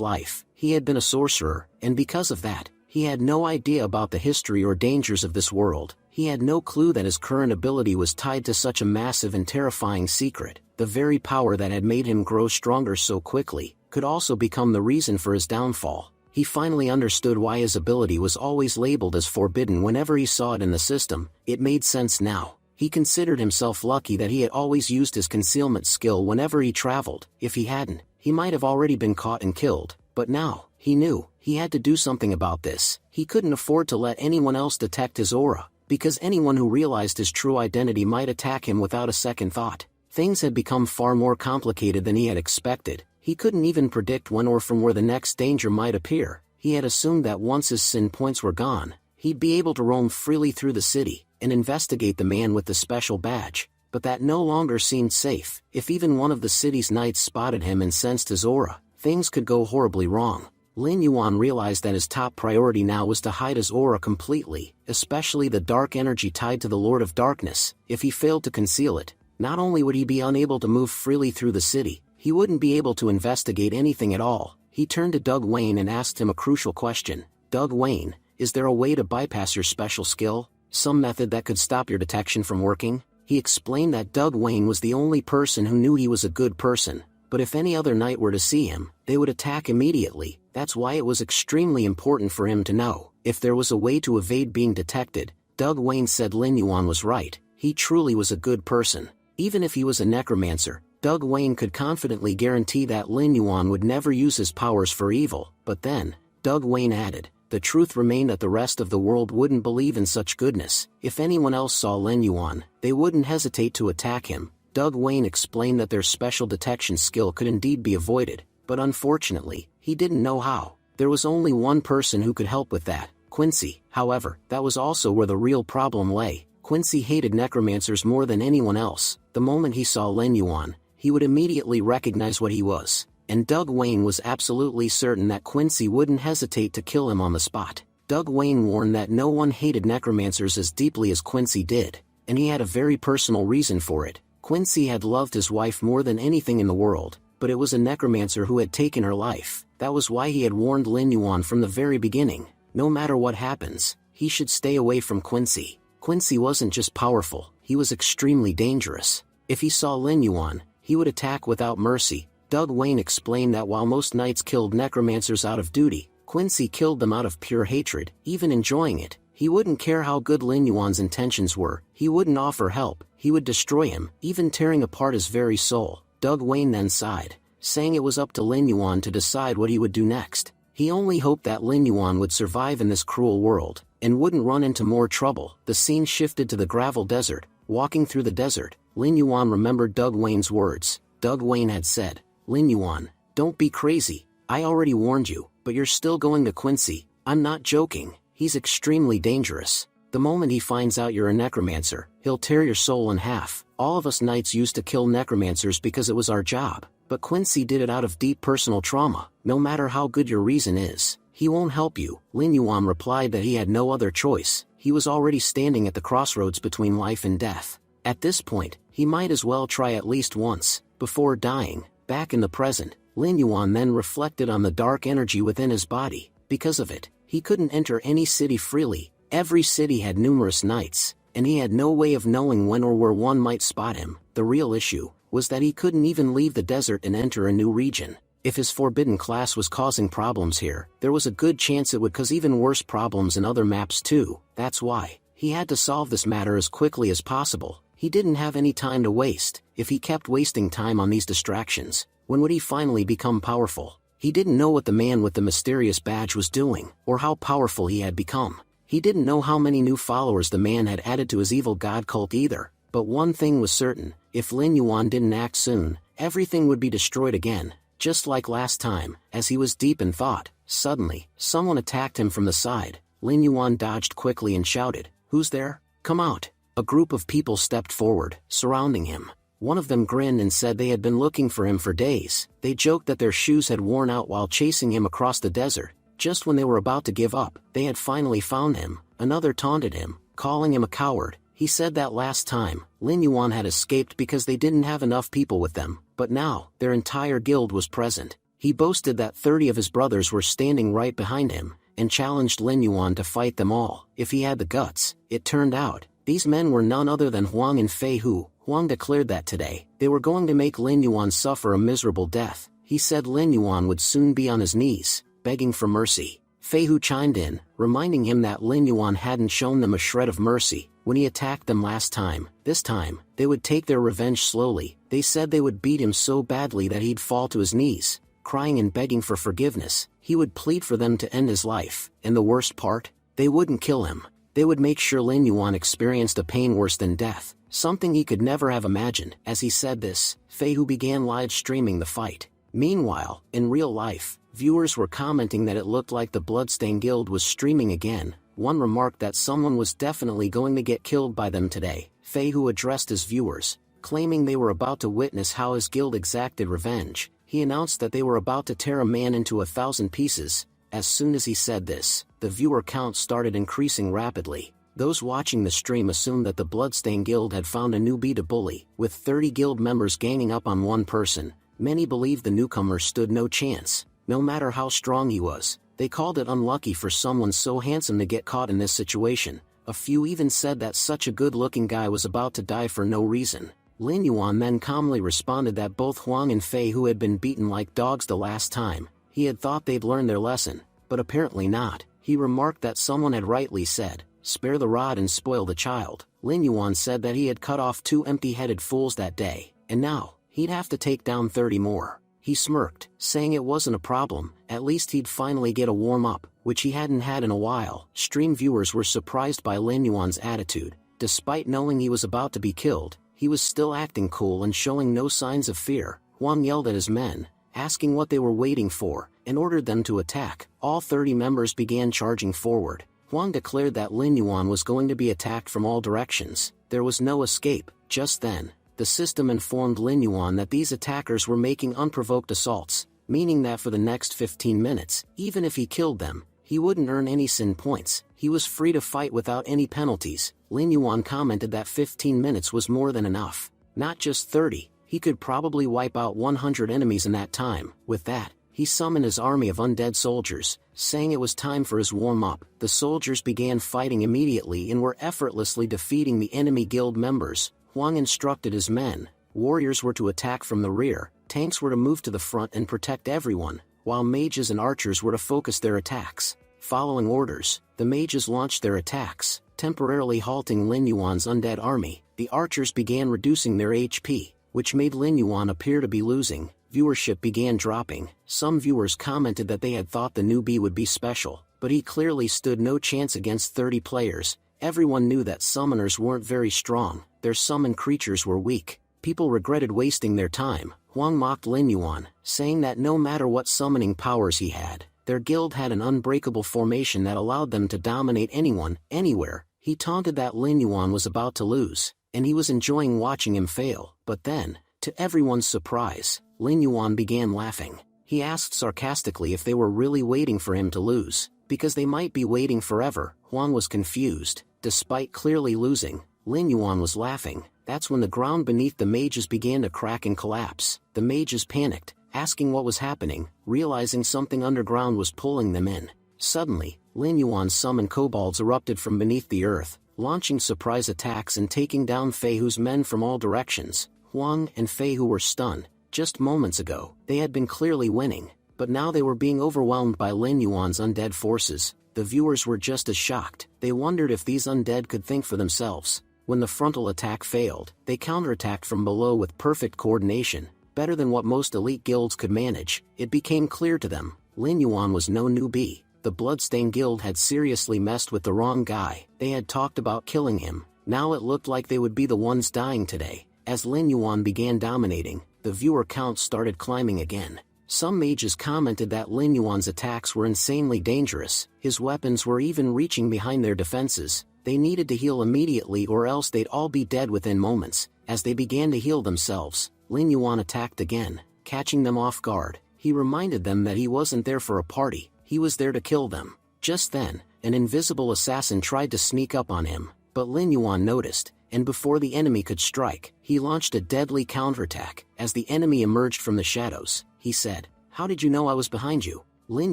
life, he had been a sorcerer, and because of that, he had no idea about the history or dangers of this world. He had no clue that his current ability was tied to such a massive and terrifying secret. The very power that had made him grow stronger so quickly could also become the reason for his downfall. He finally understood why his ability was always labeled as forbidden whenever he saw it in the system. It made sense now. He considered himself lucky that he had always used his concealment skill whenever he traveled. If he hadn't, he might have already been caught and killed. But now, he knew, he had to do something about this. He couldn't afford to let anyone else detect his aura, because anyone who realized his true identity might attack him without a second thought. Things had become far more complicated than he had expected. He couldn't even predict when or from where the next danger might appear. He had assumed that once his sin points were gone, he'd be able to roam freely through the city and investigate the man with the special badge. But that no longer seemed safe. If even one of the city's knights spotted him and sensed his aura, things could go horribly wrong. Lin Yuan realized that his top priority now was to hide his aura completely, especially the dark energy tied to the Lord of Darkness. If he failed to conceal it, not only would he be unable to move freely through the city, he wouldn't be able to investigate anything at all. He turned to Doug Wayne and asked him a crucial question. Doug Wayne, is there a way to bypass your special skill? Some method that could stop your detection from working? He explained that Doug Wayne was the only person who knew he was a good person, but if any other knight were to see him, they would attack immediately. That's why it was extremely important for him to know if there was a way to evade being detected. Doug Wayne said Lin Yuan was right. He truly was a good person. Even if he was a necromancer, Doug Wayne could confidently guarantee that Lin Yuan would never use his powers for evil. But then, Doug Wayne added, the truth remained that the rest of the world wouldn't believe in such goodness. If anyone else saw Lin Yuan, they wouldn't hesitate to attack him. Doug Wayne explained that their special detection skill could indeed be avoided, but unfortunately, he didn't know how. There was only one person who could help with that, Quincy. However, that was also where the real problem lay. Quincy hated necromancers more than anyone else. The moment he saw Lin Yuan, he would immediately recognize what he was, and Doug Wayne was absolutely certain that Quincy wouldn't hesitate to kill him on the spot. Doug Wayne warned that no one hated necromancers as deeply as Quincy did, and he had a very personal reason for it. Quincy had loved his wife more than anything in the world, but it was a necromancer who had taken her life. That was why he had warned Lin Yuan from the very beginning. No matter what happens, he should stay away from Quincy. Quincy wasn't just powerful, he was extremely dangerous. If he saw Lin Yuan, he would attack without mercy. Doug Wayne explained that while most knights killed necromancers out of duty, Quincy killed them out of pure hatred, even enjoying it. He wouldn't care how good Lin Yuan's intentions were. He wouldn't offer help. He would destroy him, even tearing apart his very soul. Doug Wayne then sighed, saying it was up to Lin Yuan to decide what he would do next. He only hoped that Lin Yuan would survive in this cruel world, and wouldn't run into more trouble. The scene shifted to the gravel desert. Walking through the desert, Lin Yuan remembered Doug Wayne's words. Doug Wayne had said, Lin Yuan, don't be crazy. I already warned you, but you're still going to Quincy. I'm not joking. He's extremely dangerous. The moment he finds out you're a necromancer, he'll tear your soul in half. All of us knights used to kill necromancers because it was our job, but Quincy did it out of deep personal trauma. No matter how good your reason is, he won't help you. Lin Yuan replied that he had no other choice. He was already standing at the crossroads between life and death. At this point, he might as well try at least once, before dying. Back in the present, Lin Yuan then reflected on the dark energy within his body. Because of it, he couldn't enter any city freely. Every city had numerous knights, and he had no way of knowing when or where one might spot him. The real issue was that he couldn't even leave the desert and enter a new region. If his forbidden class was causing problems here, there was a good chance it would cause even worse problems in other maps too. That's why he had to solve this matter as quickly as possible. He didn't have any time to waste. If he kept wasting time on these distractions, when would he finally become powerful? He didn't know what the man with the mysterious badge was doing, or how powerful he had become. He didn't know how many new followers the man had added to his evil god cult either. But one thing was certain: if Lin Yuan didn't act soon, everything would be destroyed again. Just like last time, as he was deep in thought, suddenly, someone attacked him from the side. Lin Yuan dodged quickly and shouted, "Who's there? Come out!" A group of people stepped forward, surrounding him. One of them grinned and said they had been looking for him for days. They joked that their shoes had worn out while chasing him across the desert. Just when they were about to give up, they had finally found him. Another taunted him, calling him a coward. He said that last time, Lin Yuan had escaped because they didn't have enough people with them, but now, their entire guild was present. He boasted that 30 of his brothers were standing right behind him, and challenged Lin Yuan to fight them all, if he had the guts. It turned out, these men were none other than Huang and Fei Hu. Huang declared that today, they were going to make Lin Yuan suffer a miserable death. He said Lin Yuan would soon be on his knees, begging for mercy. Fei Hu chimed in, reminding him that Lin Yuan hadn't shown them a shred of mercy when he attacked them last time. This time, they would take their revenge slowly. They said they would beat him so badly that he'd fall to his knees, crying and begging for forgiveness. He would plead for them to end his life, and the worst part? They wouldn't kill him. They would make sure Lin Yuan experienced a pain worse than death, something he could never have imagined. As he said this, Fei Hu began live streaming the fight. Meanwhile, in real life, viewers were commenting that it looked like the Bloodstained Guild was streaming again. One remarked that someone was definitely going to get killed by them today. Fei Hu addressed his viewers, claiming they were about to witness how his guild exacted revenge. He announced that they were about to tear a man into 1,000 pieces. As soon as he said this, the viewer count started increasing rapidly. Those watching the stream assumed that the Bloodstained Guild had found a newbie to bully. With 30 guild members ganging up on one person, many believed the newcomer stood no chance, no matter how strong he was. They called it unlucky for someone so handsome to get caught in this situation. A few even said that such a good-looking guy was about to die for no reason. Lin Yuan then calmly responded that both Huang and Fei Hu had been beaten like dogs the last time. He had thought they'd learned their lesson, but apparently not. He remarked that someone had rightly said, "Spare the rod and spoil the child." Lin Yuan said that he had cut off 2 empty-headed fools that day, and now, he'd have to take down 30 more. He smirked, saying it wasn't a problem, at least he'd finally get a warm-up, which he hadn't had in a while. Stream viewers were surprised by Lin Yuan's attitude. Despite knowing he was about to be killed, he was still acting cool and showing no signs of fear. Huang yelled at his men, asking what they were waiting for, and ordered them to attack. All 30 members began charging forward. Huang declared that Lin Yuan was going to be attacked from all directions. There was no escape. Just then, the system informed Lin Yuan that these attackers were making unprovoked assaults, meaning that for the next 15 minutes, even if he killed them, he wouldn't earn any sin points. He was free to fight without any penalties. Lin Yuan commented that 15 minutes was more than enough. Not just 30, he could probably wipe out 100 enemies in that time. With that, he summoned his army of undead soldiers, saying it was time for his warm-up. The soldiers began fighting immediately and were effortlessly defeating the enemy guild members. Huang instructed his men. Warriors were to attack from the rear, tanks were to move to the front and protect everyone, while mages and archers were to focus their attacks. Following orders, the mages launched their attacks, temporarily halting Lin Yuan's undead army. The archers began reducing their HP, which made Lin Yuan appear to be losing. Viewership began dropping. Some viewers commented that they had thought the newbie would be special, but he clearly stood no chance against 30 players. Everyone knew that summoners weren't very strong. Their summoned creatures were weak. People regretted wasting their time. Huang mocked Lin Yuan, saying that no matter what summoning powers he had, their guild had an unbreakable formation that allowed them to dominate anyone, anywhere. He taunted that Lin Yuan was about to lose, and he was enjoying watching him fail. But then, to everyone's surprise, Lin Yuan began laughing. He asked sarcastically if they were really waiting for him to lose, because they might be waiting forever. Huang was confused. Despite clearly losing, Lin Yuan was laughing. That's when the ground beneath the mages began to crack and collapse. The mages panicked, asking what was happening, realizing something underground was pulling them in. Suddenly, Lin Yuan's summoned kobolds erupted from beneath the earth, launching surprise attacks and taking down Fei Hu's men from all directions. Huang and Fei Hu were stunned. Just moments ago, they had been clearly winning, but now they were being overwhelmed by Lin Yuan's undead forces. The viewers were just as shocked. They wondered if these undead could think for themselves. When the frontal attack failed, they counterattacked from below with perfect coordination, better than what most elite guilds could manage. It became clear to them, Lin Yuan was no newbie. The Bloodstained Guild had seriously messed with the wrong guy. They had talked about killing him. Now it looked like they would be the ones dying today. As Lin Yuan began dominating, the viewer count started climbing again. Some mages commented that Lin Yuan's attacks were insanely dangerous. His weapons were even reaching behind their defenses. They needed to heal immediately or else they'd all be dead within moments. As they began to heal themselves, Lin Yuan attacked again, catching them off guard. He reminded them that he wasn't there for a party, he was there to kill them. Just then, an invisible assassin tried to sneak up on him, but Lin Yuan noticed, and before the enemy could strike, he launched a deadly counterattack. As the enemy emerged from the shadows, he said, "How did you know I was behind you?" Lin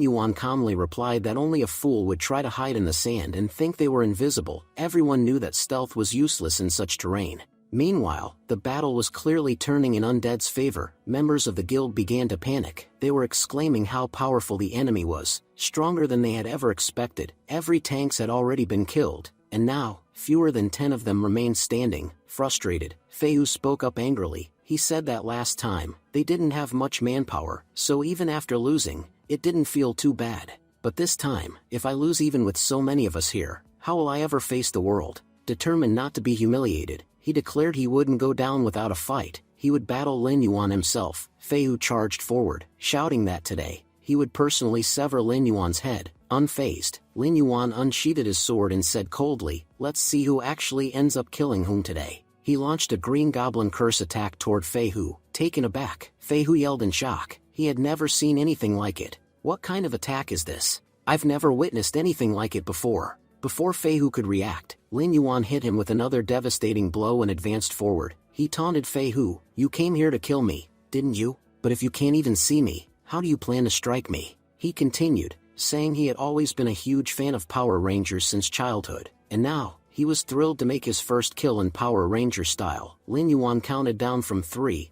Yuan calmly replied that only a fool would try to hide in the sand and think they were invisible. Everyone knew that stealth was useless in such terrain. Meanwhile, the battle was clearly turning in undead's favor. Members of the guild began to panic. They were exclaiming how powerful the enemy was, stronger than they had ever expected. Every tanks had already been killed, and now, fewer than 10 of them remained standing. Frustrated, Feiyu spoke up angrily. He said that last time, they didn't have much manpower, so even after losing, it didn't feel too bad. But this time, if I lose even with so many of us here, how will I ever face the world? Determined not to be humiliated, he declared he wouldn't go down without a fight. He would battle Lin Yuan himself. Feiyu charged forward, shouting that today, he would personally sever Lin Yuan's head. Unfazed, Lin Yuan unsheathed his sword and said coldly, "Let's see who actually ends up killing whom today." He launched a green goblin curse attack toward Feiyu. Taken aback, Feiyu yelled in shock. He had never seen anything like it. "What kind of attack is this? I've never witnessed anything like it before." Before Feiyu could react, Lin Yuan hit him with another devastating blow and advanced forward. He taunted Feiyu, "You came here to kill me, didn't you? But if you can't even see me, how do you plan to strike me?" He continued, saying he had always been a huge fan of Power Rangers since childhood, and now, he was thrilled to make his first kill in Power Ranger style. Lin Yuan counted down from 3,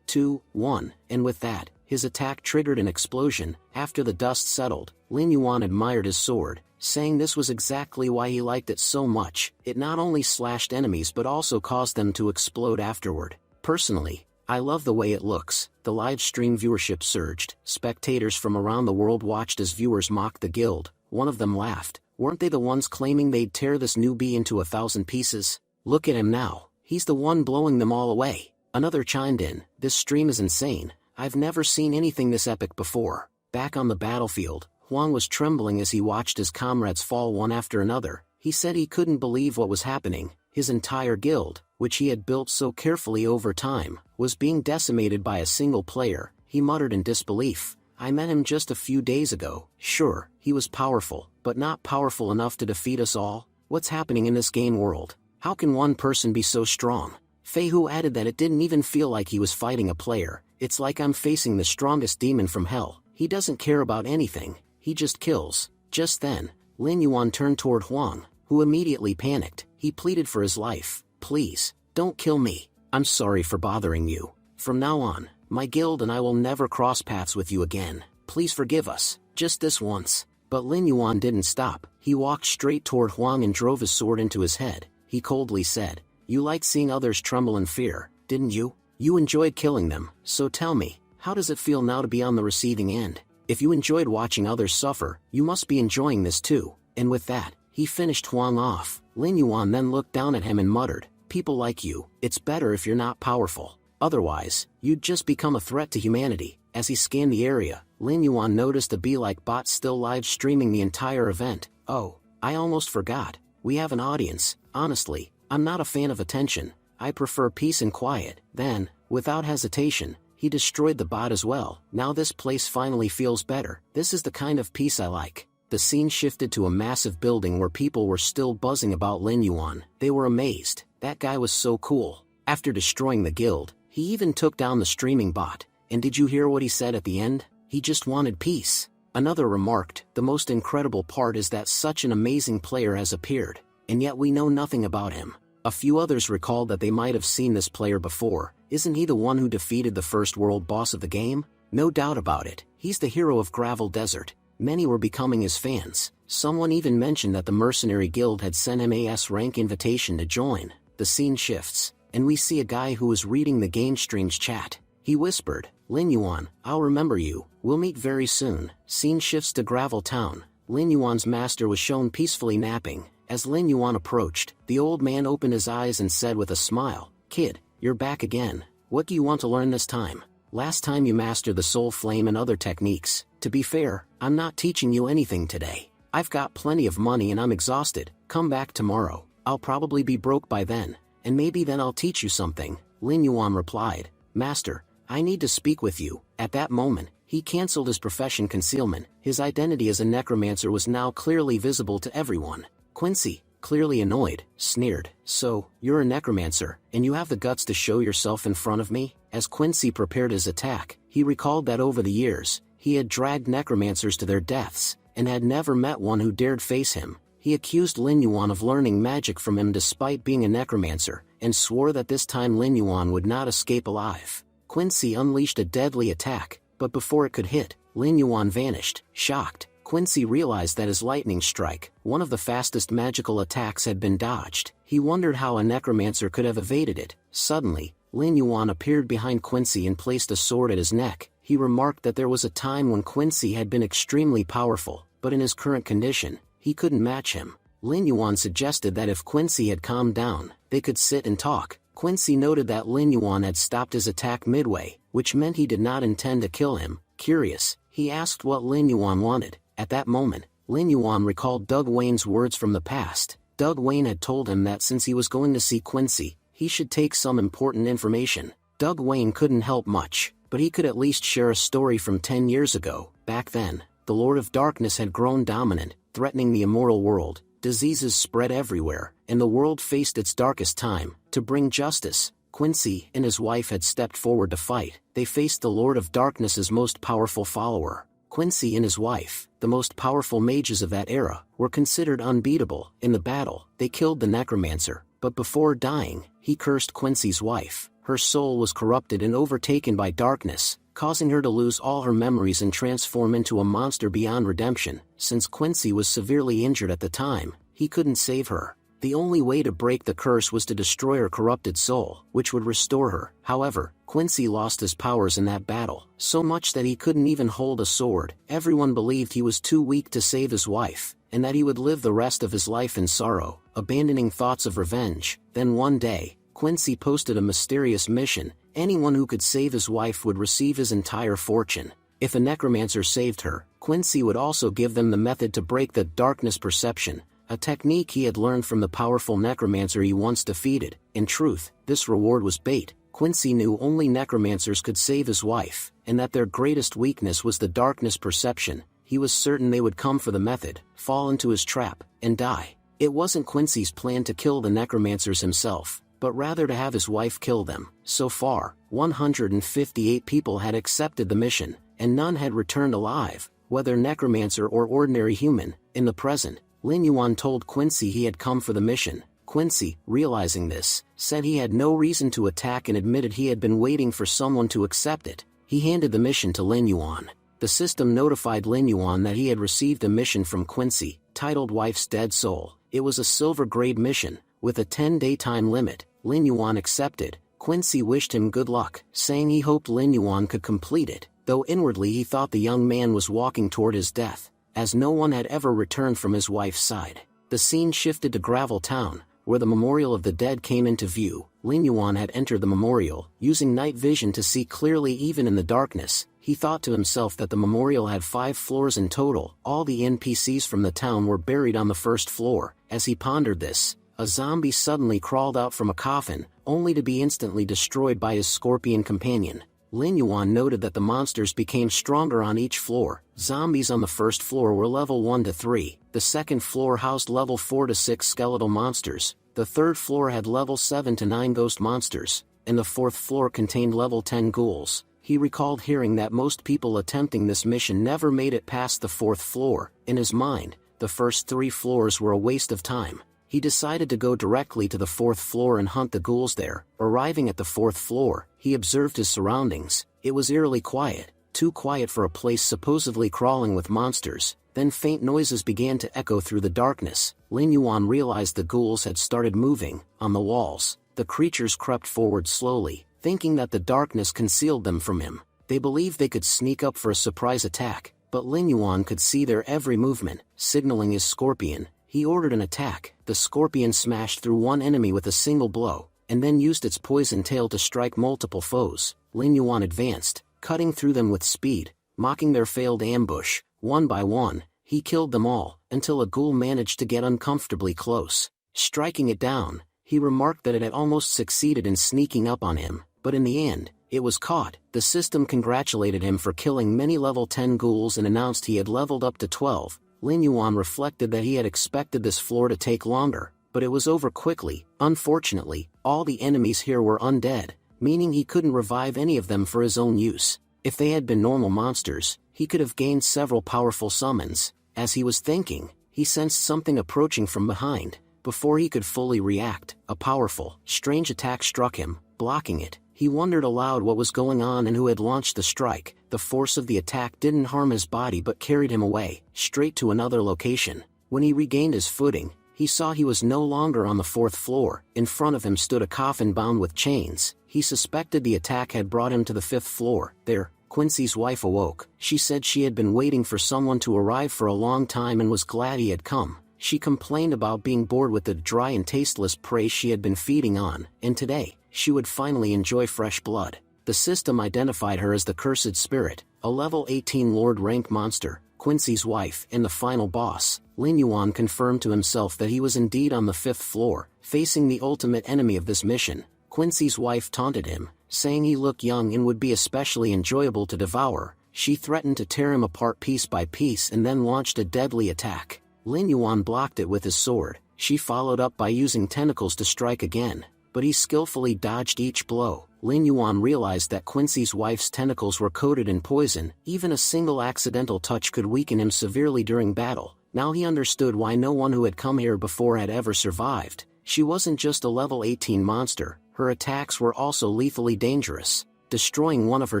2, 1, and with that, his attack triggered an explosion. After the dust settled, Lin Yuan admired his sword, saying this was exactly why he liked it so much. It not only slashed enemies but also caused them to explode afterward. "Personally, I love the way it looks." The live stream viewership surged. Spectators from around the world watched as viewers mocked the guild. One of them laughed. Weren't they the ones claiming they'd tear this newbie into 1,000 pieces? Look at him now, he's the one blowing them all away. Another chimed in, "This stream is insane, I've never seen anything this epic before." Back on the battlefield, Huang was trembling as he watched his comrades fall one after another. He said he couldn't believe what was happening. His entire guild, which he had built so carefully over time, was being decimated by a single player. He muttered in disbelief, "I met him just a few days ago. Sure, he was powerful, but not powerful enough to defeat us all. What's happening in this game world? How can one person be so strong?" Feiyu added that it didn't even feel like he was fighting a player. "It's like I'm facing the strongest demon from hell. He doesn't care about anything, he just kills." Just then, Lin Yuan turned toward Huang, who immediately panicked. He pleaded for his life, "Please, don't kill me. I'm sorry for bothering you. From now on, my guild and I will never cross paths with you again. Please forgive us, just this once." But Lin Yuan didn't stop. He walked straight toward Huang and drove his sword into his head. He coldly said, "You liked seeing others tremble in fear, didn't you? You enjoyed killing them, so tell me, how does it feel now to be on the receiving end? If you enjoyed watching others suffer, you must be enjoying this too." And with that, he finished Huang off. Lin Yuan then looked down at him and muttered, "People like you, it's better if you're not powerful. Otherwise, you'd just become a threat to humanity." As he scanned the area, Lin Yuan noticed a bee-like bot still live streaming the entire event. "Oh, I almost forgot. We have an audience. Honestly, I'm not a fan of attention. I prefer peace and quiet." Then, without hesitation, he destroyed the bot as well. "Now this place finally feels better. This is the kind of peace I like." The scene shifted to a massive building where people were still buzzing about Lin Yuan. They were amazed. That guy was so cool. After destroying the guild, he even took down the streaming bot. And did you hear what he said at the end? He just wanted peace. Another remarked, "The most incredible part is that such an amazing player has appeared, and yet we know nothing about him." A few others recalled that they might have seen this player before. Isn't he the one who defeated the first world boss of the game? No doubt about it, he's the hero of Gravel Desert. Many were becoming his fans. Someone even mentioned that the Mercenary Guild had sent him a S-rank invitation to join. The scene shifts, and we see a guy who is reading the game stream's chat. He whispered, "Lin Yuan, I'll remember you, we'll meet very soon." Scene shifts to Gravel Town. Lin Yuan's master was shown peacefully napping. As Lin Yuan approached, the old man opened his eyes and said with a smile, "Kid, you're back again. What do you want to learn this time? Last time you mastered the soul flame and other techniques. To be fair, I'm not teaching you anything today. I've got plenty of money and I'm exhausted. Come back tomorrow. I'll probably be broke by then, and maybe then I'll teach you something." Lin Yuan replied, "Master, I need to speak with you." At that moment, he cancelled his profession concealment. His identity as a necromancer was now clearly visible to everyone. Quincy, clearly annoyed, sneered, "So, you're a necromancer, and you have the guts to show yourself in front of me?" As Quincy prepared his attack, he recalled that over the years, he had dragged necromancers to their deaths, and had never met one who dared face him. He accused Lin Yuan of learning magic from him despite being a necromancer, and swore that this time Lin Yuan would not escape alive. Quincy unleashed a deadly attack, but before it could hit, Lin Yuan vanished. Shocked, Quincy realized that his lightning strike, one of the fastest magical attacks, had been dodged. He wondered how a necromancer could have evaded it. Suddenly, Lin Yuan appeared behind Quincy and placed a sword at his neck. He remarked that there was a time when Quincy had been extremely powerful, but in his current condition, he couldn't match him. Lin Yuan suggested that if Quincy had calmed down, they could sit and talk. Quincy noted that Lin Yuan had stopped his attack midway, which meant he did not intend to kill him. Curious, he asked what Lin Yuan wanted. At that moment, Lin Yuan recalled Doug Wayne's words from the past. Doug Wayne had told him that since he was going to see Quincy, he should take some important information. Doug Wayne couldn't help much, but he could at least share a story from 10 years ago. Back then, the Lord of Darkness had grown dominant, threatening the immoral world. Diseases spread everywhere, and the world faced its darkest time. To bring justice, Quincy and his wife had stepped forward to fight. They faced the Lord of Darkness's most powerful follower. Quincy and his wife, the most powerful mages of that era, were considered unbeatable. In the battle, they killed the necromancer, but before dying, he cursed Quincy's wife. Her soul was corrupted and overtaken by darkness, causing her to lose all her memories and transform into a monster beyond redemption. Since Quincy was severely injured at the time, he couldn't save her. The only way to break the curse was to destroy her corrupted soul, which would restore her. However, Quincy lost his powers in that battle, so much that he couldn't even hold a sword. Everyone believed he was too weak to save his wife, and that he would live the rest of his life in sorrow, abandoning thoughts of revenge. Then one day, Quincy posted a mysterious mission. Anyone who could save his wife would receive his entire fortune. If a necromancer saved her, Quincy would also give them the method to break the darkness perception, a technique he had learned from the powerful necromancer he once defeated. In truth, this reward was bait. Quincy knew only necromancers could save his wife, and that their greatest weakness was the darkness perception. He was certain they would come for the method, fall into his trap, and die. It wasn't Quincy's plan to kill the necromancers himself, but rather to have his wife kill them. So far, 158 people had accepted the mission, and none had returned alive, whether necromancer or ordinary human. In the present, Lin Yuan told Quincy he had come for the mission. Quincy, realizing this, said he had no reason to attack and admitted he had been waiting for someone to accept it. He handed the mission to Lin Yuan. The system notified Lin Yuan that he had received a mission from Quincy, titled Wife's Dead Soul. It was a silver-grade mission, with a 10-day time limit. Lin Yuan accepted. Quincy wished him good luck, saying he hoped Lin Yuan could complete it, though inwardly he thought the young man was walking toward his death, as no one had ever returned from his wife's side. The scene shifted to Gravel Town, where the memorial of the dead came into view. Lin Yuan had entered the memorial, using night vision to see clearly even in the darkness. He thought to himself that the memorial had 5 floors in total. All the NPCs from the town were buried on the first floor. As he pondered this, a zombie suddenly crawled out from a coffin, only to be instantly destroyed by his scorpion companion. Lin Yuan noted that the monsters became stronger on each floor. Zombies on the first floor were level 1 to 3, the second floor housed level 4 to 6 skeletal monsters, the third floor had level 7 to 9 ghost monsters, and the fourth floor contained level 10 ghouls. He recalled hearing that most people attempting this mission never made it past the fourth floor. In his mind, the first 3 floors were a waste of time. he decided to go directly to the 4th floor and hunt the ghouls there. Arriving at the 4th floor, he observed his surroundings. It was eerily quiet, too quiet for a place supposedly crawling with monsters. Then faint noises began to echo through the darkness. Lin Yuan realized the ghouls had started moving. On the walls, the creatures crept forward slowly, thinking that the darkness concealed them from him. They believed they could sneak up for a surprise attack, but Lin Yuan could see their every movement. Signaling his scorpion, he ordered an attack. The scorpion smashed through one enemy with a single blow, and then used its poison tail to strike multiple foes. Lin Yuan advanced, cutting through them with speed, mocking their failed ambush. One by one, he killed them all, until a ghoul managed to get uncomfortably close. Striking it down, he remarked that it had almost succeeded in sneaking up on him, but in the end, it was caught. The system congratulated him for killing many level 10 ghouls and announced he had leveled up to 12. Lin Yuan reflected that he had expected this floor to take longer, but it was over quickly. Unfortunately, all the enemies here were undead, meaning he couldn't revive any of them for his own use. If they had been normal monsters, he could have gained several powerful summons. As he was thinking, he sensed something approaching from behind. Before he could fully react, a powerful, strange attack struck him, blocking it. He wondered aloud what was going on and who had launched the strike. The force of the attack didn't harm his body but carried him away, straight to another location. When he regained his footing, he saw he was no longer on the 4th floor. In front of him stood a coffin bound with chains. He suspected the attack had brought him to the 5th floor. There, Quincy's wife awoke. She said she had been waiting for someone to arrive for a long time and was glad he had come. She complained about being bored with the dry and tasteless prey she had been feeding on, and today, she would finally enjoy fresh blood. The system identified her as the Cursed Spirit, a level 18 Lord rank monster, Quincy's wife, and the final boss. Lin Yuan confirmed to himself that he was indeed on the 5th floor, facing the ultimate enemy of this mission. Quincy's wife taunted him, saying he looked young and would be especially enjoyable to devour. She threatened to tear him apart piece by piece and then launched a deadly attack. Lin Yuan blocked it with his sword. She followed up by using tentacles to strike again, but he skillfully dodged each blow. Lin Yuan realized that Quincy's wife's tentacles were coated in poison. Even a single accidental touch could weaken him severely during battle. Now he understood why no one who had come here before had ever survived. She wasn't just a level 18 monster, her attacks were also lethally dangerous. Destroying one of her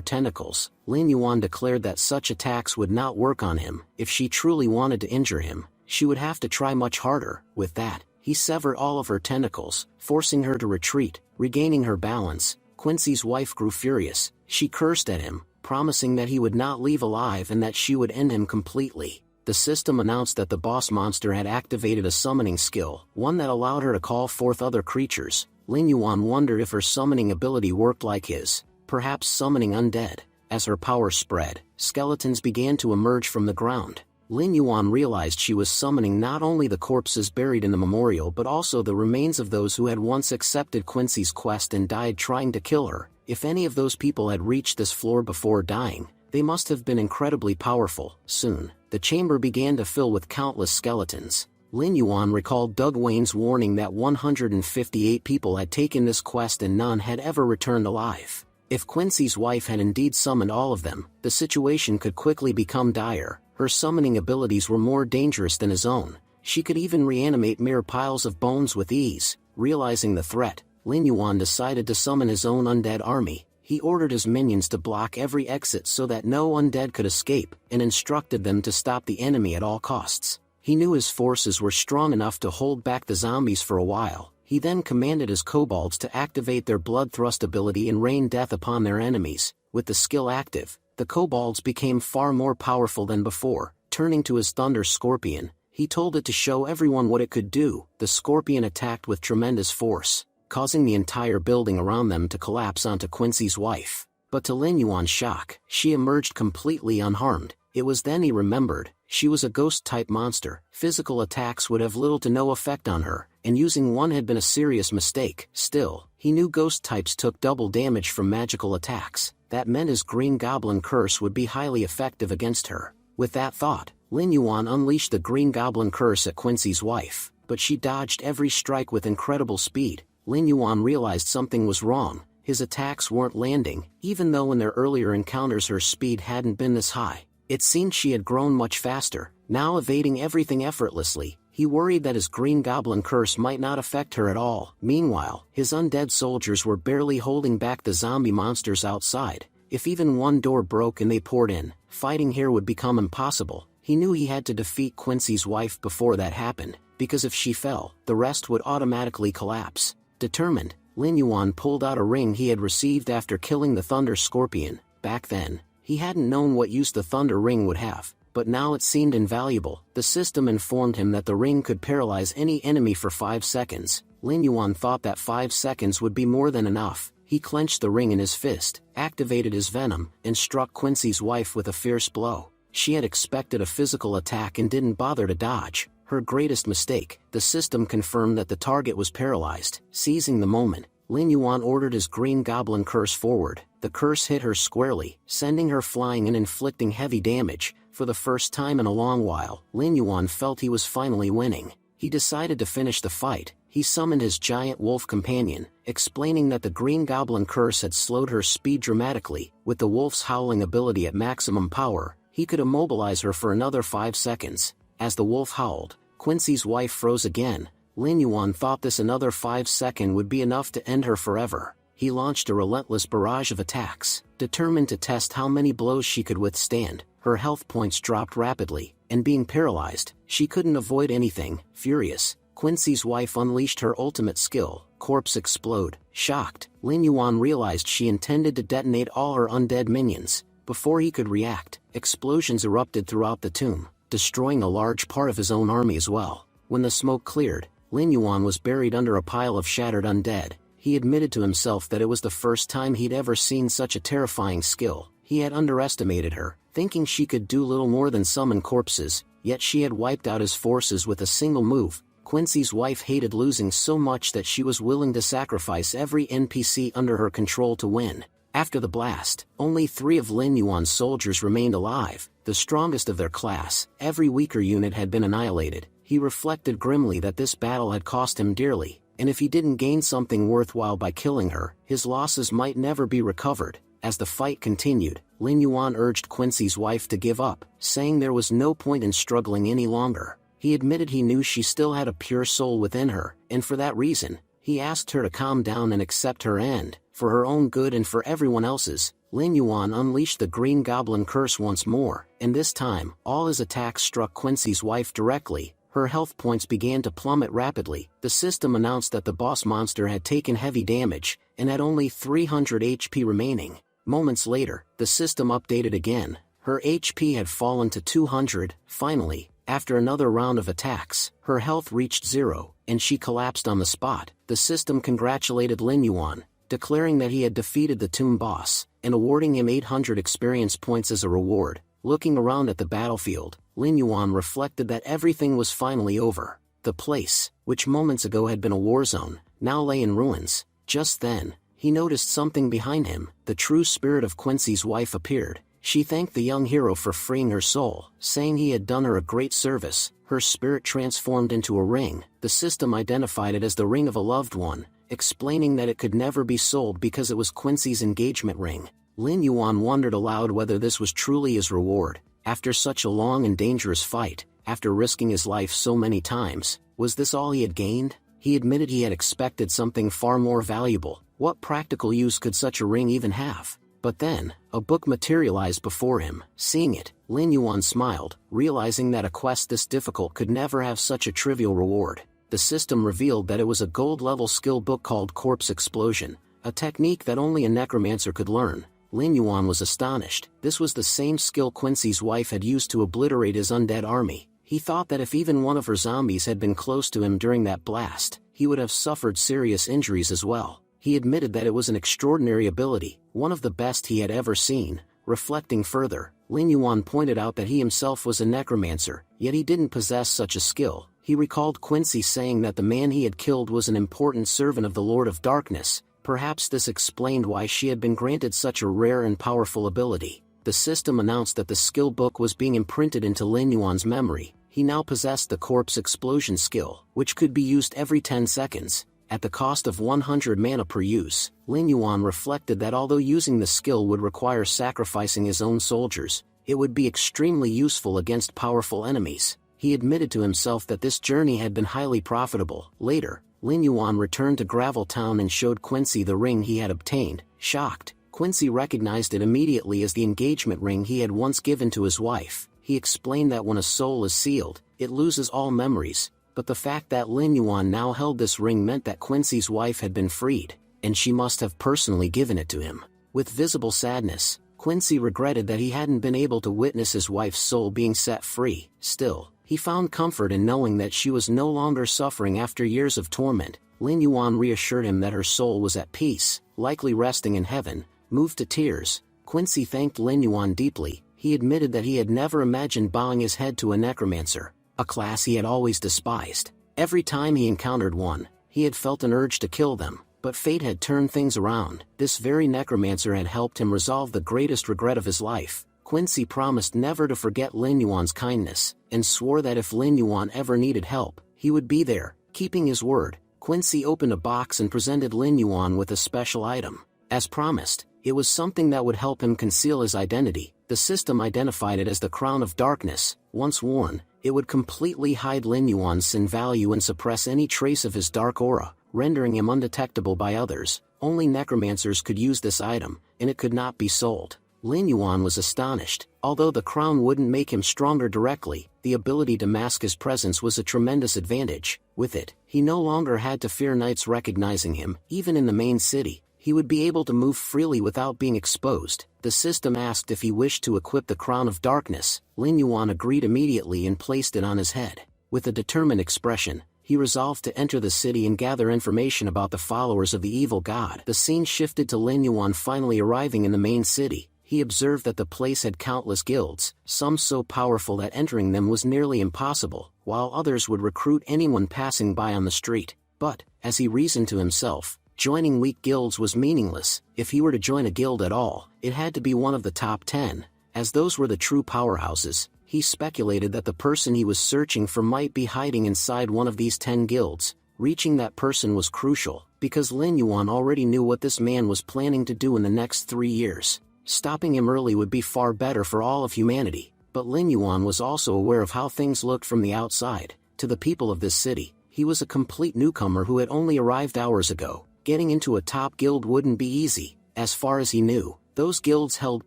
tentacles, Lin Yuan declared that such attacks would not work on him. If she truly wanted to injure him, she would have to try much harder. With that, he severed all of her tentacles, forcing her to retreat. Regaining her balance, Quincy's wife grew furious. She cursed at him, promising that he would not leave alive and that she would end him completely. The system announced that the boss monster had activated a summoning skill, one that allowed her to call forth other creatures. Lin Yuan wondered if her summoning ability worked like his, perhaps summoning undead. As her power spread, skeletons began to emerge from the ground. Lin Yuan realized she was summoning not only the corpses buried in the memorial but also the remains of those who had once accepted Quincy's quest and died trying to kill her. If any of those people had reached this floor before dying, they must have been incredibly powerful. Soon, the chamber began to fill with countless skeletons. Lin Yuan recalled Doug Wayne's warning that 158 people had taken this quest and none had ever returned alive. If Quincy's wife had indeed summoned all of them, the situation could quickly become dire. Her summoning abilities were more dangerous than his own. She could even reanimate mere piles of bones with ease. Realizing the threat, Lin Yuan decided to summon his own undead army. He ordered his minions to block every exit so that no undead could escape, and instructed them to stop the enemy at all costs. He knew his forces were strong enough to hold back the zombies for a while. He then commanded his kobolds to activate their blood thrust ability and rain death upon their enemies. With the skill active, the kobolds became far more powerful than before. Turning to his thunder scorpion, he told it to show everyone what it could do. The scorpion attacked with tremendous force, causing the entire building around them to collapse onto Quincy's wife. But to Lin Yuan's shock, she emerged completely unharmed. It was then he remembered, she was a ghost-type monster. Physical attacks would have little to no effect on her, and using one had been a serious mistake. Still, he knew ghost types took double damage from magical attacks. That meant his green goblin curse would be highly effective against her. With that thought, Lin Yuan unleashed the green goblin curse at Quincy's wife, but she dodged every strike with incredible speed. Lin Yuan realized something was wrong. His attacks weren't landing, even though in their earlier encounters her speed hadn't been this high. It seemed she had grown much faster, now evading everything effortlessly. He worried that his green goblin curse might not affect her at all. Meanwhile, his undead soldiers were barely holding back the zombie monsters outside. If even one door broke and they poured in, fighting here would become impossible. He knew he had to defeat Quincy's wife before that happened, because if she fell, the rest would automatically collapse. Determined, Lin Yuan pulled out a ring he had received after killing the Thunder Scorpion. Back then, he hadn't known what use the Thunder Ring would have, but now it seemed invaluable. The system informed him that the ring could paralyze any enemy for 5 seconds. Lin Yuan thought that 5 seconds would be more than enough. He clenched the ring in his fist, activated his venom, and struck Quincy's wife with a fierce blow. She had expected a physical attack and didn't bother to dodge. Her greatest mistake. The system confirmed that the target was paralyzed. Seizing the moment, Lin Yuan ordered his green goblin curse forward. The curse hit her squarely, sending her flying and inflicting heavy damage. For the first time in a long while, Lin Yuan felt he was finally winning. He decided to finish the fight. He summoned his giant wolf companion, explaining that the green goblin curse had slowed her speed dramatically. With the wolf's howling ability at maximum power, he could immobilize her for another 5 seconds. As the wolf howled, Quincy's wife froze again. Lin Yuan thought this another 5 seconds would be enough to end her forever. He launched a relentless barrage of attacks, determined to test how many blows she could withstand. Her health points dropped rapidly, and being paralyzed, she couldn't avoid anything. Furious, Quincy's wife unleashed her ultimate skill, Corpse Explode. Shocked, Lin Yuan realized she intended to detonate all her undead minions. Before he could react, explosions erupted throughout the tomb, destroying a large part of his own army as well. When the smoke cleared, Lin Yuan was buried under a pile of shattered undead. He admitted to himself that it was the first time he'd ever seen such a terrifying skill. He had underestimated her, thinking she could do little more than summon corpses, yet she had wiped out his forces with a single move. Quincy's wife hated losing so much that she was willing to sacrifice every NPC under her control to win. After the blast, only 3 of Lin Yuan's soldiers remained alive, the strongest of their class. Every weaker unit had been annihilated. He reflected grimly that this battle had cost him dearly, and if he didn't gain something worthwhile by killing her, his losses might never be recovered. As the fight continued, Lin Yuan urged Quincy's wife to give up, saying there was no point in struggling any longer. He admitted he knew she still had a pure soul within her, and for that reason, he asked her to calm down and accept her end. For her own good and for everyone else's, Lin Yuan unleashed the Green Goblin Curse once more, and this time, all his attacks struck Quincy's wife directly. Her health points began to plummet rapidly. The system announced that the boss monster had taken heavy damage, and had only 300 HP remaining. Moments later, the system updated again. Her HP had fallen to 200. Finally, after another round of attacks, her health reached 0, and she collapsed on the spot. The system congratulated Lin Yuan, declaring that he had defeated the tomb boss, and awarding him 800 experience points as a reward. Looking around at the battlefield, Lin Yuan reflected that everything was finally over. The place, which moments ago had been a war zone, now lay in ruins. Just then, he noticed something behind him. The true spirit of Quincy's wife appeared. She thanked the young hero for freeing her soul, saying he had done her a great service. Her spirit transformed into a ring. The system identified it as the ring of a loved one, explaining that it could never be sold because it was Quincy's engagement ring. Lin Yuan wondered aloud whether this was truly his reward. After such a long and dangerous fight, after risking his life so many times, was this all he had gained? He admitted he had expected something far more valuable. What practical use could such a ring even have? But then, a book materialized before him. Seeing it, Lin Yuan smiled, realizing that a quest this difficult could never have such a trivial reward. The system revealed that it was a gold-level skill book called Corpse Explosion, a technique that only a necromancer could learn. Lin Yuan was astonished. This was the same skill Quincy's wife had used to obliterate his undead army. He thought that if even one of her zombies had been close to him during that blast, he would have suffered serious injuries as well. He admitted that it was an extraordinary ability, one of the best he had ever seen. Reflecting further, Lin Yuan pointed out that he himself was a necromancer, yet he didn't possess such a skill. He recalled Quincy saying that the man he had killed was an important servant of the Lord of Darkness. Perhaps this explained why she had been granted such a rare and powerful ability. The system announced that the skill book was being imprinted into Lin Yuan's memory. He now possessed the Corpse Explosion skill, which could be used every 10 seconds. At the cost of 100 mana per use, Lin Yuan reflected that although using the skill would require sacrificing his own soldiers, it would be extremely useful against powerful enemies. He admitted to himself that this journey had been highly profitable. Later, Lin Yuan returned to Gravel Town and showed Quincy the ring he had obtained. Shocked, Quincy recognized it immediately as the engagement ring he had once given to his wife. He explained that when a soul is sealed, it loses all memories, but the fact that Lin Yuan now held this ring meant that Quincy's wife had been freed, and she must have personally given it to him. With visible sadness, Quincy regretted that he hadn't been able to witness his wife's soul being set free. Still, he found comfort in knowing that she was no longer suffering after years of torment. Lin Yuan reassured him that her soul was at peace, likely resting in heaven. Moved to tears, Quincy thanked Lin Yuan deeply. He admitted that he had never imagined bowing his head to a necromancer, a class he had always despised. Every time he encountered one, he had felt an urge to kill them, but fate had turned things around. This very necromancer had helped him resolve the greatest regret of his life. Quincy promised never to forget Lin Yuan's kindness, and swore that if Lin Yuan ever needed help, he would be there. Keeping his word, Quincy opened a box and presented Lin Yuan with a special item. As promised, it was something that would help him conceal his identity. The system identified it as the Crown of Darkness. Once worn, it would completely hide Lin Yuan's sin value and suppress any trace of his dark aura, rendering him undetectable by others. Only necromancers could use this item, and it could not be sold. Lin Yuan was astonished. Although the crown wouldn't make him stronger directly, the ability to mask his presence was a tremendous advantage. With it, he no longer had to fear knights recognizing him. Even in the main city, he would be able to move freely without being exposed. The system asked if he wished to equip the Crown of Darkness. Lin Yuan agreed immediately and placed it on his head. With a determined expression, he resolved to enter the city and gather information about the followers of the evil god. The scene shifted to Lin Yuan finally arriving in the main city. He observed that the place had countless guilds, some so powerful that entering them was nearly impossible, while others would recruit anyone passing by on the street. But, as he reasoned to himself, joining weak guilds was meaningless. If he were to join a guild at all, it had to be one of the top 10, as those were the true powerhouses. He speculated that the person he was searching for might be hiding inside one of these 10 guilds. Reaching that person was crucial, because Lin Yuan already knew what this man was planning to do in the next 3 years. Stopping him early would be far better for all of humanity, but Lin Yuan was also aware of how things looked from the outside. To the people of this city, he was a complete newcomer who had only arrived hours ago. Getting into a top guild wouldn't be easy. As far as he knew, those guilds held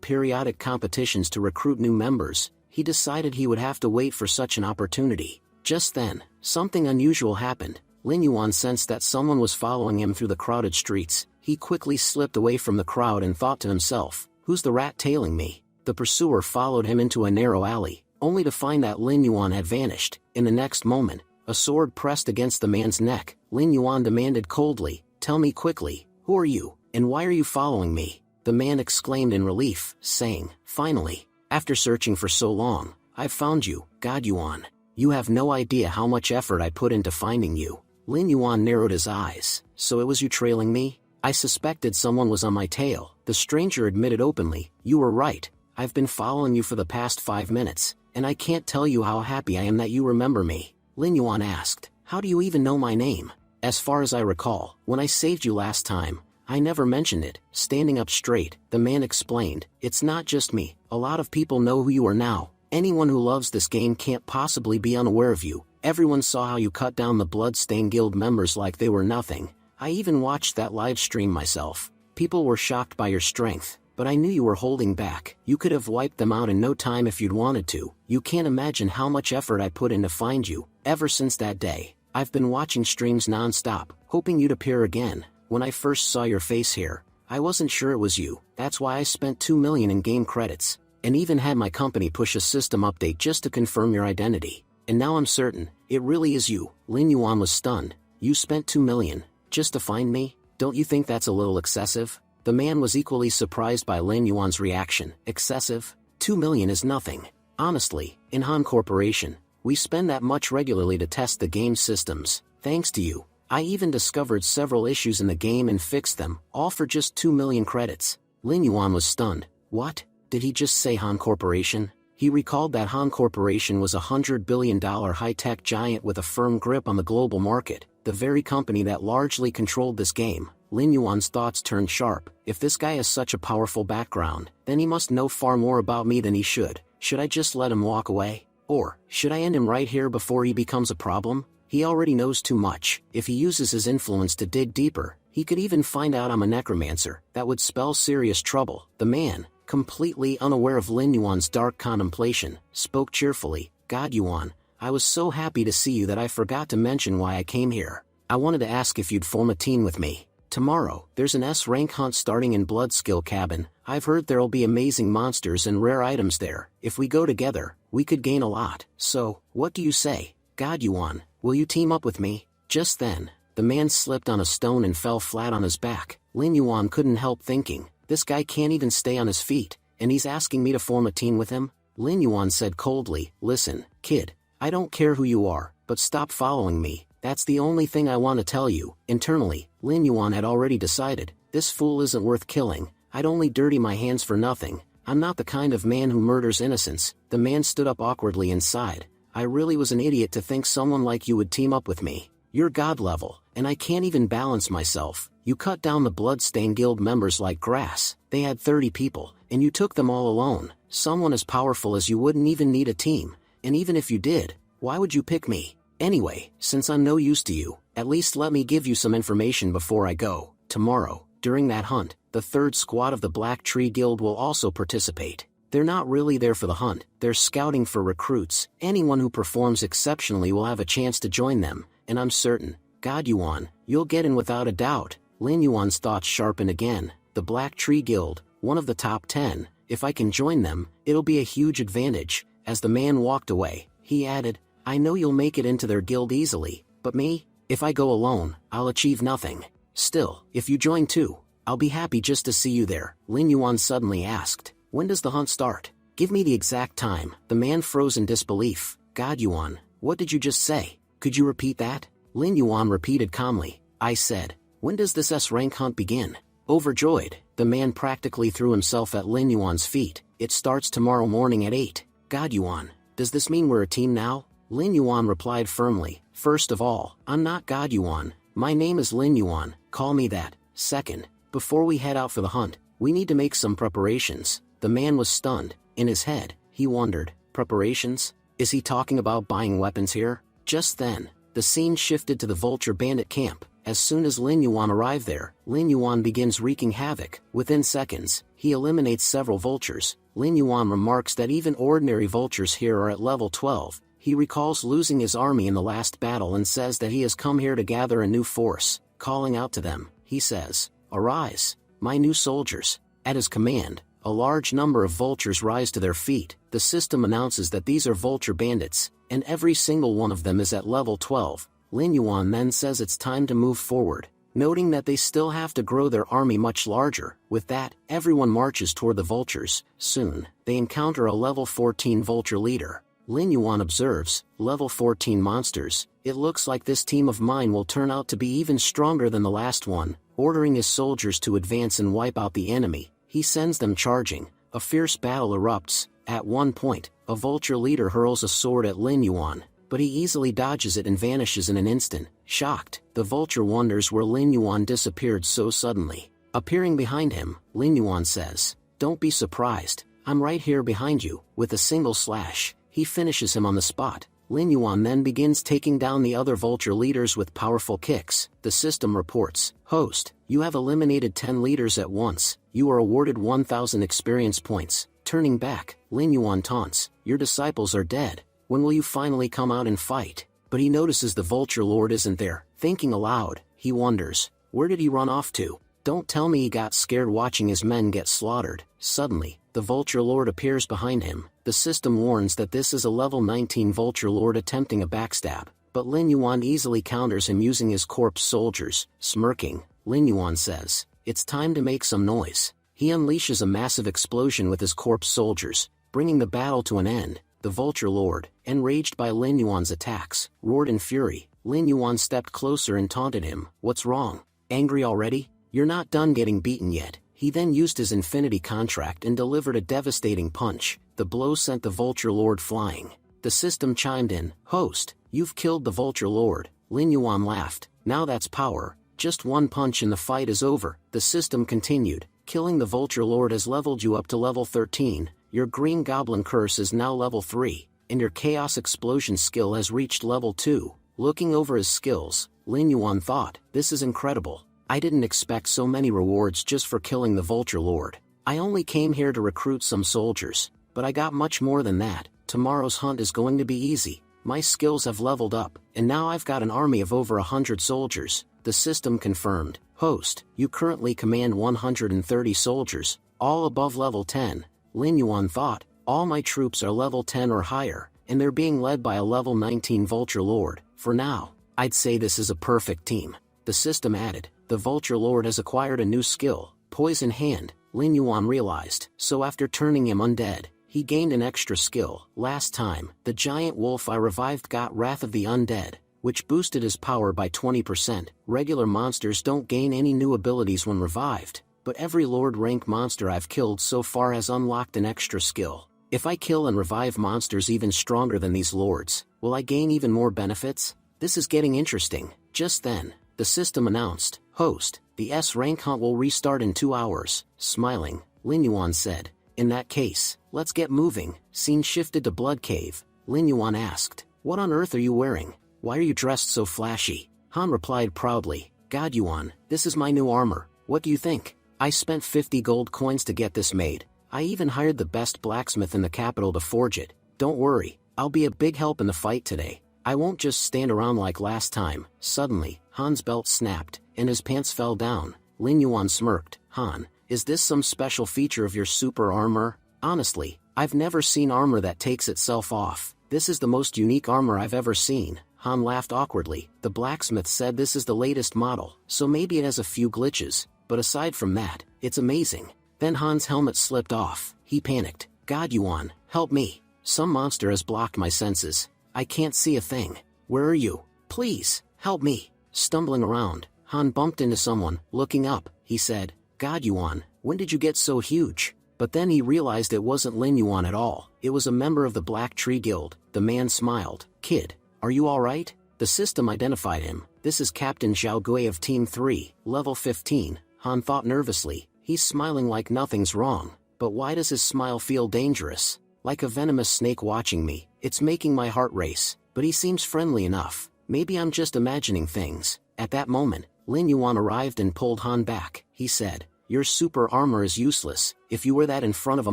periodic competitions to recruit new members. He decided he would have to wait for such an opportunity. Just then, something unusual happened. Lin Yuan sensed that someone was following him through the crowded streets. He quickly slipped away from the crowd and thought to himself, "Who's the rat tailing me?" The pursuer followed him into a narrow alley, only to find that Lin Yuan had vanished. In the next moment, a sword pressed against the man's neck. Lin Yuan demanded coldly, "Tell me quickly, who are you, and why are you following me?" The man exclaimed in relief, saying, "Finally, after searching for so long, I've found you, God Yuan. You have no idea how much effort I put into finding you." Lin Yuan narrowed his eyes. "So it was you trailing me? I suspected someone was on my tail." The stranger admitted openly, "You were right. I've been following you for the past 5 minutes, and I can't tell you how happy I am that you remember me." Lin Yuan asked, "How do you even know my name?" "As far as I recall, when I saved you last time, I never mentioned it." Standing up straight, the man explained, "It's not just me. A lot of people know who you are now. Anyone who loves this game can't possibly be unaware of you. Everyone saw how you cut down the Bloodstained Guild members like they were nothing. I even watched that live stream myself. People were shocked by your strength, but I knew you were holding back. You could have wiped them out in no time if you'd wanted to. You can't imagine how much effort I put in to find you. Ever since that day, I've been watching streams non-stop, hoping you'd appear again. When I first saw your face here, I wasn't sure it was you. That's why I spent 2 million in game credits, and even had my company push a system update just to confirm your identity. And now I'm certain, it really is you." Lin Yuan was stunned. "You spent 2 million, just to find me? Don't you think that's a little excessive?" The man was equally surprised by Lin Yuan's reaction. "Excessive? 2 million is nothing. Honestly, in Han Corporation, we spend that much regularly to test the game systems. Thanks to you, I even discovered several issues in the game and fixed them, all for just 2 million credits." Lin Yuan was stunned. What? Did he just say Han Corporation? He recalled that Han Corporation was a $100 billion high-tech giant with a firm grip on the global market, the very company that largely controlled this game. Lin Yuan's thoughts turned sharp. If this guy has such a powerful background, then he must know far more about me than he should. Should I just let him walk away? Or, should I end him right here before he becomes a problem? He already knows too much. If he uses his influence to dig deeper, he could even find out I'm a necromancer. That would spell serious trouble. The man, completely unaware of Lin Yuan's dark contemplation, spoke cheerfully. God Yuan, I was so happy to see you that I forgot to mention why I came here. I wanted to ask if you'd form a team with me. Tomorrow, there's an S-rank hunt starting in Bloodskill Cabin. I've heard there'll be amazing monsters and rare items there. If we go together, we could gain a lot. So, what do you say? God Yuan, will you team up with me? Just then, the man slipped on a stone and fell flat on his back. Lin Yuan couldn't help thinking, this guy can't even stay on his feet, and he's asking me to form a team with him? Lin Yuan said coldly, listen, kid, I don't care who you are, but stop following me. That's the only thing I want to tell you. Internally, Lin Yuan had already decided, this fool isn't worth killing. I'd only dirty my hands for nothing. I'm not the kind of man who murders innocents. The man stood up awkwardly inside. I really was an idiot to think someone like you would team up with me. You're god level, and I can't even balance myself. You cut down the Bloodstained Guild members like grass. They had 30 people, and you took them all alone. Someone as powerful as you wouldn't even need a team. And even if you did, why would you pick me? Anyway, since I'm no use to you, at least let me give you some information before I go. Tomorrow, during that hunt, the third squad of the Black Tree Guild will also participate. They're not really there for the hunt, they're scouting for recruits. Anyone who performs exceptionally will have a chance to join them, and I'm certain, God Yuan, you'll get in without a doubt. Lin Yuan's thoughts sharpened again. The Black Tree Guild, one of the top 10, if I can join them, it'll be a huge advantage. As the man walked away, he added, I know you'll make it into their guild easily, but me? If I go alone, I'll achieve nothing. Still, if you join too, I'll be happy just to see you there. Lin Yuan suddenly asked, when does the hunt start? Give me the exact time. The man froze in disbelief. God Yuan, what did you just say? Could you repeat that? Lin Yuan repeated calmly. I said, when does this S-rank hunt begin? Overjoyed, the man practically threw himself at Lin Yuan's feet. It starts tomorrow morning at 8. God Yuan, does this mean we're a team now? Lin Yuan replied firmly, first of all, I'm not God Yuan, my name is Lin Yuan, call me that. Second, before we head out for the hunt, we need to make some preparations. The man was stunned. In his head, he wondered, preparations? Is he talking about buying weapons here? Just then, the scene shifted to the Vulture Bandit camp. As soon as Lin Yuan arrived there, Lin Yuan begins wreaking havoc. Within seconds, he eliminates several vultures. Lin Yuan remarks that even ordinary vultures here are at level 12. He recalls losing his army in the last battle and says that he has come here to gather a new force. Calling out to them, he says, arise, my new soldiers. At his command, a large number of vultures rise to their feet. The system announces that these are vulture bandits, and every single one of them is at level 12. Lin Yuan then says it's time to move forward, noting that they still have to grow their army much larger. With that, everyone marches toward the vultures. Soon, they encounter a level 14 vulture leader. Lin Yuan observes, level 14 monsters. It looks like this team of mine will turn out to be even stronger than the last one. Ordering his soldiers to advance and wipe out the enemy, he sends them charging. A fierce battle erupts. At one point, a vulture leader hurls a sword at Lin Yuan, but he easily dodges it and vanishes in an instant. Shocked, the vulture wonders where Lin Yuan disappeared so suddenly. Appearing behind him, Lin Yuan says, don't be surprised, I'm right here behind you. With a single slash, he finishes him on the spot. Lin Yuan then begins taking down the other vulture leaders with powerful kicks. The system reports, host, you have eliminated 10 leaders at once. You are awarded 1,000 experience points. Turning back, Lin Yuan taunts, your disciples are dead. When will you finally come out and fight? But he notices the vulture lord isn't there. Thinking aloud, he wonders, where did he run off to? Don't tell me he got scared watching his men get slaughtered. Suddenly, the vulture lord appears behind him. The system warns that this is a level 19 vulture lord attempting a backstab, but Lin Yuan easily counters him using his corpse soldiers. Smirking, Lin Yuan says, it's time to make some noise. He unleashes a massive explosion with his corpse soldiers, bringing the battle to an end. The vulture lord, enraged by Lin Yuan's attacks, roared in fury. Lin Yuan stepped closer and taunted him, what's wrong? Angry already? You're not done getting beaten yet. He then used his infinity contract and delivered a devastating punch. The blow sent the vulture lord flying. The system chimed in, host, you've killed the vulture lord. Lin Yuan laughed, now that's power. Just one punch and the fight is over. The system continued, killing the vulture lord has leveled you up to level 13. Your green goblin curse is now level 3. and your chaos explosion skill has reached level 2. Looking over his skills, Lin Yuan thought, this is incredible. I didn't expect so many rewards just for killing the Vulture Lord. I only came here to recruit some soldiers, but I got much more than that. Tomorrow's hunt is going to be easy. My skills have leveled up, and now I've got an army of over 100 soldiers. The system confirmed. Host, you currently command 130 soldiers, all above level 10. Lin Yuan thought, all my troops are level 10 or higher, and they're being led by a level 19 Vulture Lord. For now, I'd say this is a perfect team. The system added, the Vulture Lord has acquired a new skill, Poison Hand. Lin Yuan realized, so after turning him undead, he gained an extra skill. Last time, the giant wolf I revived got Wrath of the Undead, which boosted his power by 20%. Regular monsters don't gain any new abilities when revived, but every Lord rank monster I've killed so far has unlocked an extra skill. If I kill and revive monsters even stronger than these lords, will I gain even more benefits? This is getting interesting. Just then, the system announced, Host, the S rank hunt will restart in 2 hours. Smiling, Lin Yuan said, in that case, let's get moving. Scene shifted to Blood Cave. Lin Yuan asked, what on earth are you wearing? Why are you dressed so flashy? Han replied proudly, God Yuan, this is my new armor. What do you think? I spent 50 gold coins to get this made. I even hired the best blacksmith in the capital to forge it. Don't worry, I'll be a big help in the fight today. I won't just stand around like last time. Suddenly, Han's belt snapped, and his pants fell down. Lin Yuan smirked. Han, is this some special feature of your super armor? Honestly, I've never seen armor that takes itself off. This is the most unique armor I've ever seen. Han laughed awkwardly. The blacksmith said this is the latest model, so maybe it has a few glitches, but aside from that, it's amazing. Then Han's helmet slipped off. He panicked. God Yuan, help me. Some monster has blocked my senses. I can't see a thing. Where are you? Please, help me. Stumbling around, Han bumped into someone. Looking up, he said, God Yuan, when did you get so huge? But then he realized it wasn't Lin Yuan at all. It was a member of the Black Tree Guild. The man smiled. Kid, are you alright? The system identified him. This is Captain Zhao Gui of Team 3, level 15. Han thought nervously. He's smiling like nothing's wrong, but why does his smile feel dangerous? Like a venomous snake watching me. It's making my heart race, but he seems friendly enough. Maybe I'm just imagining things. At that moment, Lin Yuan arrived and pulled Han back. He said, your super armor is useless. If you wear that in front of a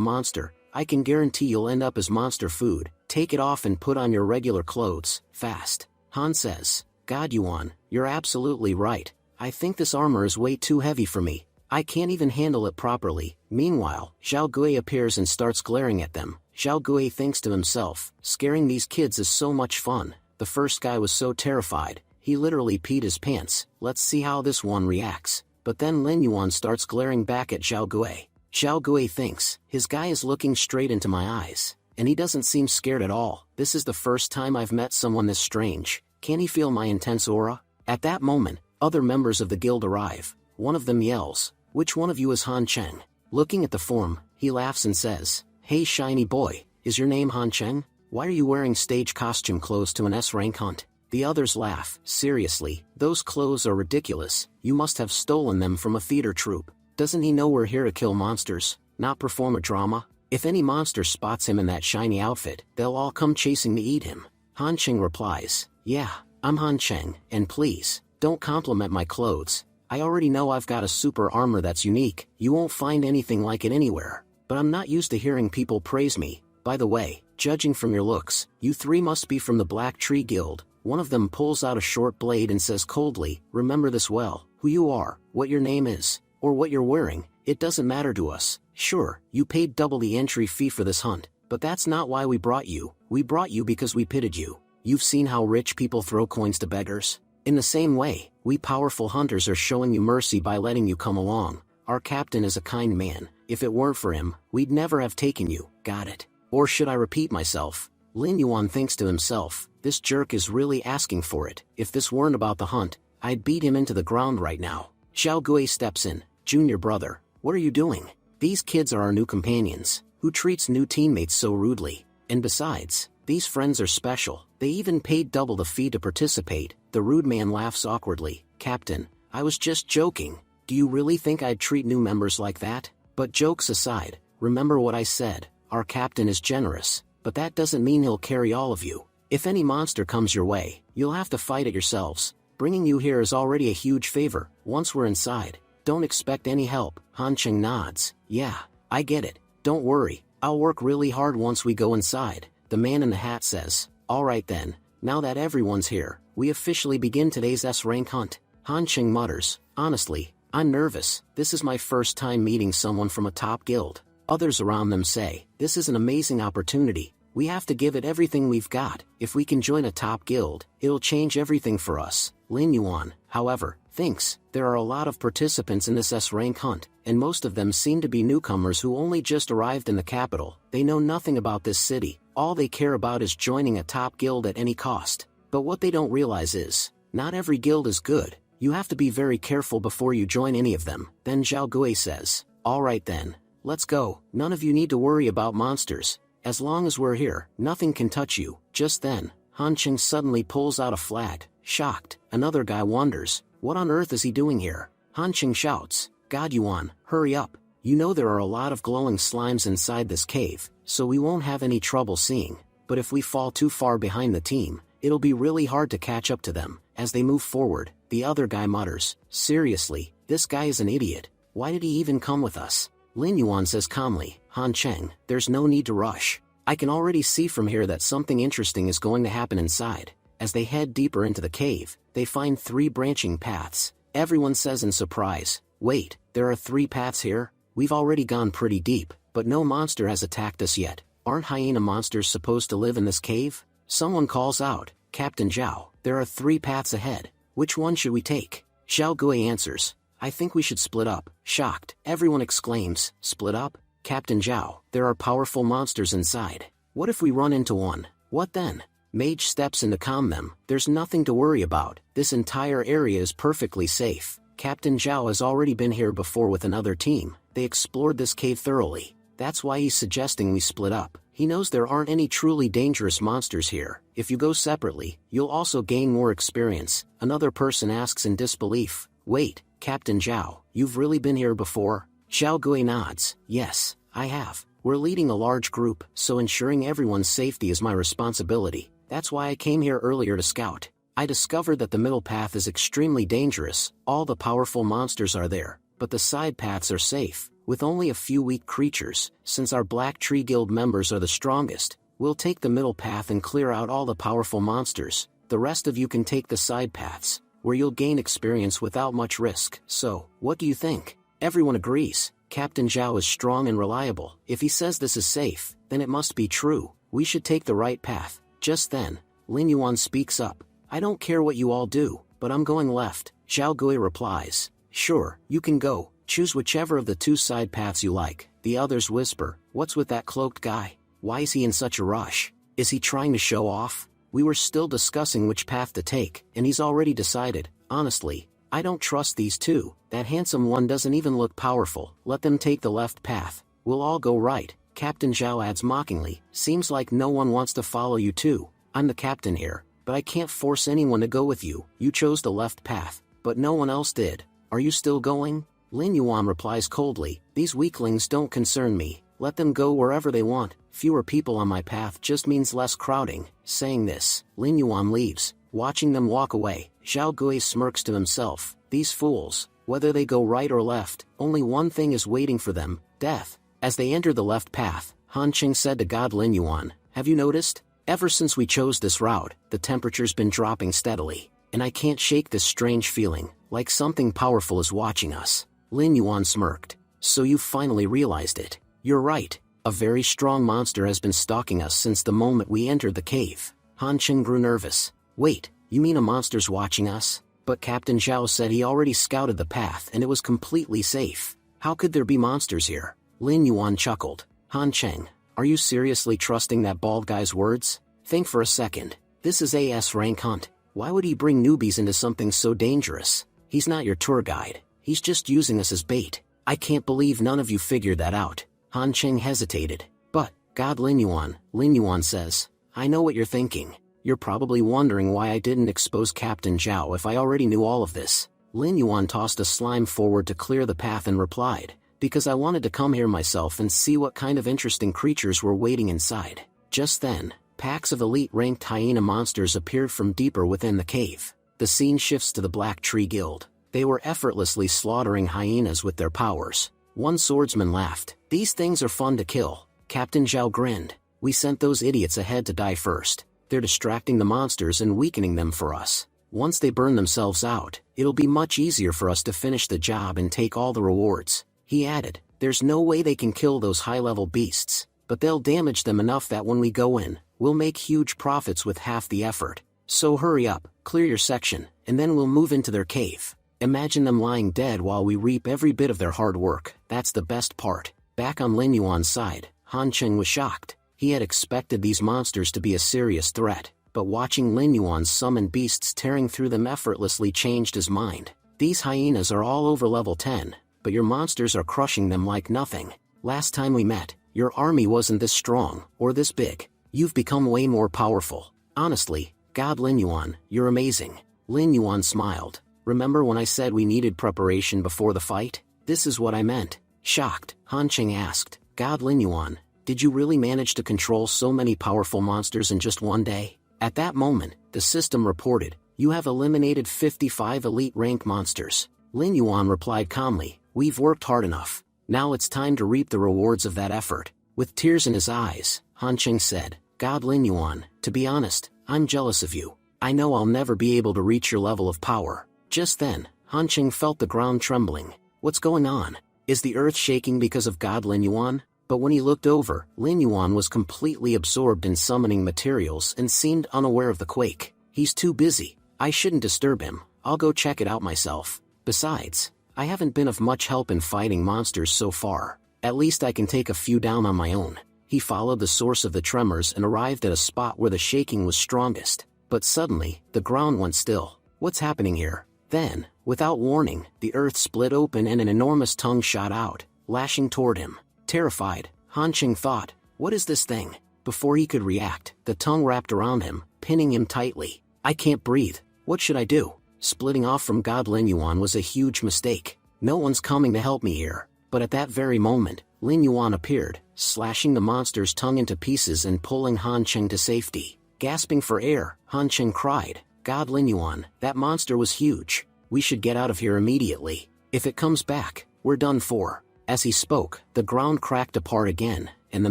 monster, I can guarantee you'll end up as monster food. Take it off and put on your regular clothes, fast. Han says, God Yuan, you're absolutely right. I think this armor is way too heavy for me. I can't even handle it properly. Meanwhile, Zhao Gui appears and starts glaring at them. Zhao Gui thinks to himself, scaring these kids is so much fun. The first guy was so terrified, he literally peed his pants. Let's see how this one reacts. But then Lin Yuan starts glaring back at Zhao Gui. Zhao Gui thinks, his guy is looking straight into my eyes, and he doesn't seem scared at all. This is the first time I've met someone this strange. Can he feel my intense aura? At that moment, other members of the guild arrive. One of them yells, which one of you is Han Cheng? Looking at the form, he laughs and says, hey shiny boy, is your name Han Cheng? Why are you wearing stage costume clothes to an S-rank hunt? The others laugh. Seriously, those clothes are ridiculous. You must have stolen them from a theater troupe. Doesn't he know we're here to kill monsters, not perform a drama? If any monster spots him in that shiny outfit, they'll all come chasing to eat him. Han Cheng replies, yeah, I'm Han Cheng, and please, don't compliment my clothes. I already know I've got a super armor that's unique. You won't find anything like it anywhere. But I'm not used to hearing people praise me. By the way, judging from your looks, you three must be from the Black Tree Guild. One of them pulls out a short blade and says coldly, remember this well. Who you are, what your name is, or what you're wearing, it doesn't matter to us. Sure, you paid double the entry fee for this hunt, but that's not why we brought you. We brought you because we pitied you. You've seen how rich people throw coins to beggars? In the same way, we powerful hunters are showing you mercy by letting you come along. Our captain is a kind man. If it weren't for him, we'd never have taken you. Got it? Or should I repeat myself? Lin Yuan thinks to himself, this jerk is really asking for it. If this weren't about the hunt, I'd beat him into the ground right now. Zhao Gui steps in. Junior brother, what are you doing? These kids are our new companions. Who treats new teammates so rudely? And besides, these friends are special. They even paid double the fee to participate. The rude man laughs awkwardly. Captain, I was just joking. Do you really think I'd treat new members like that? But jokes aside, remember what I said. Our captain is generous, but that doesn't mean he'll carry all of you. If any monster comes your way, you'll have to fight it yourselves. Bringing you here is already a huge favor. Once we're inside, don't expect any help. Han Cheng nods. Yeah, I get it. Don't worry, I'll work really hard once we go inside, the man in the hat says. Alright then, now that everyone's here, we officially begin today's S-rank hunt. Han Cheng mutters, honestly, I'm nervous. This is my first time meeting someone from a top guild. Others around them say, this is an amazing opportunity. We have to give it everything we've got. If we can join a top guild, it'll change everything for us. Lin Yuan, however, thinks, there are a lot of participants in this S-rank hunt, and most of them seem to be newcomers who only just arrived in the capital. They know nothing about this city. All they care about is joining a top guild at any cost. But what they don't realize is, not every guild is good. You have to be very careful before you join any of them. Then Zhao Gui says, alright then, let's go. None of you need to worry about monsters. As long as we're here, nothing can touch you. Just then, Han Cheng suddenly pulls out a flag. Shocked, another guy wonders, what on earth is he doing here? Han Cheng shouts, God Yuan, hurry up. You know there are a lot of glowing slimes inside this cave, so we won't have any trouble seeing. But if we fall too far behind the team, it'll be really hard to catch up to them. As they move forward, the other guy mutters, seriously, this guy is an idiot. Why did he even come with us? Lin Yuan says calmly, Han Cheng, there's no need to rush. I can already see from here that something interesting is going to happen inside. As they head deeper into the cave, they find 3 branching paths. Everyone says in surprise, wait, there are 3 paths here? We've already gone pretty deep, but no monster has attacked us yet. Aren't hyena monsters supposed to live in this cave? Someone calls out, Captain Zhao, there are 3 paths ahead. Which one should we take? Zhao Gui answers, I think we should split up. Shocked, everyone exclaims, split up? Captain Zhao, there are powerful monsters inside. What if we run into one? What then? Mage steps in to calm them. There's nothing to worry about. This entire area is perfectly safe. Captain Zhao has already been here before with another team. They explored this cave thoroughly. That's why he's suggesting we split up. He knows there aren't any truly dangerous monsters here. If you go separately, you'll also gain more experience. Another person asks in disbelief, wait, Captain Zhao, you've really been here before? Zhao Gui nods, yes, I have. We're leading a large group, so ensuring everyone's safety is my responsibility. That's why I came here earlier to scout. I discovered that the middle path is extremely dangerous. All the powerful monsters are there, but the side paths are safe, with only a few weak creatures. Since our Black Tree Guild members are the strongest, we'll take the middle path and clear out all the powerful monsters. The rest of you can take the side paths, where you'll gain experience without much risk. So, what do you think? Everyone agrees. Captain Zhao is strong and reliable. If he says this is safe, then it must be true. We should take the right path. Just then, Lin Yuan speaks up. I don't care what you all do, but I'm going left. Zhao Gui replies. Sure, you can go. Choose whichever of the 2 side paths you like. The others whisper, what's with that cloaked guy? Why is he in such a rush? Is he trying to show off? We were still discussing which path to take, and he's already decided. Honestly, I don't trust these 2. That handsome one doesn't even look powerful. Let them take the left path. We'll all go right. Captain Zhao adds mockingly, seems like no one wants to follow you too. I'm the captain here, but I can't force anyone to go with you. You chose the left path, but no one else did. Are you still going? Lin Yuan replies coldly, these weaklings don't concern me. Let them go wherever they want. Fewer people on my path just means less crowding. Saying this, Lin Yuan leaves. Watching them walk away, Zhao Gui smirks to himself. These fools, whether they go right or left, only one thing is waiting for them, death. As they enter the left path, Han Cheng said to God Lin Yuan, have you noticed? Ever since we chose this route, the temperature's been dropping steadily, and I can't shake this strange feeling, like something powerful is watching us. Lin Yuan smirked. So you finally realized it. You're right. A very strong monster has been stalking us since the moment we entered the cave. Han Cheng grew nervous. Wait, you mean a monster's watching us? But Captain Zhao said he already scouted the path and it was completely safe. How could there be monsters here? Lin Yuan chuckled. Han Cheng, are you seriously trusting that bald guy's words? Think for a second. This is a S-rank hunt. Why would he bring newbies into something so dangerous? He's not your tour guide. He's just using us as bait. I can't believe none of you figured that out. Han Cheng hesitated. But, God Lin Yuan says, I know what you're thinking. You're probably wondering why I didn't expose Captain Zhao if I already knew all of this. Lin Yuan tossed a slime forward to clear the path and replied, because I wanted to come here myself and see what kind of interesting creatures were waiting inside. Just then, packs of elite-ranked hyena monsters appeared from deeper within the cave. The scene shifts to the Black Tree Guild. They were effortlessly slaughtering hyenas with their powers. One swordsman laughed. "These things are fun to kill." Captain Zhao grinned. "We sent those idiots ahead to die first. They're distracting the monsters and weakening them for us. Once they burn themselves out, it'll be much easier for us to finish the job and take all the rewards." He added, "There's no way they can kill those high-level beasts, but they'll damage them enough that when we go in, we'll make huge profits with half the effort. So hurry up, clear your section, and then we'll move into their cave. Imagine them lying dead while we reap every bit of their hard work. That's the best part." Back on Lin Yuan's side, Han Cheng was shocked. He had expected these monsters to be a serious threat, but watching Lin Yuan's summoned beasts tearing through them effortlessly changed his mind. "These hyenas are all over level 10, but your monsters are crushing them like nothing. Last time we met, your army wasn't this strong, or this big. You've become way more powerful. Honestly, God Lin Yuan, you're amazing." Lin Yuan smiled. "Remember when I said we needed preparation before the fight? This is what I meant." Shocked, Han Cheng asked, "God Lin Yuan, did you really manage to control so many powerful monsters in just one day?" At that moment, the system reported, "You have eliminated 55 elite rank monsters." Lin Yuan replied calmly, "We've worked hard enough. Now it's time to reap the rewards of that effort." With tears in his eyes, Han Cheng said, "God Lin Yuan, to be honest, I'm jealous of you. I know I'll never be able to reach your level of power." Just then, Han Cheng felt the ground trembling. What's going on? Is the earth shaking because of God Lin Yuan? But when he looked over, Lin Yuan was completely absorbed in summoning materials and seemed unaware of the quake. "He's too busy. I shouldn't disturb him. I'll go check it out myself. Besides, I haven't been of much help in fighting monsters so far. At least I can take a few down on my own." He followed the source of the tremors and arrived at a spot where the shaking was strongest. But suddenly, the ground went still. "What's happening here?" Then, without warning, the earth split open and an enormous tongue shot out, lashing toward him. Terrified, Han Cheng thought, "What is this thing?" Before he could react, the tongue wrapped around him, pinning him tightly. "I can't breathe. What should I do?" Splitting off from God Lin Yuan was a huge mistake. "No one's coming to help me here." But at that very moment, Lin Yuan appeared, slashing the monster's tongue into pieces and pulling Han Cheng to safety. Gasping for air, Han Cheng cried, "God Lin Yuan, that monster was huge. We should get out of here immediately. If it comes back, we're done for." As he spoke, the ground cracked apart again, and the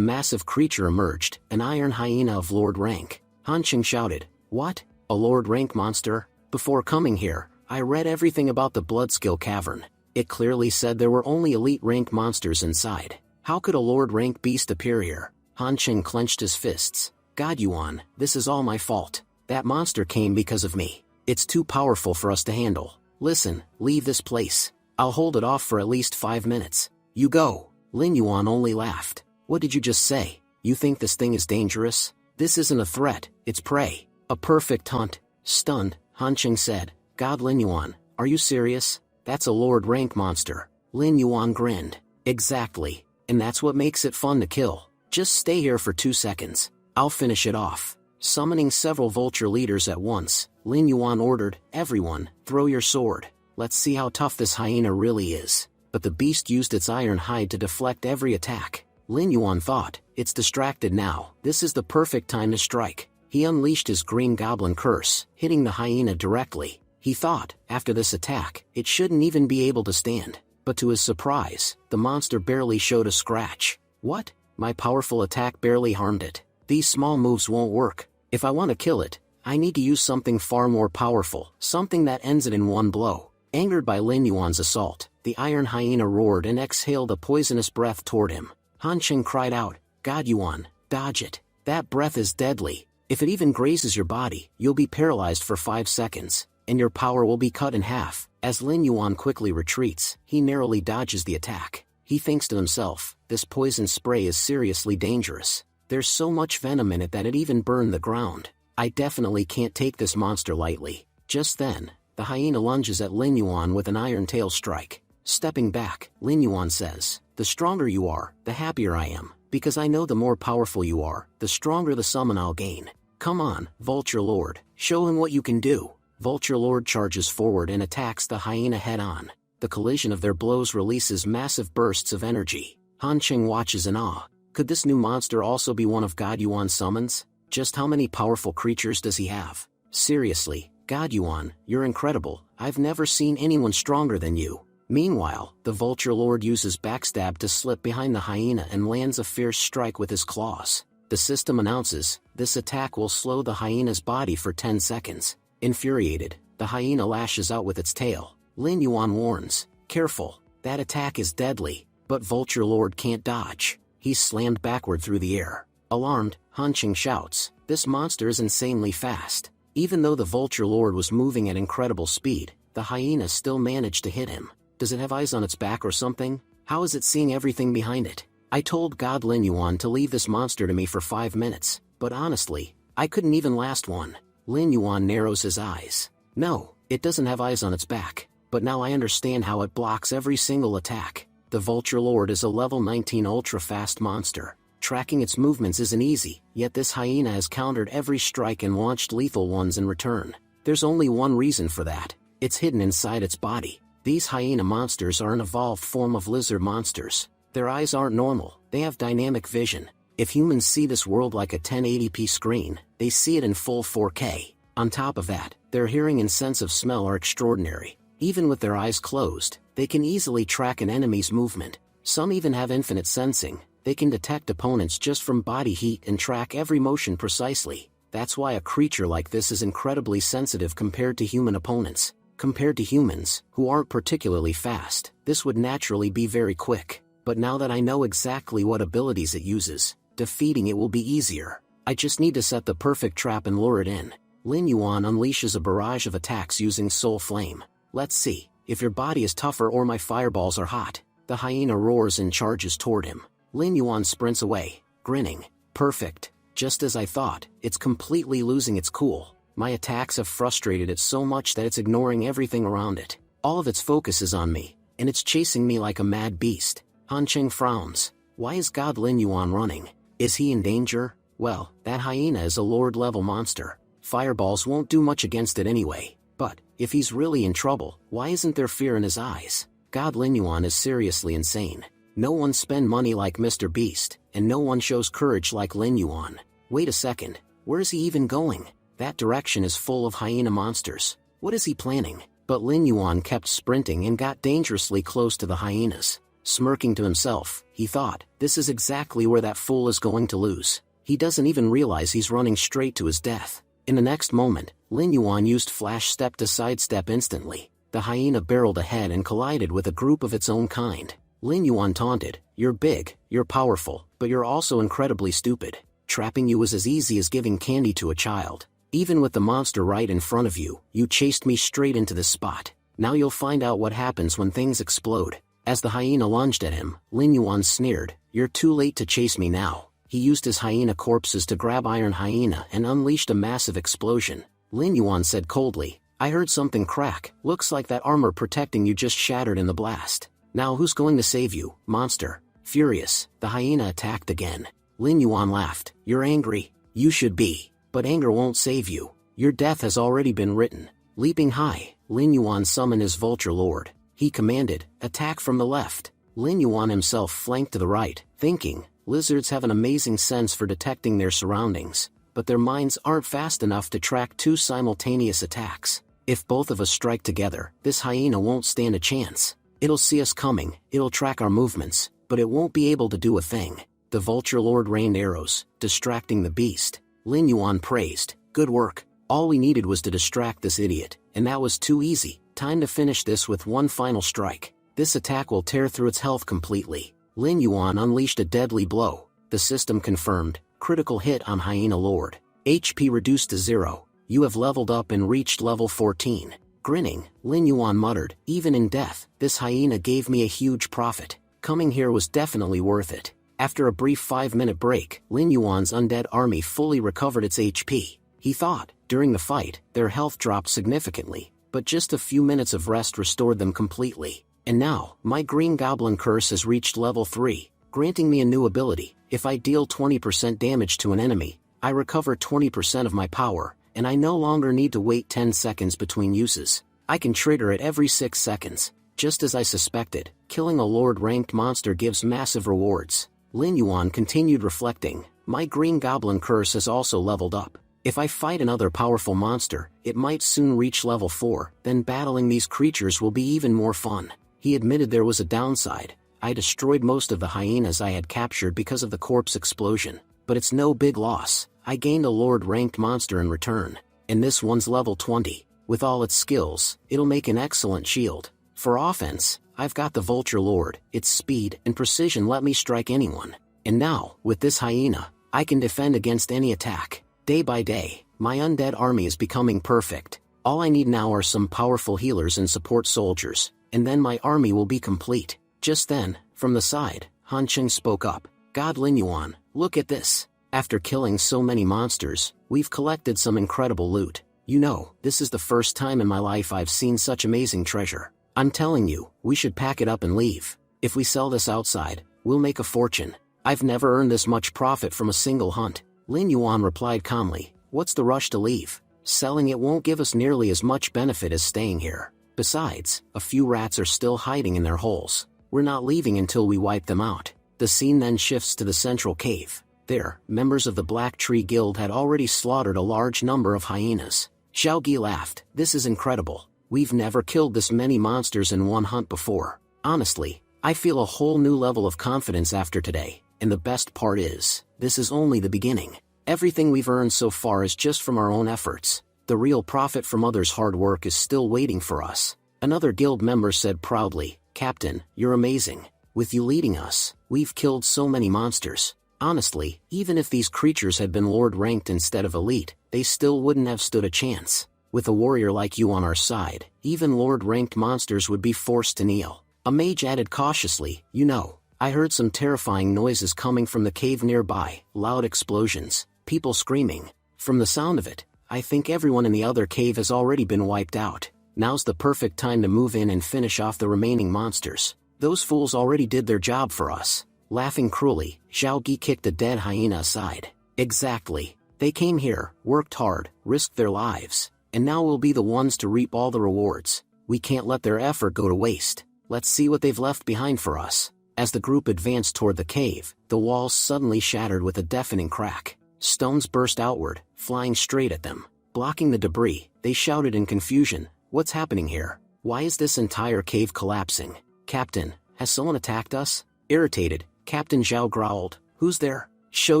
massive creature emerged, an iron hyena of Lord rank. Han Cheng shouted, "What? A Lord rank monster? Before coming here, I read everything about the Bloodskill Cavern. It clearly said there were only elite rank monsters inside. How could a Lord rank beast appear here?" Han Cheng clenched his fists. "God Yuan, this is all my fault. That monster came because of me. It's too powerful for us to handle. Listen, leave this place. I'll hold it off for at least 5 minutes. You go." Lin Yuan only laughed. "What did you just say? You think this thing is dangerous? This isn't a threat, it's prey. A perfect hunt." Stunned, Han Cheng said, "God Lin Yuan, are you serious? That's a Lord rank monster." Lin Yuan grinned. "Exactly, and that's what makes it fun to kill. Just stay here for 2 seconds. I'll finish it off." Summoning several vulture leaders at once, Lin Yuan ordered, "Everyone, throw your sword. Let's see how tough this hyena really is." But the beast used its iron hide to deflect every attack. Lin Yuan thought, "It's distracted now. This is the perfect time to strike." He unleashed his green goblin curse, hitting the hyena directly. He thought, after this attack, it shouldn't even be able to stand. But to his surprise, the monster barely showed a scratch. "What? My powerful attack barely harmed it. These small moves won't work. If I want to kill it, I need to use something far more powerful, something that ends it in one blow." Angered by Lin Yuan's assault, the iron hyena roared and exhaled a poisonous breath toward him. Han Cheng cried out, "God Yuan, dodge it. That breath is deadly. If it even grazes your body, you'll be paralyzed for 5 seconds, and your power will be cut in half." As Lin Yuan quickly retreats, he narrowly dodges the attack. He thinks to himself, "This poison spray is seriously dangerous. There's so much venom in it that it even burned the ground. I definitely can't take this monster lightly." Just then, the hyena lunges at Lin Yuan with an iron tail strike. Stepping back, Lin Yuan says, "The stronger you are, the happier I am, because I know the more powerful you are, the stronger the summon I'll gain. Come on, Vulture Lord, show him what you can do." Vulture Lord charges forward and attacks the hyena head-on. The collision of their blows releases massive bursts of energy. Han Cheng watches in awe. Could this new monster also be one of God Yuan's summons? Just how many powerful creatures does he have? Seriously, God Yuan, you're incredible, I've never seen anyone stronger than you. Meanwhile, the Vulture Lord uses backstab to slip behind the hyena and lands a fierce strike with his claws. The system announces, this attack will slow the hyena's body for 10 seconds. Infuriated, the hyena lashes out with its tail. Lin Yuan warns, careful, that attack is deadly, but Vulture Lord can't dodge. He's slammed backward through the air. Alarmed, Han Qing shouts, this monster is insanely fast. Even though the Vulture Lord was moving at incredible speed, the hyena still managed to hit him. Does it have eyes on its back or something? How is it seeing everything behind it? I told God Lin Yuan to leave this monster to me for 5 minutes, but honestly, I couldn't even last one. Lin Yuan narrows his eyes. No, it doesn't have eyes on its back, but now I understand how it blocks every single attack. The Vulture Lord is a level 19 ultra-fast monster. Tracking its movements isn't easy, yet this hyena has countered every strike and launched lethal ones in return. There's only one reason for that. It's hidden inside its body. These hyena monsters are an evolved form of lizard monsters. Their eyes aren't normal, they have dynamic vision. If humans see this world like a 1080p screen, they see it in full 4K. On top of that, their hearing and sense of smell are extraordinary. Even with their eyes closed, they can easily track an enemy's movement. Some even have infinite sensing. They can detect opponents just from body heat and track every motion precisely. That's why a creature like this is incredibly sensitive compared to human opponents. Compared to humans, who aren't particularly fast, this would naturally be very quick. But now that I know exactly what abilities it uses, defeating it will be easier. I just need to set the perfect trap and lure it in. Lin Yuan unleashes a barrage of attacks using Soul Flame. Let's see, if your body is tougher or my fireballs are hot. The hyena roars and charges toward him. Lin Yuan sprints away, grinning. Perfect. Just as I thought, it's completely losing its cool. My attacks have frustrated it so much that it's ignoring everything around it. All of its focus is on me, and it's chasing me like a mad beast. Han Qing frowns. Why is God Lin Yuan running? Is he in danger? Well, that hyena is a lord-level monster. Fireballs won't do much against it anyway. But, if he's really in trouble, why isn't there fear in his eyes? God Lin Yuan is seriously insane. No one spends money like Mr. Beast, and no one shows courage like Lin Yuan. Wait a second, where is he even going? That direction is full of hyena monsters. What is he planning? But Lin Yuan kept sprinting and got dangerously close to the hyenas. Smirking to himself, he thought, this is exactly where that fool is going to lose. He doesn't even realize he's running straight to his death. In the next moment, Lin Yuan used Flash Step to sidestep instantly. The hyena barreled ahead and collided with a group of its own kind. Lin Yuan taunted, you're big, you're powerful, but you're also incredibly stupid. Trapping you was as easy as giving candy to a child. Even with the monster right in front of you, you chased me straight into this spot. Now you'll find out what happens when things explode. As the hyena lunged at him, Lin Yuan sneered, you're too late to chase me now. He used his hyena corpses to grab Iron Hyena and unleashed a massive explosion. Lin Yuan said coldly, I heard something crack, looks like that armor protecting you just shattered in the blast. Now who's going to save you, monster? Furious, the hyena attacked again. Lin Yuan laughed, you're angry? You should be. But anger won't save you. Your death has already been written. Leaping high, Lin Yuan summoned his Vulture Lord. He commanded, attack from the left. Lin Yuan himself flanked to the right, thinking, lizards have an amazing sense for detecting their surroundings, but their minds aren't fast enough to track two simultaneous attacks. If both of us strike together, this hyena won't stand a chance. It'll see us coming, it'll track our movements, but it won't be able to do a thing. The Vulture Lord rained arrows, distracting the beast. Lin Yuan praised, good work. All we needed was to distract this idiot, and that was too easy. Time to finish this with one final strike. This attack will tear through its health completely. Lin Yuan unleashed a deadly blow. The system confirmed, critical hit on Hyena Lord. HP reduced to 0. You have leveled up and reached level 14. Grinning, Lin Yuan muttered, even in death, this hyena gave me a huge profit. Coming here was definitely worth it. After a brief 5-minute break, Lin Yuan's undead army fully recovered its HP. He thought, during the fight, their health dropped significantly, but just a few minutes of rest restored them completely. And now, my Green Goblin Curse has reached level 3, granting me a new ability. If I deal 20% damage to an enemy, I recover 20% of my power, and I no longer need to wait 10 seconds between uses. I can trigger it every 6 seconds. Just as I suspected, killing a Lord-ranked monster gives massive rewards. Lin Yuan continued reflecting, my green goblin curse has also leveled up. If I fight another powerful monster, it might soon reach level 4, then battling these creatures will be even more fun. He admitted there was a downside. I destroyed most of the hyenas I had captured because of the corpse explosion, but it's no big loss. I gained a Lord-ranked monster in return, and this one's level 20. With all its skills, it'll make an excellent shield. For offense, I've got the Vulture Lord. Its speed and precision let me strike anyone. And now, with this hyena, I can defend against any attack. Day by day, my undead army is becoming perfect. All I need now are some powerful healers and support soldiers, and then my army will be complete. Just then, from the side, Han Cheng spoke up. God Lin Yuan, look at this. After killing so many monsters, we've collected some incredible loot. You know, this is the first time in my life I've seen such amazing treasure. I'm telling you, we should pack it up and leave. If we sell this outside, we'll make a fortune. I've never earned this much profit from a single hunt. Lin Yuan replied calmly, what's the rush to leave? Selling it won't give us nearly as much benefit as staying here. Besides, a few rats are still hiding in their holes. We're not leaving until we wipe them out. The scene then shifts to the central cave. There, members of the Black Tree Guild had already slaughtered a large number of hyenas. Xiao Gi laughed, this is incredible. We've never killed this many monsters in one hunt before. Honestly, I feel a whole new level of confidence after today. And the best part is, this is only the beginning. Everything we've earned so far is just from our own efforts. The real profit from others' hard work is still waiting for us. Another guild member said proudly, Captain, you're amazing. With you leading us, we've killed so many monsters. Honestly, even if these creatures had been Lord-ranked instead of elite, they still wouldn't have stood a chance. With a warrior like you on our side, even Lord-ranked monsters would be forced to kneel. A mage added cautiously, you know, I heard some terrifying noises coming from the cave nearby, loud explosions, people screaming. From the sound of it, I think everyone in the other cave has already been wiped out. Now's the perfect time to move in and finish off the remaining monsters. Those fools already did their job for us. Laughing cruelly, Xiao Gi kicked the dead hyena aside. Exactly. They came here, worked hard, risked their lives, and now we'll be the ones to reap all the rewards. We can't let their effort go to waste. Let's see what they've left behind for us. As the group advanced toward the cave, the walls suddenly shattered with a deafening crack. Stones burst outward, flying straight at them. Blocking the debris, they shouted in confusion, what's happening here? Why is this entire cave collapsing? Captain, has someone attacked us? Irritated, Captain Zhao growled, who's there? Show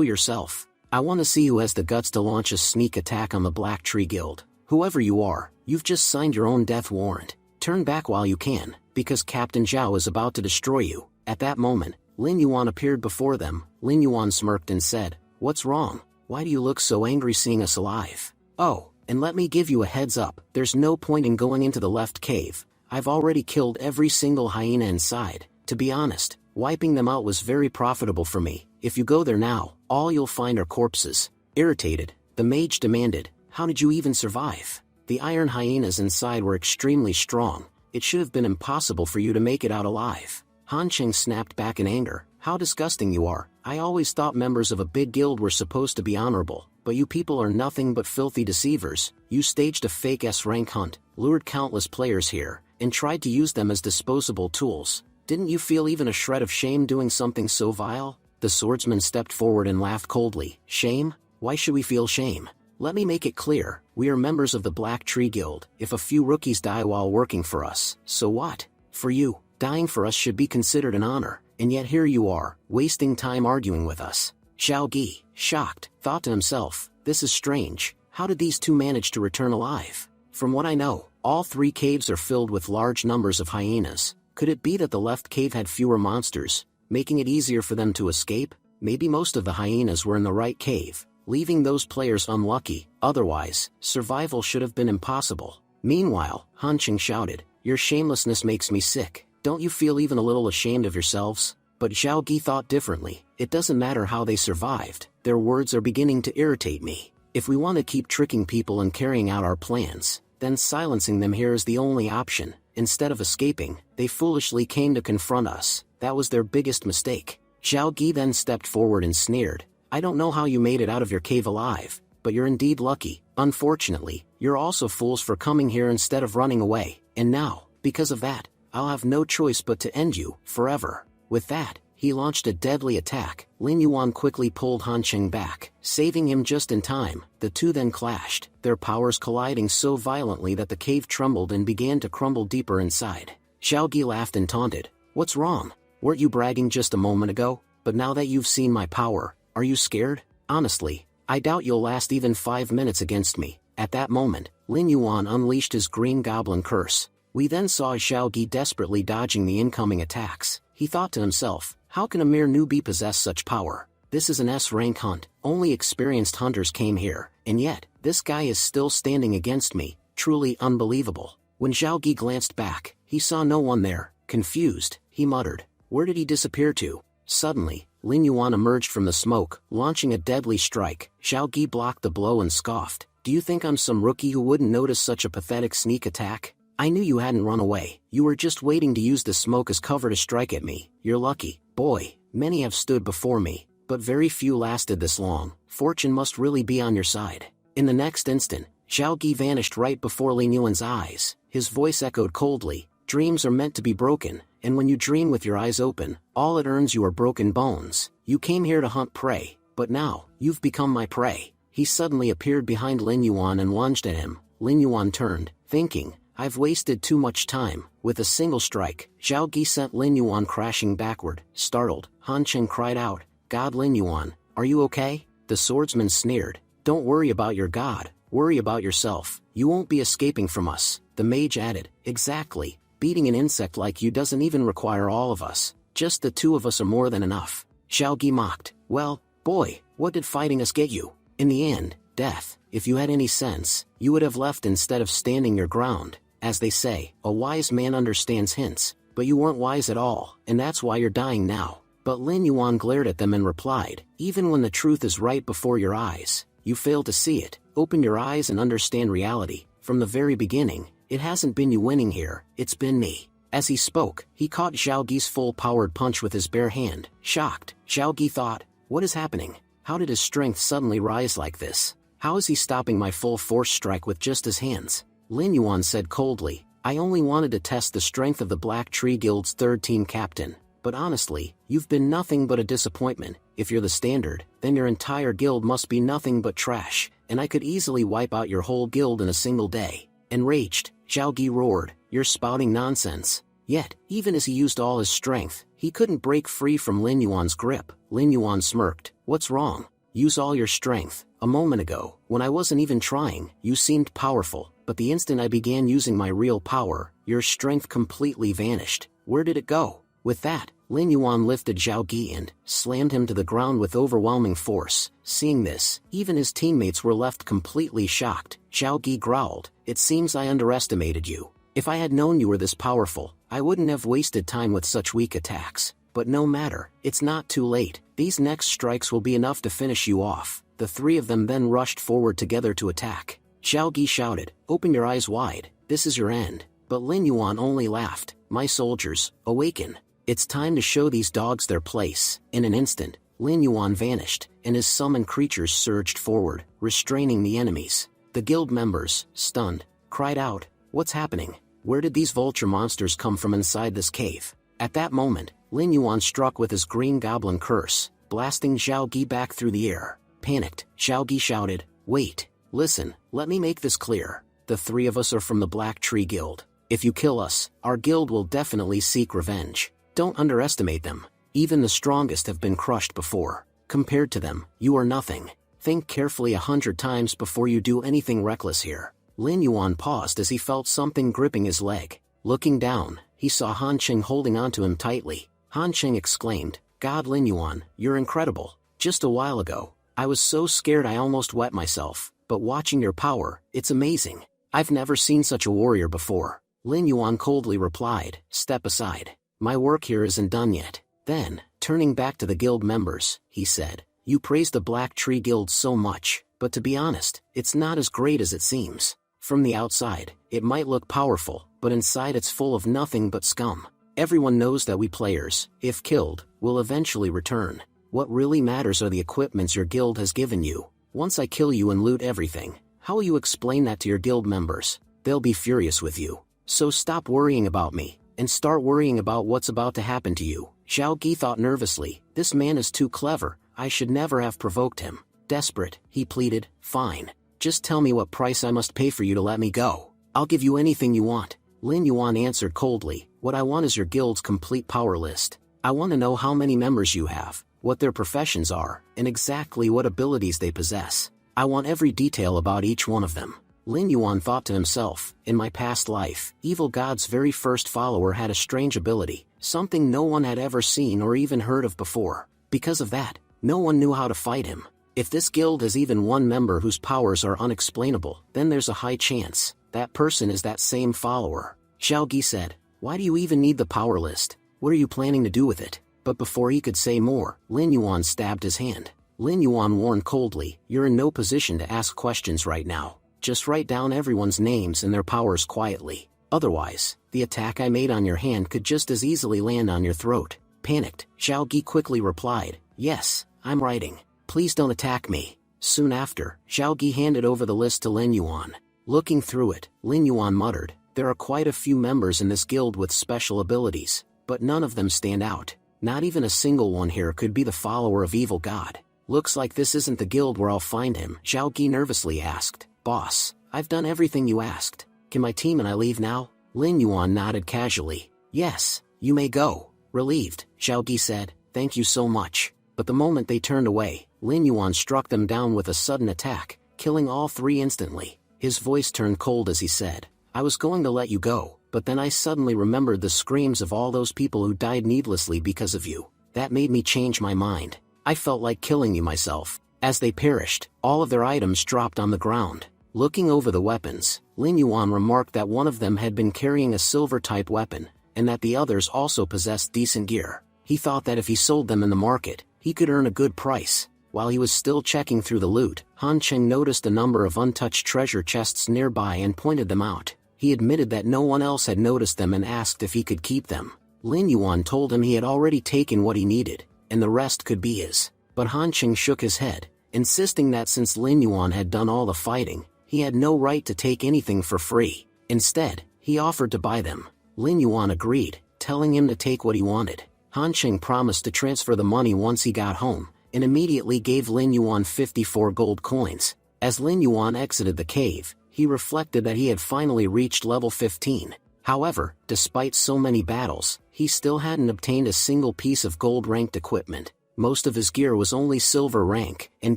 yourself. I want to see who has the guts to launch a sneak attack on the Black Tree Guild. Whoever you are, you've just signed your own death warrant. Turn back while you can, because Captain Zhao is about to destroy you. At that moment, Lin Yuan appeared before them. Lin Yuan smirked and said, what's wrong? Why do you look so angry seeing us alive? Oh, and let me give you a heads up, there's no point in going into the left cave. I've already killed every single hyena inside. To be honest, wiping them out was very profitable for me. If you go there now, all you'll find are corpses. Irritated, the mage demanded, how did you even survive? The iron hyenas inside were extremely strong. It should have been impossible for you to make it out alive. Han Cheng snapped back in anger, how disgusting you are. I always thought members of a big guild were supposed to be honorable, but you people are nothing but filthy deceivers. You staged a fake S-rank hunt, lured countless players here, and tried to use them as disposable tools. Didn't you feel even a shred of shame doing something so vile? The swordsman stepped forward and laughed coldly. Shame? Why should we feel shame? Let me make it clear, we are members of the Black Tree Guild. If a few rookies die while working for us, so what? For you, dying for us should be considered an honor, and yet here you are, wasting time arguing with us. Xiao Gi, shocked, thought to himself, this is strange, how did these two manage to return alive? From what I know, all three caves are filled with large numbers of hyenas. Could it be that the left cave had fewer monsters, making it easier for them to escape? Maybe most of the hyenas were in the right cave, leaving those players unlucky. Otherwise, survival should have been impossible. Meanwhile, Han Cheng shouted, your shamelessness makes me sick. Don't you feel even a little ashamed of yourselves? But Xiao Gi thought differently. It doesn't matter how they survived, their words are beginning to irritate me. If we want to keep tricking people and carrying out our plans, then silencing them here is the only option. Instead of escaping, they foolishly came to confront us. That was their biggest mistake. Xiao Gi then stepped forward and sneered, I don't know how you made it out of your cave alive, but you're indeed lucky. Unfortunately, you're also fools for coming here instead of running away, and now, because of that, I'll have no choice but to end you, forever. With that, he launched a deadly attack. Lin Yuan quickly pulled Han Qing back, saving him just in time. The two then clashed, their powers colliding so violently that the cave trembled and began to crumble deeper inside. Xiao Gi laughed and taunted. "What's wrong? Weren't you bragging just a moment ago? But now that you've seen my power, are you scared? Honestly, I doubt you'll last even 5 minutes against me." At that moment, Lin Yuan unleashed his green goblin curse. We then saw Xiao Gi desperately dodging the incoming attacks. He thought to himself, how can a mere newbie possess such power? This is an S-rank hunt, only experienced hunters came here, and yet, this guy is still standing against me, truly unbelievable. When Xiao Gi glanced back, he saw no one there. Confused, he muttered, "Where did he disappear to?" Suddenly, Lin Yuan emerged from the smoke, launching a deadly strike. Xiao Gi blocked the blow and scoffed. "Do you think I'm some rookie who wouldn't notice such a pathetic sneak attack? I knew you hadn't run away. You were just waiting to use the smoke as cover to strike at me. You're lucky. Boy, many have stood before me, but very few lasted this long. Fortune must really be on your side." In the next instant, Xiao Gi vanished right before Lin Yuan's eyes. His voice echoed coldly, "Dreams are meant to be broken, and when you dream with your eyes open, all it earns you are broken bones. You came here to hunt prey, but now, you've become my prey." He suddenly appeared behind Lin Yuan and lunged at him. Lin Yuan turned, thinking, "I've wasted too much time." With a single strike, Xiao Gi sent Lin Yuan crashing backward. Startled, Han Qing cried out, "God, Lin Yuan, are you okay?" The swordsman sneered, "Don't worry about your god, worry about yourself. You won't be escaping from us." The mage added, "Exactly, beating an insect like you doesn't even require all of us. Just the two of us are more than enough." Xiao Gi mocked, "Well, boy, what did fighting us get you? In the end, death. If you had any sense, you would have left instead of standing your ground. As they say, a wise man understands hints, but you weren't wise at all, and that's why you're dying now." But Lin Yuan glared at them and replied, "Even when the truth is right before your eyes, you fail to see it. Open your eyes and understand reality. From the very beginning, it hasn't been you winning here, it's been me." As he spoke, he caught Xiao Gi's full-powered punch with his bare hand. Shocked, Xiao Gi thought, "What is happening? How did his strength suddenly rise like this? How is he stopping my full-force strike with just his hands?" Lin Yuan said coldly, "I only wanted to test the strength of the Black Tree Guild's third-team captain. But honestly, you've been nothing but a disappointment. If you're the standard, then your entire guild must be nothing but trash, and I could easily wipe out your whole guild in a single day." Enraged, Xiao Gi roared, "You're spouting nonsense." Yet, even as he used all his strength, he couldn't break free from Lin Yuan's grip. Lin Yuan smirked, "What's wrong? Use all your strength. A moment ago, when I wasn't even trying, you seemed powerful, but the instant I began using my real power, your strength completely vanished. Where did it go?" With that, Lin Yuan lifted Xiao Gi and slammed him to the ground with overwhelming force. Seeing this, even his teammates were left completely shocked. Xiao Gi growled, "It seems I underestimated you. If I had known you were this powerful, I wouldn't have wasted time with such weak attacks. But no matter, it's not too late. These next strikes will be enough to finish you off." The three of them then rushed forward together to attack. Xiao Gi shouted, "Open your eyes wide, this is your end." But Lin Yuan only laughed, "My soldiers, awaken. It's time to show these dogs their place." In an instant, Lin Yuan vanished, and his summoned creatures surged forward, restraining the enemies. The guild members, stunned, cried out, "What's happening? Where did these vulture monsters come from inside this cave?" At that moment, Lin Yuan struck with his green goblin curse, blasting Xiao Gi back through the air. Panicked, Xiao Gi shouted, "Wait, listen, let me make this clear. The three of us are from the Black Tree Guild. If you kill us, our guild will definitely seek revenge. Don't underestimate them. Even the strongest have been crushed before. Compared to them, you are nothing. Think carefully 100 times before you do anything reckless here." Lin Yuan paused as he felt something gripping his leg. Looking down, he saw Han Qing holding onto him tightly. Han Qing exclaimed, "God, Lin Yuan, you're incredible. Just a while ago, I was so scared I almost wet myself, but watching your power, it's amazing. I've never seen such a warrior before." Lin Yuan coldly replied, "Step aside. My work here isn't done yet." Then, turning back to the guild members, he said, "You praise the Black Tree Guild so much, but to be honest, it's not as great as it seems. From the outside, it might look powerful, but inside it's full of nothing but scum. Everyone knows that we players, if killed, will eventually return. What really matters are the equipments your guild has given you. Once I kill you and loot everything, how will you explain that to your guild members? They'll be furious with you. So stop worrying about me, and start worrying about what's about to happen to you." Xiao Gi thought nervously, this man is too clever, I should never have provoked him. Desperate, he pleaded, fine. Just tell me what price I must pay for you to let me go. I'll give you anything you want. Lin Yuan answered coldly, what I want is your guild's complete power list. I want to know how many members you have, what their professions are, and exactly what abilities they possess. I want every detail about each one of them. Lin Yuan thought to himself, in my past life, Evil God's very first follower had a strange ability, something no one had ever seen or even heard of before. Because of that, no one knew how to fight him. If this guild has even one member whose powers are unexplainable, then there's a high chance that person is that same follower. Xiao Gi said, why do you even need the power list? What are you planning to do with it? But before he could say more, Lin Yuan stabbed his hand. Lin Yuan warned coldly, you're in no position to ask questions right now. Just write down everyone's names and their powers quietly. Otherwise, the attack I made on your hand could just as easily land on your throat. Panicked, Xiao Gi quickly replied, yes, I'm writing. Please don't attack me. Soon after, Xiao Gi handed over the list to Lin Yuan. Looking through it, Lin Yuan muttered, there are quite a few members in this guild with special abilities, but none of them stand out. Not even a single one here could be the follower of Evil God. Looks like this isn't the guild where I'll find him. Xiao Gi nervously asked, boss, I've done everything you asked. Can my team and I leave now? Lin Yuan nodded casually. Yes, you may go. Relieved, Xiao Gi said, thank you so much. But the moment they turned away, Lin Yuan struck them down with a sudden attack, killing all three instantly. His voice turned cold as he said, I was going to let you go, but then I suddenly remembered the screams of all those people who died needlessly because of you. That made me change my mind. I felt like killing you myself. As they perished, all of their items dropped on the ground. Looking over the weapons, Lin Yuan remarked that one of them had been carrying a silver-type weapon, and that the others also possessed decent gear. He thought that if he sold them in the market, he could earn a good price. While he was still checking through the loot, Han Cheng noticed a number of untouched treasure chests nearby and pointed them out. He admitted that no one else had noticed them and asked if he could keep them. Lin Yuan told him he had already taken what he needed, and the rest could be his. But Han Cheng shook his head, insisting that since Lin Yuan had done all the fighting, he had no right to take anything for free. Instead, he offered to buy them. Lin Yuan agreed, telling him to take what he wanted. Han Cheng promised to transfer the money once he got home, and immediately gave Lin Yuan 54 gold coins. As Lin Yuan exited the cave, he reflected that he had finally reached level 15. However, despite so many battles, he still hadn't obtained a single piece of gold-ranked equipment. Most of his gear was only silver rank, and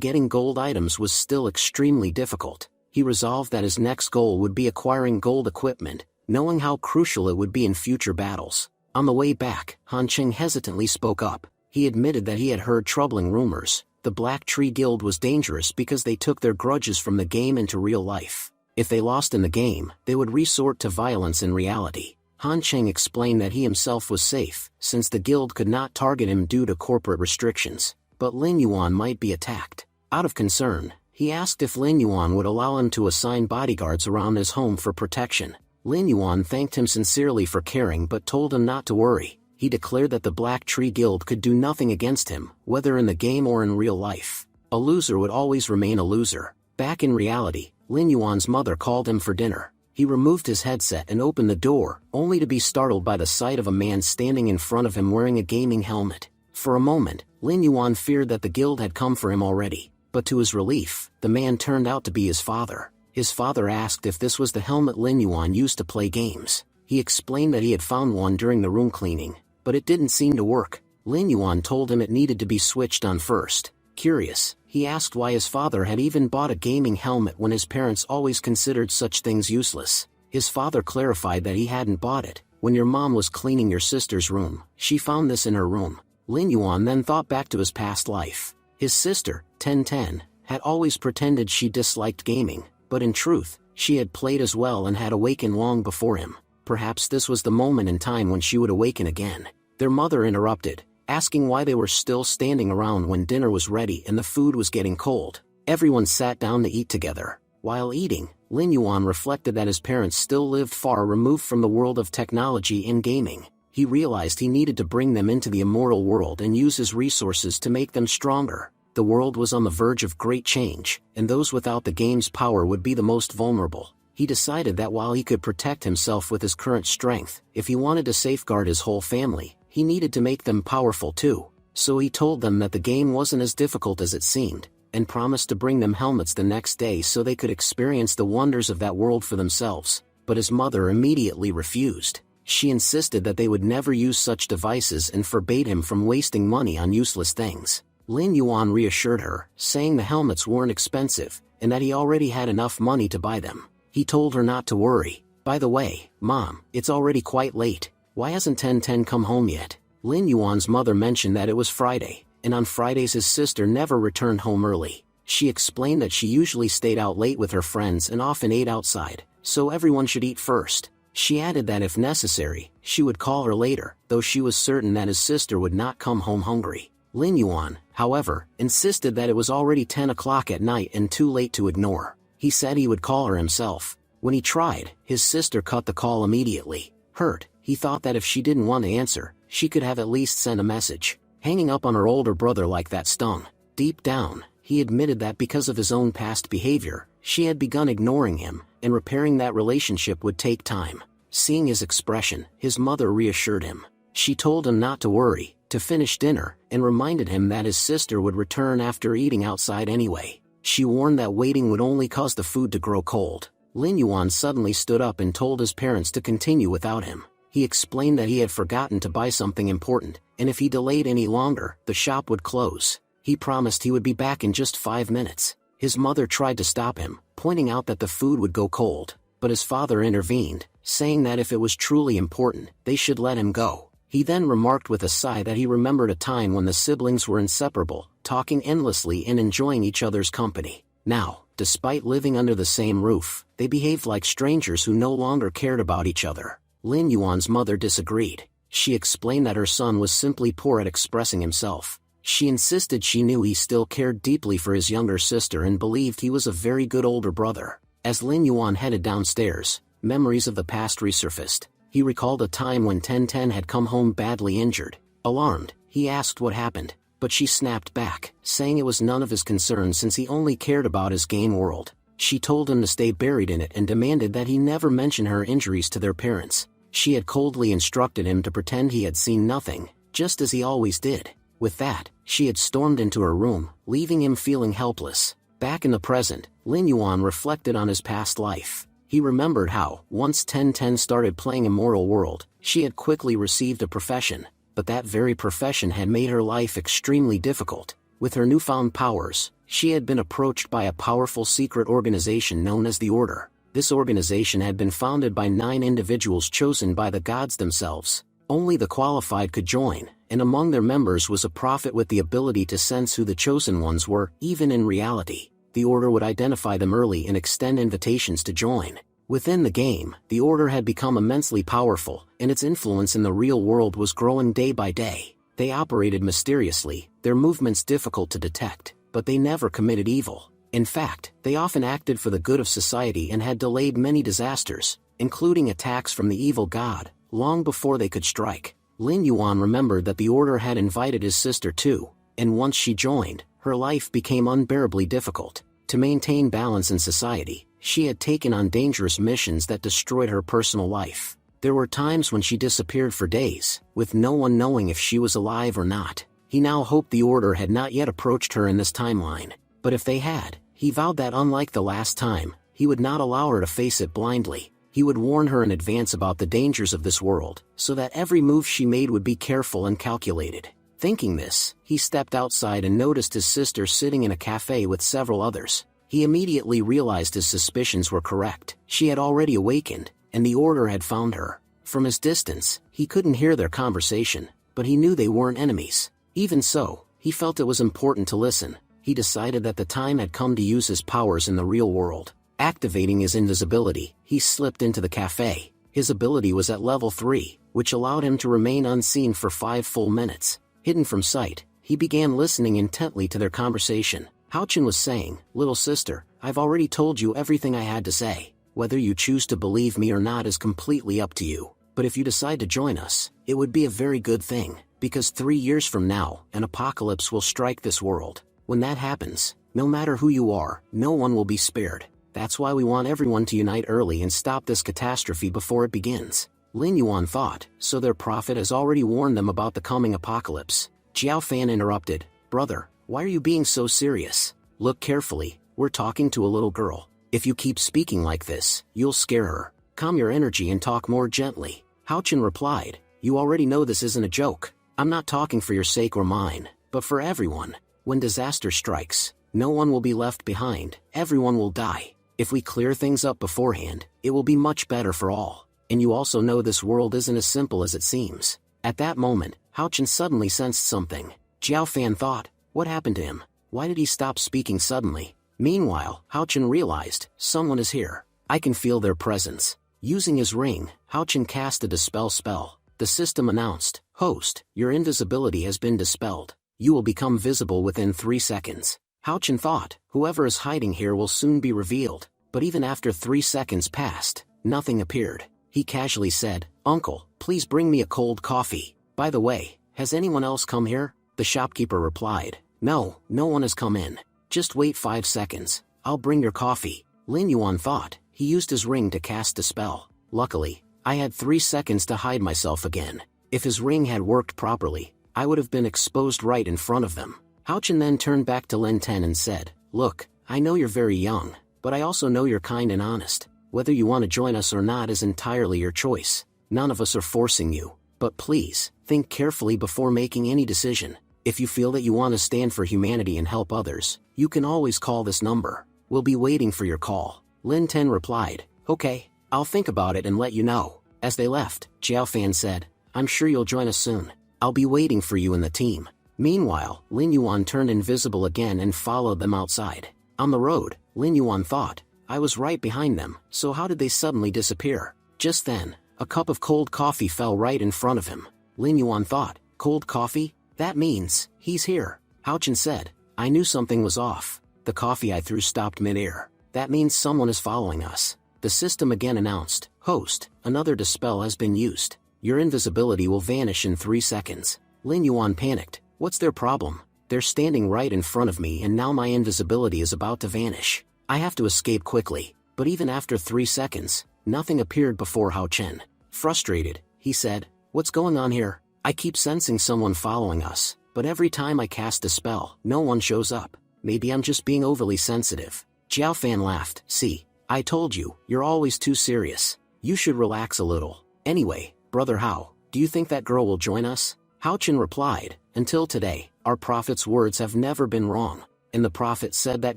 getting gold items was still extremely difficult. He resolved that his next goal would be acquiring gold equipment, knowing how crucial it would be in future battles. On the way back, Han Cheng hesitantly spoke up. He admitted that he had heard troubling rumors. The Black Tree Guild was dangerous because they took their grudges from the game into real life. If they lost in the game, they would resort to violence in reality. Han Cheng explained that he himself was safe, since the guild could not target him due to corporate restrictions. But Lin Yuan might be attacked. Out of concern, he asked if Lin Yuan would allow him to assign bodyguards around his home for protection. Lin Yuan thanked him sincerely for caring but told him not to worry. He declared that the Black Tree Guild could do nothing against him, whether in the game or in real life. A loser would always remain a loser. Back in reality, Lin Yuan's mother called him for dinner. He removed his headset and opened the door, only to be startled by the sight of a man standing in front of him wearing a gaming helmet. For a moment, Lin Yuan feared that the guild had come for him already, but to his relief, the man turned out to be his father. His father asked if this was the helmet Lin Yuan used to play games. He explained that he had found one during the room cleaning, but it didn't seem to work. Lin Yuan told him it needed to be switched on first. Curious, he asked why his father had even bought a gaming helmet when his parents always considered such things useless. His father clarified that he hadn't bought it. When your mom was cleaning your sister's room, she found this in her room. Lin Yuan then thought back to his past life. His sister, Ten, had always pretended she disliked gaming, but in truth, she had played as well and had awakened long before him. Perhaps this was the moment in time when she would awaken again. Their mother interrupted, asking why they were still standing around when dinner was ready and the food was getting cold. Everyone sat down to eat together. While eating, Lin Yuan reflected that his parents still lived far removed from the world of technology and gaming. He realized he needed to bring them into the immortal world and use his resources to make them stronger. The world was on the verge of great change, and those without the game's power would be the most vulnerable. He decided that while he could protect himself with his current strength, if he wanted to safeguard his whole family, he needed to make them powerful too, so he told them that the game wasn't as difficult as it seemed, and promised to bring them helmets the next day so they could experience the wonders of that world for themselves. But his mother immediately refused. She insisted that they would never use such devices and forbade him from wasting money on useless things. Lin Yuan reassured her, saying the helmets weren't expensive, and that he already had enough money to buy them. He told her not to worry. By the way, Mom, it's already quite late. Why hasn't 1010 come home yet? Lin Yuan's mother mentioned that it was Friday, and on Fridays his sister never returned home early. She explained that she usually stayed out late with her friends and often ate outside, so everyone should eat first. She added that if necessary, she would call her later, though she was certain that his sister would not come home hungry. Lin Yuan, however, insisted that it was already 10 o'clock at night and too late to ignore. He said he would call her himself. When he tried, his sister cut the call immediately. Hurt, he thought that if she didn't want to answer, she could have at least sent a message. Hanging up on her older brother like that stung. Deep down, he admitted that because of his own past behavior, she had begun ignoring him, and repairing that relationship would take time. Seeing his expression, his mother reassured him. She told him not to worry, to finish dinner, and reminded him that his sister would return after eating outside anyway. She warned that waiting would only cause the food to grow cold. Lin Yuan suddenly stood up and told his parents to continue without him. He explained that he had forgotten to buy something important, and if he delayed any longer, the shop would close. He promised he would be back in just 5 minutes. His mother tried to stop him, pointing out that the food would go cold, but his father intervened, saying that if it was truly important, they should let him go. He then remarked with a sigh that he remembered a time when the siblings were inseparable, talking endlessly and enjoying each other's company. Now, despite living under the same roof, they behaved like strangers who no longer cared about each other. Lin Yuan's mother disagreed. She explained that her son was simply poor at expressing himself. She insisted she knew he still cared deeply for his younger sister and believed he was a very good older brother. As Lin Yuan headed downstairs, memories of the past resurfaced. He recalled a time when 1010 had come home badly injured. Alarmed, he asked what happened, but she snapped back, saying it was none of his concern since he only cared about his game world. She told him to stay buried in it and demanded that he never mention her injuries to their parents. She had coldly instructed him to pretend he had seen nothing, just as he always did. With that, she had stormed into her room, leaving him feeling helpless. Back in the present, Lin Yuan reflected on his past life. He remembered how, once 1010 started playing Immoral World, she had quickly received a profession, but that very profession had made her life extremely difficult. With her newfound powers, she had been approached by a powerful secret organization known as the Order. This organization had been founded by 9 individuals chosen by the gods themselves. Only the qualified could join, and among their members was a prophet with the ability to sense who the chosen ones were. Even in reality, the Order would identify them early and extend invitations to join. Within the game, the Order had become immensely powerful, and its influence in the real world was growing day by day. They operated mysteriously, their movements difficult to detect, but they never committed evil. In fact, they often acted for the good of society and had delayed many disasters, including attacks from the evil god, long before they could strike. Lin Yuan remembered that the Order had invited his sister too, and once she joined, her life became unbearably difficult. To maintain balance in society, she had taken on dangerous missions that destroyed her personal life. There were times when she disappeared for days, with no one knowing if she was alive or not. He now hoped the Order had not yet approached her in this timeline, but if they had, he vowed that unlike the last time, he would not allow her to face it blindly. He would warn her in advance about the dangers of this world, so that every move she made would be careful and calculated. Thinking this, he stepped outside and noticed his sister sitting in a cafe with several others. He immediately realized his suspicions were correct. She had already awakened, and the Order had found her. From his distance, he couldn't hear their conversation, but he knew they weren't enemies. Even so, he felt it was important to listen. He decided that the time had come to use his powers in the real world. Activating his invisibility, he slipped into the cafe. His ability was at level 3, which allowed him to remain unseen for 5 full minutes. Hidden from sight, he began listening intently to their conversation. Haochen was saying, "Little sister, I've already told you everything I had to say. Whether you choose to believe me or not is completely up to you. But if you decide to join us, it would be a very good thing, because 3 years from now, an apocalypse will strike this world. When that happens, no matter who you are, no one will be spared. That's why we want everyone to unite early and stop this catastrophe before it begins." Lin Yuan thought, so their prophet has already warned them about the coming apocalypse. Jiao Fan interrupted, brother, why are you being so serious? Look carefully, we're talking to a little girl. If you keep speaking like this, you'll scare her. Calm your energy and talk more gently. Hao Chen replied, you already know this isn't a joke. I'm not talking for your sake or mine, but for everyone. When disaster strikes, no one will be left behind, everyone will die. If we clear things up beforehand, it will be much better for all. And you also know this world isn't as simple as it seems. At that moment, Hao Chen suddenly sensed something. Jiao Fan thought, what happened to him? Why did he stop speaking suddenly? Meanwhile, Hao Chen realized, someone is here. I can feel their presence. Using his ring, Hao Chen cast a dispel spell. The system announced, host, your invisibility has been dispelled. You will become visible within 3 seconds. Hao Chen thought, whoever is hiding here will soon be revealed. But even after 3 seconds passed, nothing appeared. He casually said, Uncle, please bring me a cold coffee. By the way, has anyone else come here? The shopkeeper replied, no, no one has come in. Just wait 5 seconds, I'll bring your coffee. Lin Yuan thought, he used his ring to cast a spell. Luckily, I had 3 seconds to hide myself again. If his ring had worked properly, I would have been exposed right in front of them. Hao Chen then turned back to Lin Ten and said, look, I know you're very young, but I also know you're kind and honest. Whether you want to join us or not is entirely your choice. None of us are forcing you. But please, think carefully before making any decision. If you feel that you want to stand for humanity and help others, you can always call this number. We'll be waiting for your call. Lin Ten replied, okay, I'll think about it and let you know. As they left, Jiao Fan said, I'm sure you'll join us soon. I'll be waiting for you in the team. Meanwhile, Lin Yuan turned invisible again and followed them outside. On the road, Lin Yuan thought, I was right behind them, so how did they suddenly disappear? Just then, a cup of cold coffee fell right in front of him. Lin Yuan thought, cold coffee? That means, he's here. Hao Chen said, I knew something was off. The coffee I threw stopped mid-air. That means someone is following us. The system again announced, host, another dispel has been used. Your invisibility will vanish in 3 seconds. Lin Yuan panicked, what's their problem? They're standing right in front of me and now my invisibility is about to vanish. I have to escape quickly, but even after 3 seconds, nothing appeared before Hao Chen. Frustrated, he said, what's going on here? I keep sensing someone following us, but every time I cast a spell, no one shows up. Maybe I'm just being overly sensitive. Jiao Fan laughed, see, I told you, you're always too serious. You should relax a little. Anyway, brother Hao, do you think that girl will join us? Hao Chen replied, until today, our prophet's words have never been wrong. And the prophet said that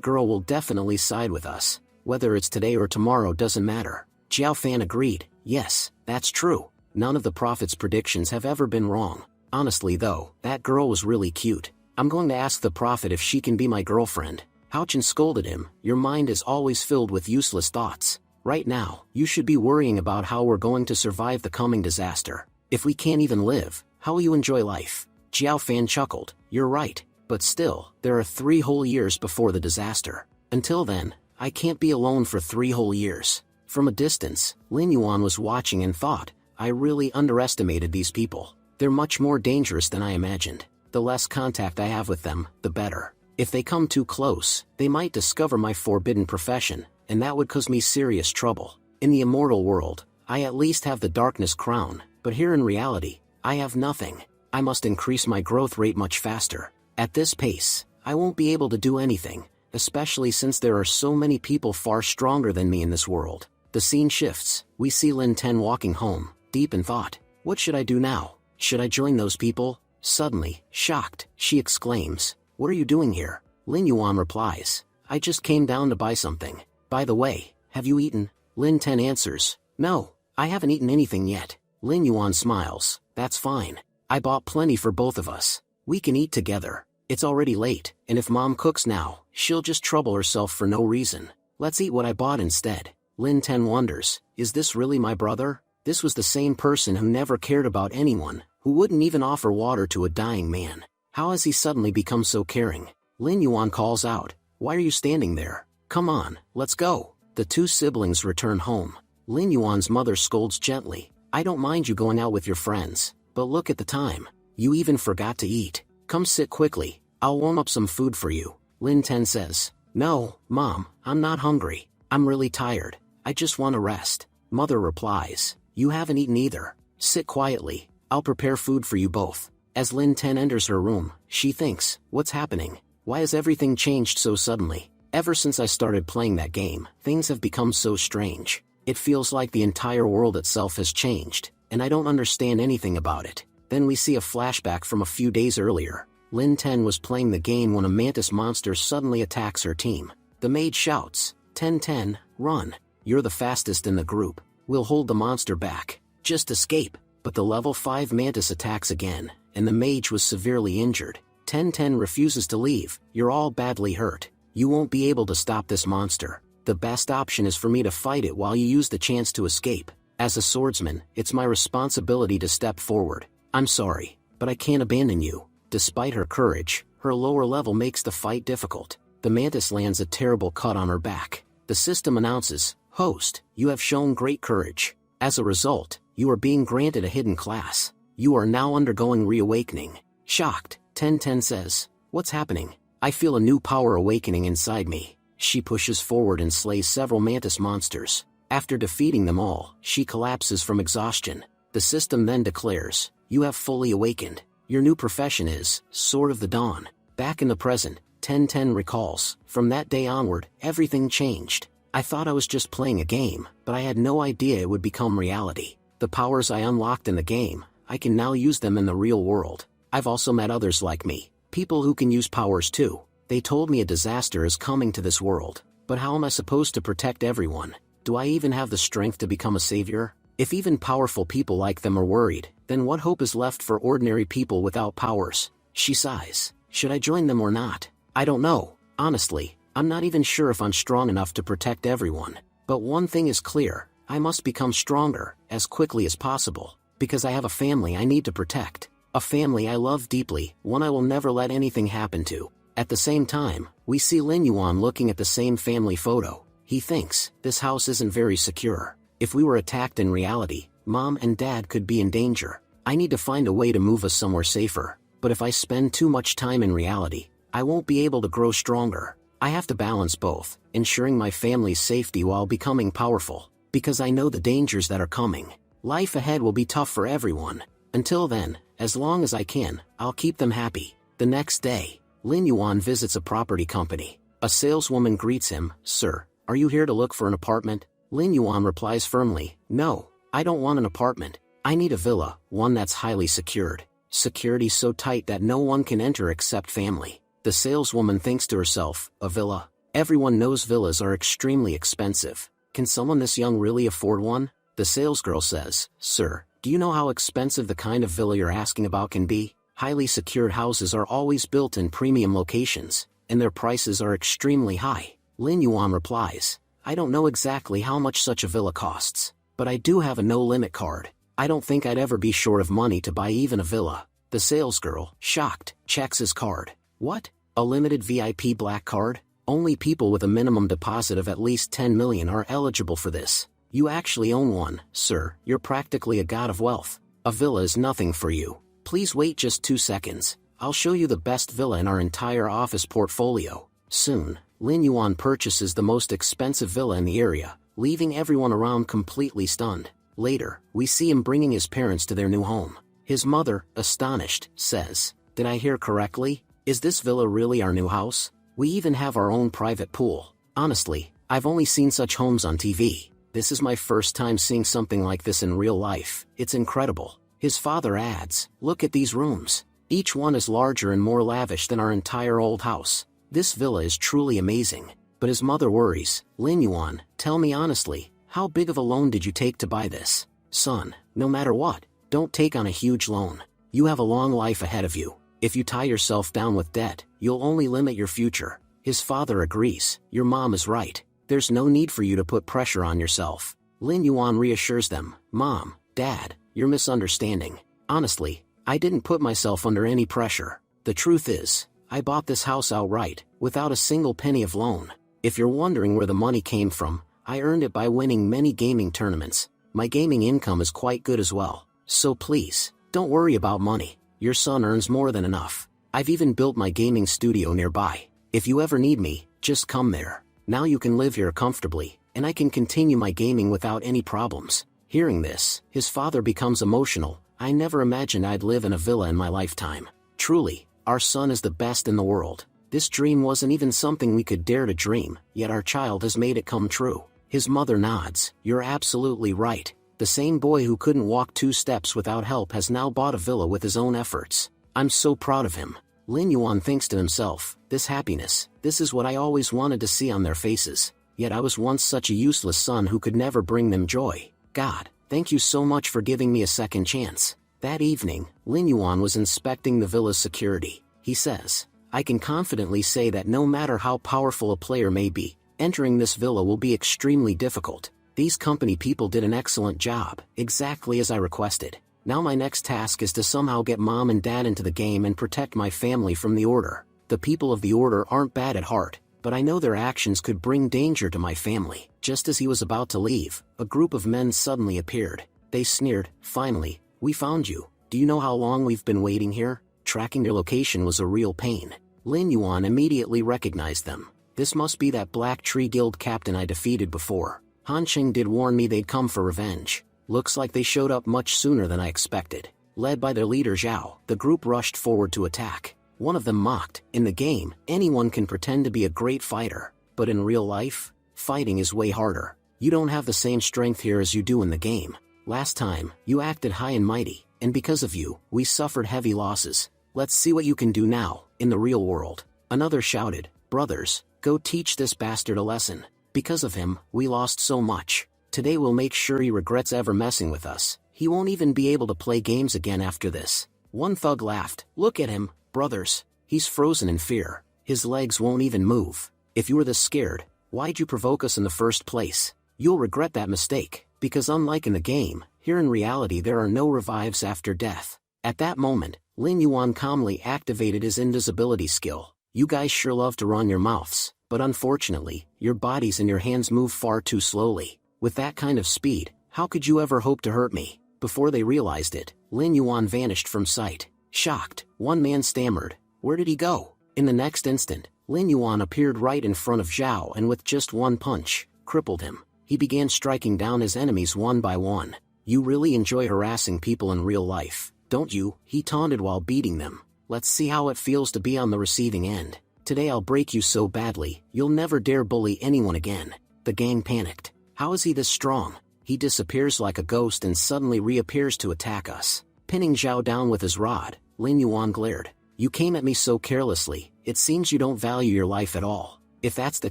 girl will definitely side with us. Whether it's today or tomorrow doesn't matter. Jiao Fan agreed, yes, that's true. None of the prophet's predictions have ever been wrong. Honestly though, that girl was really cute. I'm going to ask the prophet if she can be my girlfriend. Hao Chen scolded him, your mind is always filled with useless thoughts. Right now, you should be worrying about how we're going to survive the coming disaster. If we can't even live, how will you enjoy life? Jiao Fan chuckled, you're right. But still, there are 3 whole years before the disaster. Until then, I can't be alone for 3 whole years. From a distance, Lin Yuan was watching and thought, I really underestimated these people. They're much more dangerous than I imagined. The less contact I have with them, the better. If they come too close, they might discover my forbidden profession, and that would cause me serious trouble. In the immortal world, I at least have the darkness crown, but here in reality, I have nothing. I must increase my growth rate much faster. At this pace, I won't be able to do anything, especially since there are so many people far stronger than me in this world. The scene shifts, we see Lin Ten walking home, deep in thought. What should I do now? Should I join those people? Suddenly, shocked, she exclaims, what are you doing here? Lin Yuan replies, I just came down to buy something. By the way, have you eaten? Lin Ten answers, no, I haven't eaten anything yet. Lin Yuan smiles, that's fine. I bought plenty for both of us. We can eat together. It's already late, and if mom cooks now, she'll just trouble herself for no reason. Let's eat what I bought instead. Lin Ten wonders, is this really my brother? This was the same person who never cared about anyone, who wouldn't even offer water to a dying man. How has he suddenly become so caring? Lin Yuan calls out, why are you standing there? Come on, let's go. The 2 siblings return home. Lin Yuan's mother scolds gently, I don't mind you going out with your friends, but look at the time. You even forgot to eat. Come sit quickly, I'll warm up some food for you. Lin Ten says, no, Mom, I'm not hungry. I'm really tired. I just want to rest. Mother replies, You haven't eaten either. Sit quietly, I'll prepare food for you both. As Lin 10 enters her room, she thinks, what's happening? Why has everything changed so suddenly? Ever since I started playing that game, things have become so strange. It feels like the entire world itself has changed, and I don't understand anything about it. Then we see a flashback from a few days earlier. Lin 10 was playing the game when a mantis monster suddenly attacks her team. The maid shouts, 10-10, run. You're the fastest in the group. We'll hold the monster back. Just escape. But the level 5 mantis attacks again, and the mage was severely injured. 10-10 refuses to leave. You're all badly hurt. You won't be able to stop this monster. The best option is for me to fight it while you use the chance to escape. As a swordsman, it's my responsibility to step forward. I'm sorry, but I can't abandon you. Despite her courage, her lower level makes the fight difficult. The mantis lands a terrible cut on her back. The system announces, Host, you have shown great courage. As a result, you are being granted a hidden class. You are now undergoing reawakening. Shocked, 10-10 says, what's happening? I feel a new power awakening inside me. She pushes forward and slays several mantis monsters. After defeating them all, she collapses from exhaustion. The system then declares, you have fully awakened. Your new profession is, Sword of the Dawn. Back in the present, 10-10 recalls, from that day onward, everything changed. I thought I was just playing a game, but I had no idea it would become reality. The powers I unlocked in the game, I can now use them in the real world. I've also met others like me, people who can use powers too. They told me a disaster is coming to this world, but how am I supposed to protect everyone? Do I even have the strength to become a savior? If even powerful people like them are worried, then what hope is left for ordinary people without powers? She sighs. Should I join them or not? I don't know. Honestly, I'm not even sure if I'm strong enough to protect everyone. But one thing is clear, I must become stronger, as quickly as possible, because I have a family I need to protect. A family I love deeply, one I will never let anything happen to. At the same time, we see Lin Yuan looking at the same family photo. He thinks, this house isn't very secure. If we were attacked in reality, Mom and Dad could be in danger. I need to find a way to move us somewhere safer. But if I spend too much time in reality, I won't be able to grow stronger. I have to balance both, ensuring my family's safety while becoming powerful, because I know the dangers that are coming. Life ahead will be tough for everyone. Until then, as long as I can, I'll keep them happy. The next day, Lin Yuan visits a property company. A saleswoman greets him, Sir, are you here to look for an apartment? Lin Yuan replies firmly, No, I don't want an apartment. I need a villa, one that's highly secured. Security so tight that no one can enter except family. The saleswoman thinks to herself, a villa? Everyone knows villas are extremely expensive. Can someone this young really afford one? The salesgirl says, Sir, do you know how expensive the kind of villa you're asking about can be? Highly secured houses are always built in premium locations, and their prices are extremely high. Lin Yuan replies, I don't know exactly how much such a villa costs, but I do have a no-limit card. I don't think I'd ever be short of money to buy even a villa. The salesgirl, shocked, checks his card. What? A limited VIP black card? Only people with a minimum deposit of at least 10 million are eligible for this. You actually own one, sir. You're practically a god of wealth. A villa is nothing for you. Please wait just 2 seconds. I'll show you the best villa in our entire office portfolio. Soon, Lin Yuan purchases the most expensive villa in the area, leaving everyone around completely stunned. Later, we see him bringing his parents to their new home. His mother, astonished, says, Did I hear correctly? Is this villa really our new house? We even have our own private pool. Honestly, I've only seen such homes on TV. This is my first time seeing something like this in real life. It's incredible. His father adds, Look at these rooms. Each one is larger and more lavish than our entire old house. This villa is truly amazing. But his mother worries, Lin Yuan, tell me honestly, how big of a loan did you take to buy this? Son, no matter what, don't take on a huge loan. You have a long life ahead of you. If you tie yourself down with debt, you'll only limit your future. His father agrees, your mom is right. There's no need for you to put pressure on yourself. Lin Yuan reassures them, Mom, Dad, you're misunderstanding. Honestly, I didn't put myself under any pressure. The truth is, I bought this house outright, without a single penny of loan. If you're wondering where the money came from, I earned it by winning many gaming tournaments. My gaming income is quite good as well. So please, don't worry about money. Your son earns more than enough. I've even built my gaming studio nearby. If you ever need me, just come there. Now you can live here comfortably, and I can continue my gaming without any problems. Hearing this, his father becomes emotional. I never imagined I'd live in a villa in my lifetime. Truly, our son is the best in the world. This dream wasn't even something we could dare to dream, yet our child has made it come true. His mother nods. You're absolutely right. The same boy who couldn't walk 2 steps without help has now bought a villa with his own efforts. I'm so proud of him. Lin Yuan thinks to himself, this happiness, this is what I always wanted to see on their faces. Yet I was once such a useless son who could never bring them joy. God, thank you so much for giving me a second chance. That evening, Lin Yuan was inspecting the villa's security. He says, I can confidently say that no matter how powerful a player may be, entering this villa will be extremely difficult. These company people did an excellent job, exactly as I requested. Now my next task is to somehow get mom and dad into the game and protect my family from the Order. The people of the Order aren't bad at heart, but I know their actions could bring danger to my family. Just as he was about to leave, a group of men suddenly appeared. They sneered, finally, we found you. Do you know how long we've been waiting here? Tracking their location was a real pain. Lin Yuan immediately recognized them. This must be that Black Tree Guild captain I defeated before. Han Qing did warn me they'd come for revenge. Looks like they showed up much sooner than I expected. Led by their leader Zhao, the group rushed forward to attack. One of them mocked, in the game, anyone can pretend to be a great fighter. But in real life, fighting is way harder. You don't have the same strength here as you do in the game. Last time, you acted high and mighty, and because of you, we suffered heavy losses. Let's see what you can do now, in the real world. Another shouted, brothers, go teach this bastard a lesson. Because of him, we lost so much. Today we'll make sure he regrets ever messing with us. He won't even be able to play games again after this. One thug laughed. Look at him, brothers. He's frozen in fear. His legs won't even move. If you were this scared, why'd you provoke us in the first place? You'll regret that mistake, because unlike in the game, here in reality there are no revives after death. At that moment, Lin Yuan calmly activated his invisibility skill. You guys sure love to run your mouths, but unfortunately, your bodies and your hands move far too slowly. With that kind of speed, how could you ever hope to hurt me? Before they realized it, Lin Yuan vanished from sight. Shocked, one man stammered, where did he go? In the next instant, Lin Yuan appeared right in front of Zhao and with just one punch, crippled him. He began striking down his enemies one by one. You really enjoy harassing people in real life, don't you? He taunted while beating them. Let's see how it feels to be on the receiving end. Today I'll break you so badly, you'll never dare bully anyone again. The gang panicked. How is he this strong? He disappears like a ghost and suddenly reappears to attack us. Pinning Zhao down with his rod, Lin Yuan glared. You came at me so carelessly, it seems you don't value your life at all. If that's the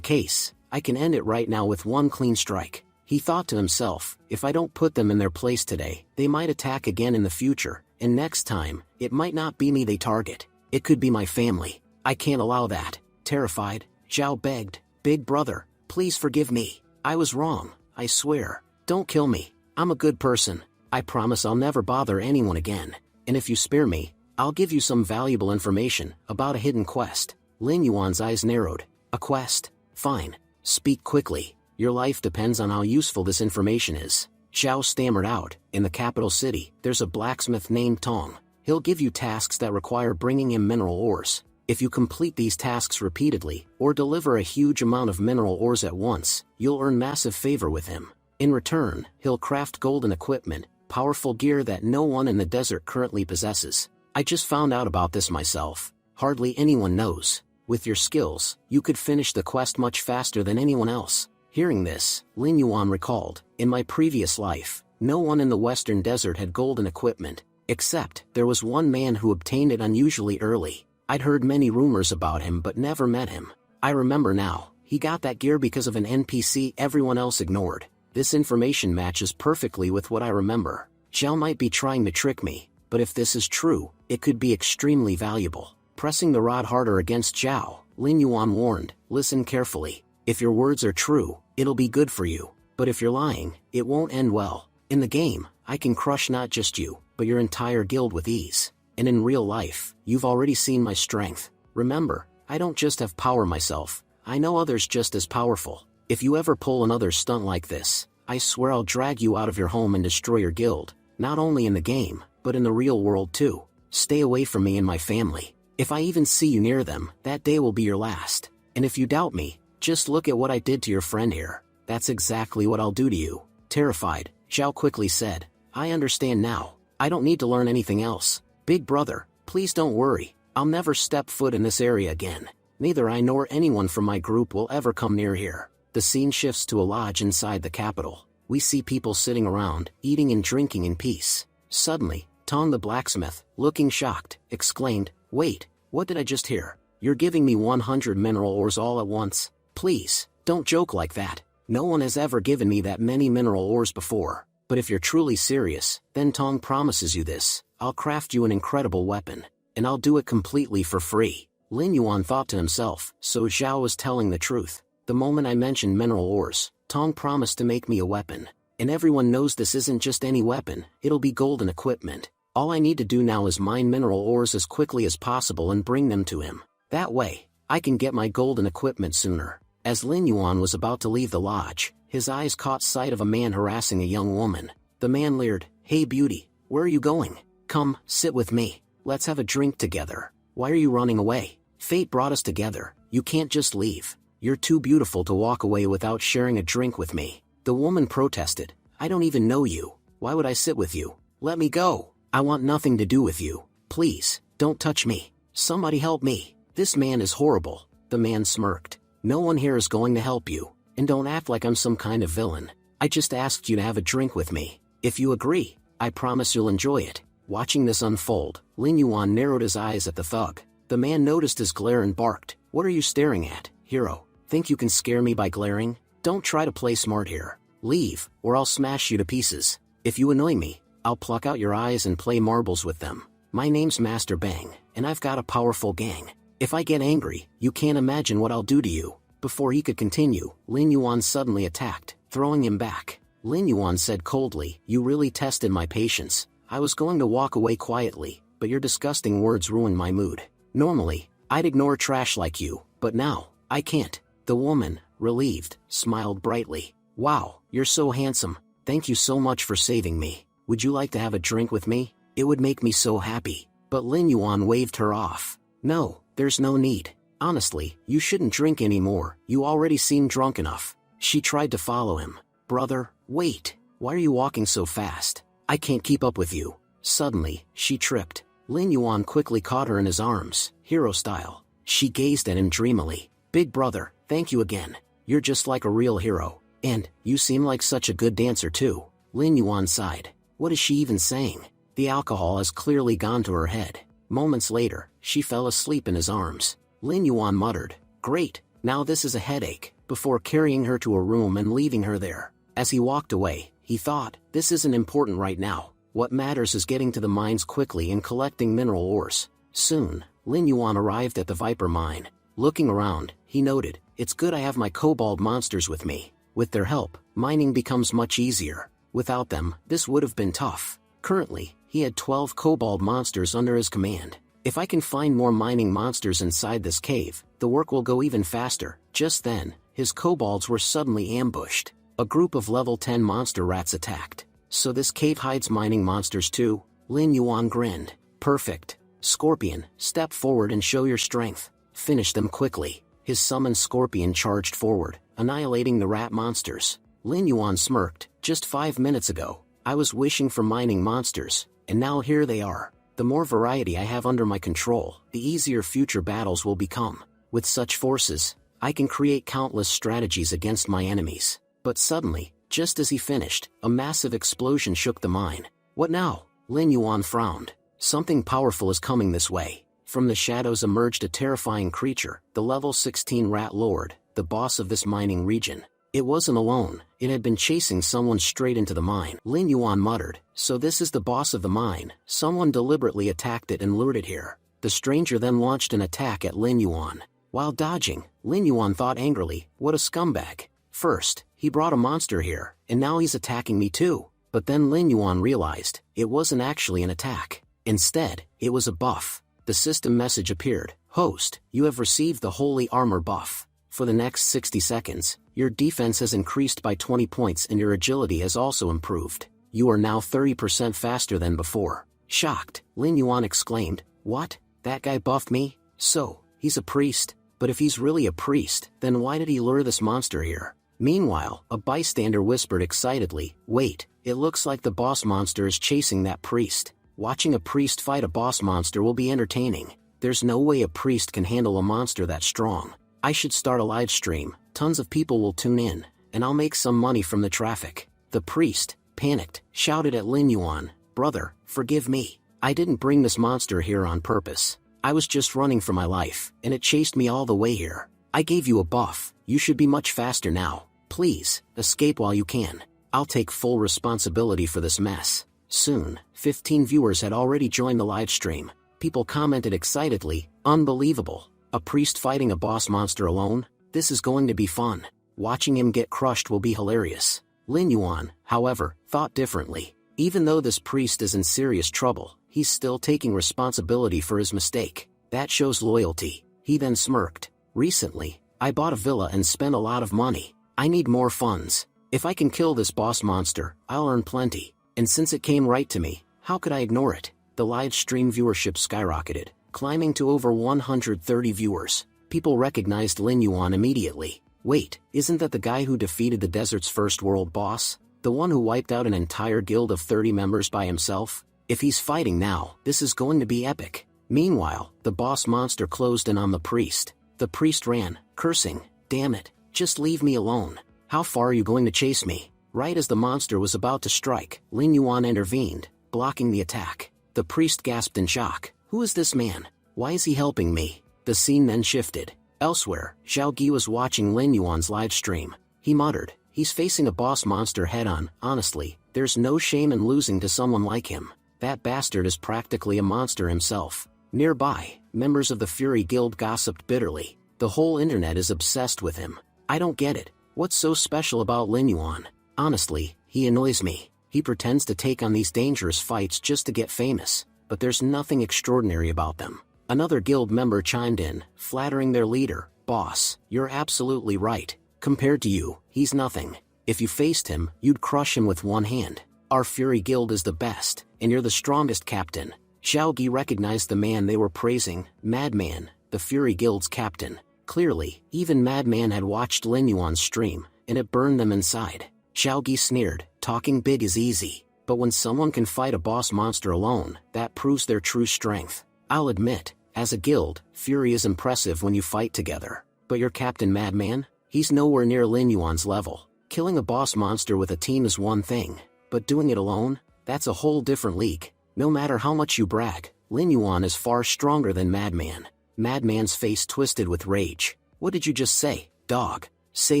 case, I can end it right now with one clean strike. He thought to himself, if I don't put them in their place today, they might attack again in the future, and next time, it might not be me they target. It could be my family. I can't allow that. Terrified, Zhao begged, Big brother, please forgive me. I was wrong, I swear. Don't kill me. I'm a good person. I promise I'll never bother anyone again. And if you spare me, I'll give you some valuable information about a hidden quest. Lin Yuan's eyes narrowed. A quest? Fine. Speak quickly. Your life depends on how useful this information is. Zhao stammered out. In the capital city, there's a blacksmith named Tong. He'll give you tasks that require bringing him mineral ores. If you complete these tasks repeatedly, or deliver a huge amount of mineral ores at once, you'll earn massive favor with him. In return, he'll craft golden equipment, powerful gear that no one in the desert currently possesses. I just found out about this myself. Hardly anyone knows. With your skills, you could finish the quest much faster than anyone else. Hearing this, Lin Yuan recalled, in my previous life, no one in the western desert had golden equipment, except there was one man who obtained it unusually early. I'd heard many rumors about him but never met him. I remember now, he got that gear because of an NPC everyone else ignored. This information matches perfectly with what I remember. Zhao might be trying to trick me, but if this is true, it could be extremely valuable. Pressing the rod harder against Zhao, Lin Yuan warned, listen carefully. If your words are true, it'll be good for you. But if you're lying, it won't end well. In the game, I can crush not just you, but your entire guild with ease. And in real life, you've already seen my strength. Remember, I don't just have power myself, I know others just as powerful. If you ever pull another stunt like this, I swear I'll drag you out of your home and destroy your guild, not only in the game, but in the real world too. Stay away from me and my family. If I even see you near them, that day will be your last. And if you doubt me, just look at what I did to your friend here. That's exactly what I'll do to you. Terrified, Zhao quickly said. I understand now. I don't need to learn anything else. Big brother, please don't worry. I'll never step foot in this area again. Neither I nor anyone from my group will ever come near here. The scene shifts to a lodge inside the capital. We see people sitting around, eating and drinking in peace. Suddenly, Tong the blacksmith, looking shocked, exclaimed, Wait, what did I just hear? You're giving me 100 mineral ores all at once? Please, don't joke like that. No one has ever given me that many mineral ores before. But if you're truly serious, then Tong promises you this. I'll craft you an incredible weapon. And I'll do it completely for free. Lin Yuan thought to himself, so Zhao was telling the truth. The moment I mentioned mineral ores, Tong promised to make me a weapon. And everyone knows this isn't just any weapon, it'll be golden equipment. All I need to do now is mine mineral ores as quickly as possible and bring them to him. That way, I can get my golden equipment sooner. As Lin Yuan was about to leave the lodge, his eyes caught sight of a man harassing a young woman. The man leered, Hey beauty, where are you going? Come, sit with me. Let's have a drink together. Why are you running away? Fate brought us together. You can't just leave. You're too beautiful to walk away without sharing a drink with me. The woman protested. I don't even know you. Why would I sit with you? Let me go. I want nothing to do with you. Please, don't touch me. Somebody help me. This man is horrible. The man smirked. No one here is going to help you. And don't act like I'm some kind of villain. I just asked you to have a drink with me. If you agree, I promise you'll enjoy it. Watching this unfold, Lin Yuan narrowed his eyes at the thug. The man noticed his glare and barked, What are you staring at, hero? Think you can scare me by glaring? Don't try to play smart here. Leave, or I'll smash you to pieces. If you annoy me, I'll pluck out your eyes and play marbles with them. My name's Master Bang, and I've got a powerful gang. If I get angry, you can't imagine what I'll do to you. Before he could continue, Lin Yuan suddenly attacked, throwing him back. Lin Yuan said coldly, You really tested my patience. I was going to walk away quietly, but your disgusting words ruined my mood. Normally, I'd ignore trash like you, but now, I can't. The woman, relieved, smiled brightly. Wow, you're so handsome. Thank you so much for saving me. Would you like to have a drink with me? It would make me so happy. But Lin Yuan waved her off. No, there's no need. Honestly, you shouldn't drink anymore. You already seem drunk enough. She tried to follow him. Brother, wait. Why are you walking so fast? I can't keep up with you. Suddenly, she tripped. Lin Yuan quickly caught her in his arms, hero style. She gazed at him dreamily. Big brother, thank you again. You're just like a real hero. And, you seem like such a good dancer too. Lin Yuan sighed. What is she even saying? The alcohol has clearly gone to her head. Moments later, she fell asleep in his arms. Lin Yuan muttered, Great, now this is a headache, before carrying her to a room and leaving her there. As he walked away, he thought, This isn't important right now. What matters is getting to the mines quickly and collecting mineral ores. Soon, Lin Yuan arrived at the Viper mine. Looking around, he noted, It's good I have my kobold monsters with me. With their help, mining becomes much easier. Without them, this would have been tough. Currently, he had 12 kobold monsters under his command. If I can find more mining monsters inside this cave, the work will go even faster. Just then, his kobolds were suddenly ambushed. A group of level 10 monster rats attacked. So this cave hides mining monsters too? Lin Yuan grinned. Perfect. Scorpion, step forward and show your strength. Finish them quickly. His summoned scorpion charged forward, annihilating the rat monsters. Lin Yuan smirked. Just 5 minutes ago, I was wishing for mining monsters, and now here they are. The more variety I have under my control, the easier future battles will become. With such forces, I can create countless strategies against my enemies. But suddenly, just as he finished, a massive explosion shook the mine. What now? Lin Yuan frowned. Something powerful is coming this way. From the shadows emerged a terrifying creature, the level 16 Rat Lord, the boss of this mining region. It wasn't alone, it had been chasing someone straight into the mine. Lin Yuan muttered, So this is the boss of the mine. Someone deliberately attacked it and lured it here. The stranger then launched an attack at Lin Yuan. While dodging, Lin Yuan thought angrily, What a scumbag. First, he brought a monster here, and now he's attacking me too. But then Lin Yuan realized, it wasn't actually an attack. Instead, it was a buff. The system message appeared, Host, you have received the Holy Armor buff. For the next 60 seconds, your defense has increased by 20 points and your agility has also improved. You are now 30% faster than before. Shocked, Lin Yuan exclaimed, What? That guy buffed me? So, he's a priest? But if he's really a priest, then why did he lure this monster here? Meanwhile, a bystander whispered excitedly, Wait, It looks like the boss monster is chasing that priest. Watching a priest fight a boss monster will be entertaining. There's no way a priest can handle a monster that strong. I should start a live stream, tons of people will tune in, and I'll make some money from the traffic. The priest, panicked, shouted at Lin Yuan, "Brother, forgive me. I didn't bring this monster here on purpose. I was just running for my life, and it chased me all the way here. I gave you a buff, you should be much faster now. Please, escape while you can. I'll take full responsibility for this mess." Soon, 15 viewers had already joined the live stream. People commented excitedly, "Unbelievable. A priest fighting a boss monster alone? This is going to be fun. Watching him get crushed will be hilarious." Lin Yuan, however, thought differently. Even though this priest is in serious trouble, he's still taking responsibility for his mistake. That shows loyalty. He then smirked. "Recently, I bought a villa and spent a lot of money. I need more funds. If I can kill this boss monster, I'll earn plenty. And since it came right to me, how could I ignore it?" The live stream viewership skyrocketed, climbing to over 130 viewers. People recognized Lin Yuan immediately. Wait, isn't that the guy who defeated the desert's first world boss? The one who wiped out an entire guild of 30 members by himself? If he's fighting now, this is going to be epic. Meanwhile, the boss monster closed in on the priest. The priest ran, cursing, "Damn it, just leave me alone. How far are you going to chase me?" Right as the monster was about to strike, Lin Yuan intervened, blocking the attack. The priest gasped in shock. "Who is this man? Why is he helping me?" The scene then shifted. Elsewhere, Xiao Gi was watching Lin Yuan's live stream. He muttered, "He's facing a boss monster head-on. Honestly, there's no shame in losing to someone like him. That bastard is practically a monster himself." Nearby, members of the Fury Guild gossiped bitterly. "The whole internet is obsessed with him. I don't get it. What's so special about Lin Yuan? Honestly, he annoys me. He pretends to take on these dangerous fights just to get famous, but there's nothing extraordinary about them." Another guild member chimed in, flattering their leader, "Boss, you're absolutely right. Compared to you, he's nothing. If you faced him, you'd crush him with one hand. Our Fury Guild is the best, and you're the strongest captain." Xiao Gi recognized the man they were praising, Madman, the Fury Guild's captain. Clearly, even Madman had watched Lin Yuan's stream, and it burned them inside. Xiao Gi sneered, "Talking big is easy, but when someone can fight a boss monster alone, that proves their true strength. I'll admit, as a guild, Fury is impressive when you fight together. But your captain Madman? He's nowhere near Lin Yuan's level. Killing a boss monster with a team is one thing, but doing it alone? That's a whole different league. No matter how much you brag, Lin Yuan is far stronger than Madman." Madman's face twisted with rage. "What did you just say, dog? Say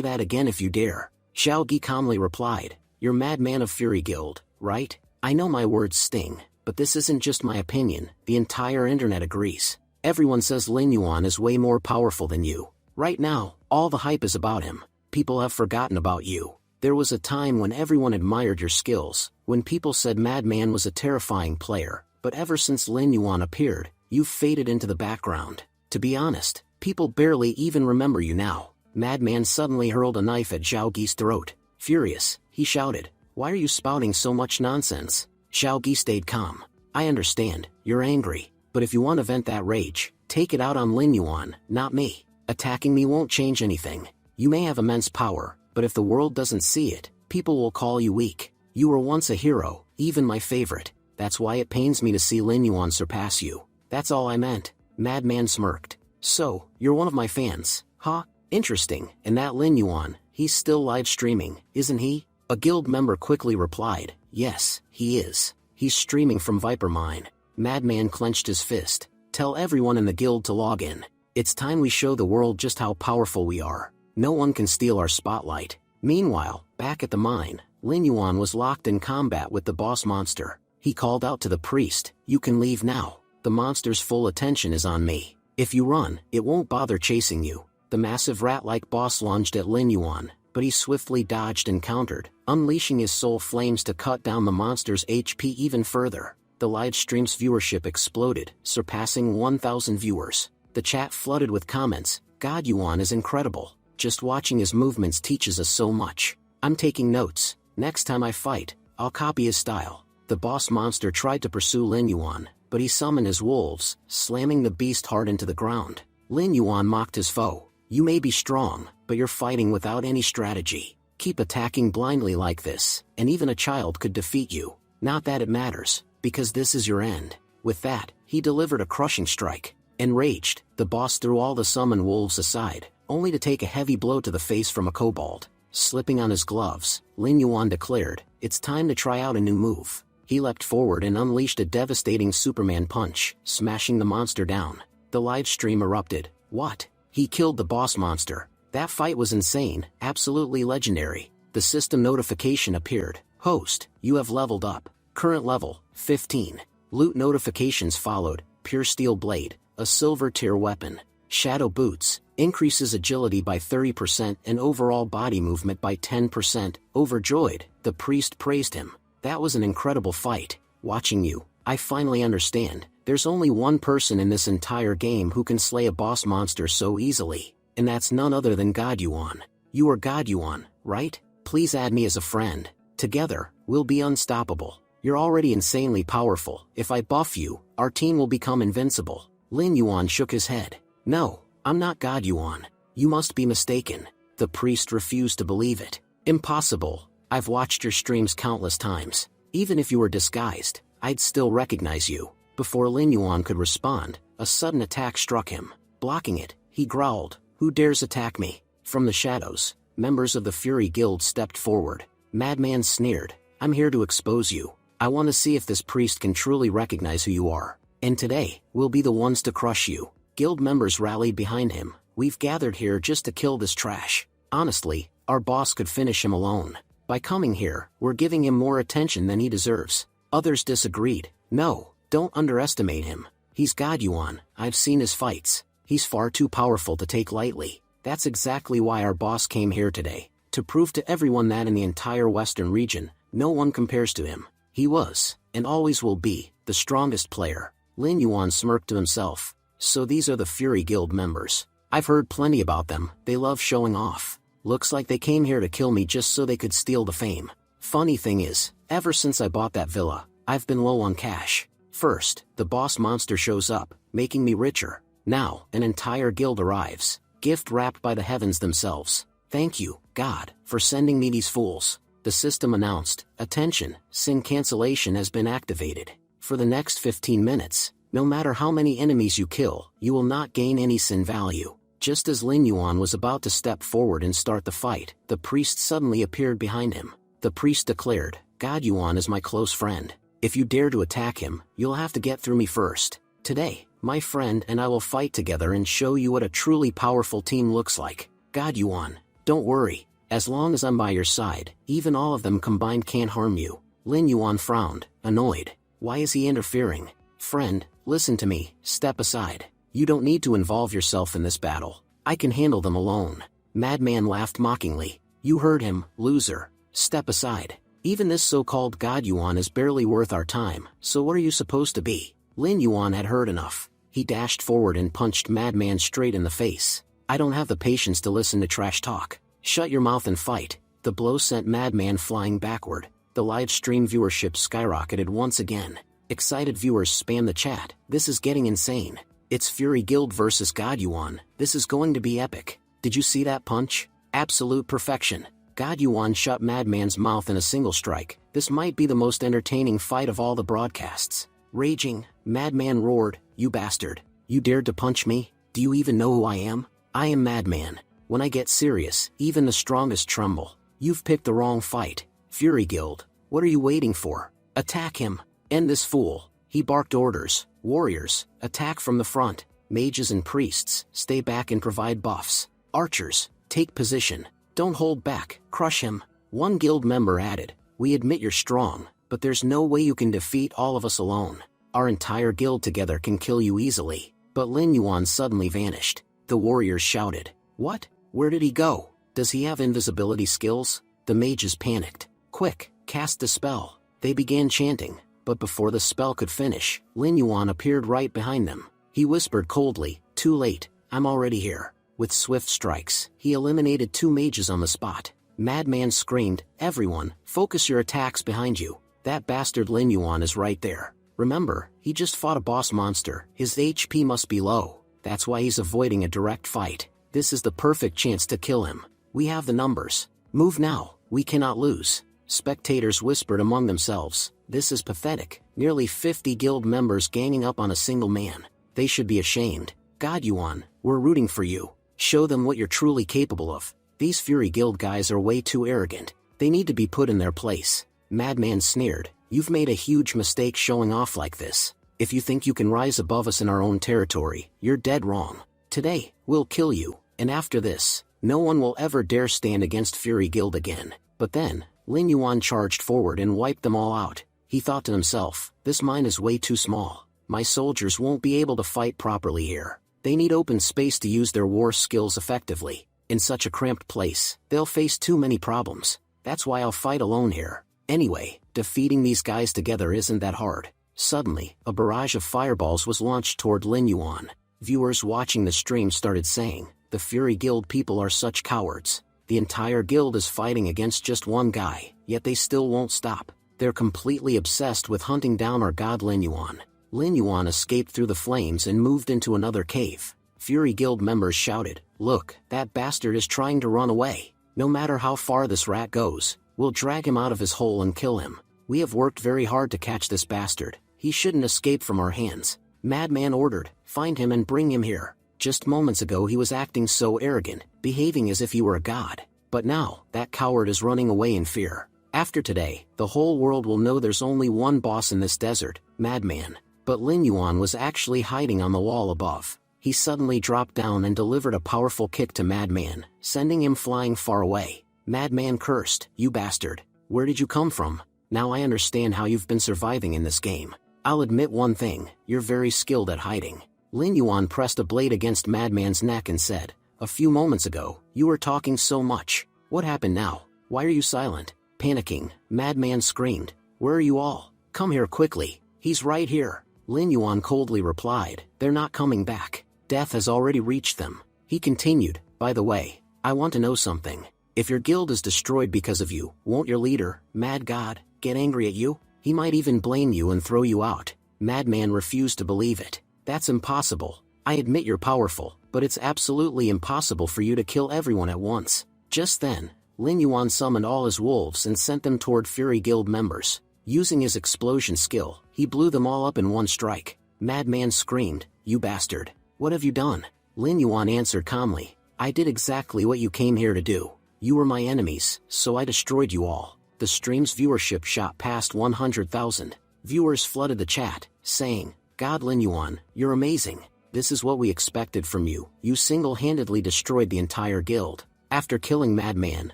that again if you dare." Xiao Gi calmly replied, "You're Madman of Fury Guild, right? I know my words sting, but this isn't just my opinion, the entire internet agrees. Everyone says Lin Yuan is way more powerful than you. Right now, all the hype is about him. People have forgotten about you. There was a time when everyone admired your skills, when people said Madman was a terrifying player, but ever since Lin Yuan appeared, you've faded into the background. To be honest, people barely even remember you now." Madman suddenly hurled a knife at Xiao Gi's throat. Furious, he shouted, "Why are you spouting so much nonsense?" Xiao Gi stayed calm. "I understand, you're angry, but if you want to vent that rage, take it out on Lin Yuan, not me. Attacking me won't change anything. You may have immense power, but if the world doesn't see it, people will call you weak. You were once a hero, even my favorite. That's why it pains me to see Lin Yuan surpass you. That's all I meant." Madman smirked. "So, you're one of my fans, huh? Interesting, and that Lin Yuan, he's still live streaming, isn't he?" A guild member quickly replied, "Yes, he is. He's streaming from Viper Mine." Madman clenched his fist. "Tell everyone in the guild to log in. It's time we show the world just how powerful we are. No one can steal our spotlight." Meanwhile, back at the mine, Lin Yuan was locked in combat with the boss monster. He called out to the priest, "You can leave now. The monster's full attention is on me. If you run, it won't bother chasing you." The massive rat-like boss lunged at Lin Yuan, but he swiftly dodged and countered, unleashing his soul flames to cut down the monster's HP even further. The live stream's viewership exploded, surpassing 1,000 viewers. The chat flooded with comments, "God, Yuan is incredible. Just watching his movements teaches us so much. I'm taking notes. Next time I fight, I'll copy his style." The boss monster tried to pursue Lin Yuan, but he summoned his wolves, slamming the beast hard into the ground. Lin Yuan mocked his foe. "You may be strong, but you're fighting without any strategy. keep attacking blindly like this, and even a child could defeat you. Not that it matters, because this is your end. With that, he delivered a crushing strike. Enraged, the boss threw all the summon wolves aside, only to take a heavy blow to the face from a kobold. Slipping on his gloves, Lin Yuan declared, "It's time to try out a new move." He leapt forward and unleashed a devastating Superman punch, smashing the monster down. The live stream erupted. What? He killed the boss monster. That fight was insane, absolutely legendary. The system notification appeared. Host, you have leveled up. Current level, 15. Loot notifications followed. Pure steel blade, a silver tier weapon. Shadow boots, increases agility by 30% and overall body movement by 10%. Overjoyed, the priest praised him. That was an incredible fight. Watching you, I finally understand. There's only one person in this entire game who can slay a boss monster so easily, and that's none other than God Yuan. You are God Yuan, right? Please add me as a friend. Together, we'll be unstoppable. You're already insanely powerful. If I buff you, our team will become invincible. Lin Yuan shook his head. No, I'm not God Yuan. You must be mistaken. The priest refused to believe it. Impossible. I've watched your streams countless times. Even if you were disguised, I'd still recognize you. Before Lin Yuan could respond, a sudden attack struck him. Blocking it, he growled, "Who dares attack me?" From the shadows, members of the Fury Guild stepped forward. Madman sneered, "I'm here to expose you. I want to see if this priest can truly recognize who you are. And today, we'll be the ones to crush you." Guild members rallied behind him. "We've gathered here just to kill this trash. Honestly, our boss could finish him alone. By coming here, we're giving him more attention than he deserves." Others disagreed. "No, don't underestimate him. He's God Yuan. I've seen his fights. He's far too powerful to take lightly. That's exactly why our boss came here today, to prove to everyone that in the entire Western region, no one compares to him. He was, and always will be, the strongest player." Lin Yuan smirked to himself. "So these are the Fury Guild members. I've heard plenty about them. They love showing off. Looks like they came here to kill me just so they could steal the fame. Funny thing is, ever since I bought that villa, I've been low on cash. First, the boss monster shows up, making me richer. Now, an entire guild arrives, gift wrapped by the heavens themselves. Thank you, God, for sending me these fools." The system announced, "Attention, sin cancellation has been activated. For the next 15 minutes, no matter how many enemies you kill, you will not gain any sin value." Just as Lin Yuan was about to step forward and start the fight, the priest suddenly appeared behind him. The priest declared, "God Yuan is my close friend. If you dare to attack him, you'll have to get through me first. Today, my friend and I will fight together and show you what a truly powerful team looks like. God Yuan, don't worry. As long as I'm by your side, even all of them combined can't harm you." Lin Yuan frowned, annoyed. Why is he interfering? "Friend, listen to me, step aside. You don't need to involve yourself in this battle. I can handle them alone." Madman laughed mockingly. "You heard him, loser. Step aside. Even this so-called God Yuan is barely worth our time, so what are you supposed to be?" Lin Yuan had heard enough. He dashed forward and punched Madman straight in the face. "I don't have the patience to listen to trash talk. Shut your mouth and fight." The blow sent Madman flying backward. The live stream viewership skyrocketed once again. Excited viewers spammed the chat. "This is getting insane. It's Fury Guild versus God Yuan. This is going to be epic. Did you see that punch? Absolute perfection." God Yuan shut Madman's mouth in a single strike. This might be the most entertaining fight of all the broadcasts. Raging, Madman roared, "You bastard. You dared to punch me? Do you even know who I am? I am Madman. When I get serious, even the strongest tremble. You've picked the wrong fight. Fury Guild, what are you waiting for? Attack him. End this fool." He barked orders. "Warriors, attack from the front. Mages and priests, stay back and provide buffs. Archers, take position. Don't hold back, crush him." One guild member added, "We admit you're strong, but there's no way you can defeat all of us alone. Our entire guild together can kill you easily." But Lin Yuan suddenly vanished. The warriors shouted, "What? Where did he go? Does he have invisibility skills?" The mages panicked. "Quick, cast the spell." They began chanting, but before the spell could finish, Lin Yuan appeared right behind them. He whispered coldly, "Too late, I'm already here." With swift strikes, he eliminated 2 mages on the spot. Madman screamed, "Everyone, focus your attacks behind you. That bastard Lin Yuan is right there. Remember, he just fought a boss monster. His HP must be low. That's why he's avoiding a direct fight. This is the perfect chance to kill him. We have the numbers." Move now, we cannot lose. Spectators whispered among themselves, this is pathetic, nearly 50 guild members ganging up on a single man. They should be ashamed. God Yuan, we're rooting for you. Show them what you're truly capable of. These Fury Guild guys are way too arrogant. They need to be put in their place. Madman sneered, you've made a huge mistake showing off like this. If you think you can rise above us in our own territory, you're dead wrong. Today, we'll kill you, and after this, no one will ever dare stand against Fury Guild again. But then, Lin Yuan charged forward and wiped them all out. He thought to himself, this mine is way too small. My soldiers won't be able to fight properly here. They need open space to use their war skills effectively. In such a cramped place, they'll face too many problems. That's why I'll fight alone here. Anyway, defeating these guys together isn't that hard. Suddenly, a barrage of fireballs was launched toward Lin Yuan. Viewers watching the stream started saying, the Fury Guild people are such cowards. The entire guild is fighting against just one guy, yet they still won't stop. They're completely obsessed with hunting down our god Lin Yuan. Lin Yuan escaped through the flames and moved into another cave. Fury Guild members shouted, look, that bastard is trying to run away. No matter how far this rat goes, we'll drag him out of his hole and kill him. We have worked very hard to catch this bastard. He shouldn't escape from our hands. Madman ordered, find him and bring him here. Just moments ago he was acting so arrogant, behaving as if he were a god. But now, that coward is running away in fear. After today, the whole world will know there's only one boss in this desert, Madman. But Lin Yuan was actually hiding on the wall above. He suddenly dropped down and delivered a powerful kick to Madman, sending him flying far away. Madman cursed, you bastard. Where did you come from? Now I understand how you've been surviving in this game. I'll admit one thing, you're very skilled at hiding. Lin Yuan pressed a blade against Madman's neck and said, a few moments ago, you were talking so much. What happened now? Why are you silent? Panicking, Madman screamed, where are you all? Come here quickly. He's right here. Lin Yuan coldly replied, they're not coming back. Death has already reached them. He continued, by the way, I want to know something. If your guild is destroyed because of you, won't your leader, Mad God, get angry at you? He might even blame you and throw you out. Madman refused to believe it. That's impossible. I admit you're powerful, but it's absolutely impossible for you to kill everyone at once. Just then, Lin Yuan summoned all his wolves and sent them toward Fury Guild members. Using his explosion skill, he blew them all up in one strike. Madman screamed, you bastard. What have you done? Lin Yuan answered calmly, I did exactly what you came here to do. You were my enemies, so I destroyed you all. The stream's viewership shot past 100,000. Viewers flooded the chat, saying, God Lin Yuan, you're amazing. This is what we expected from you. You single-handedly destroyed the entire guild. After killing Madman,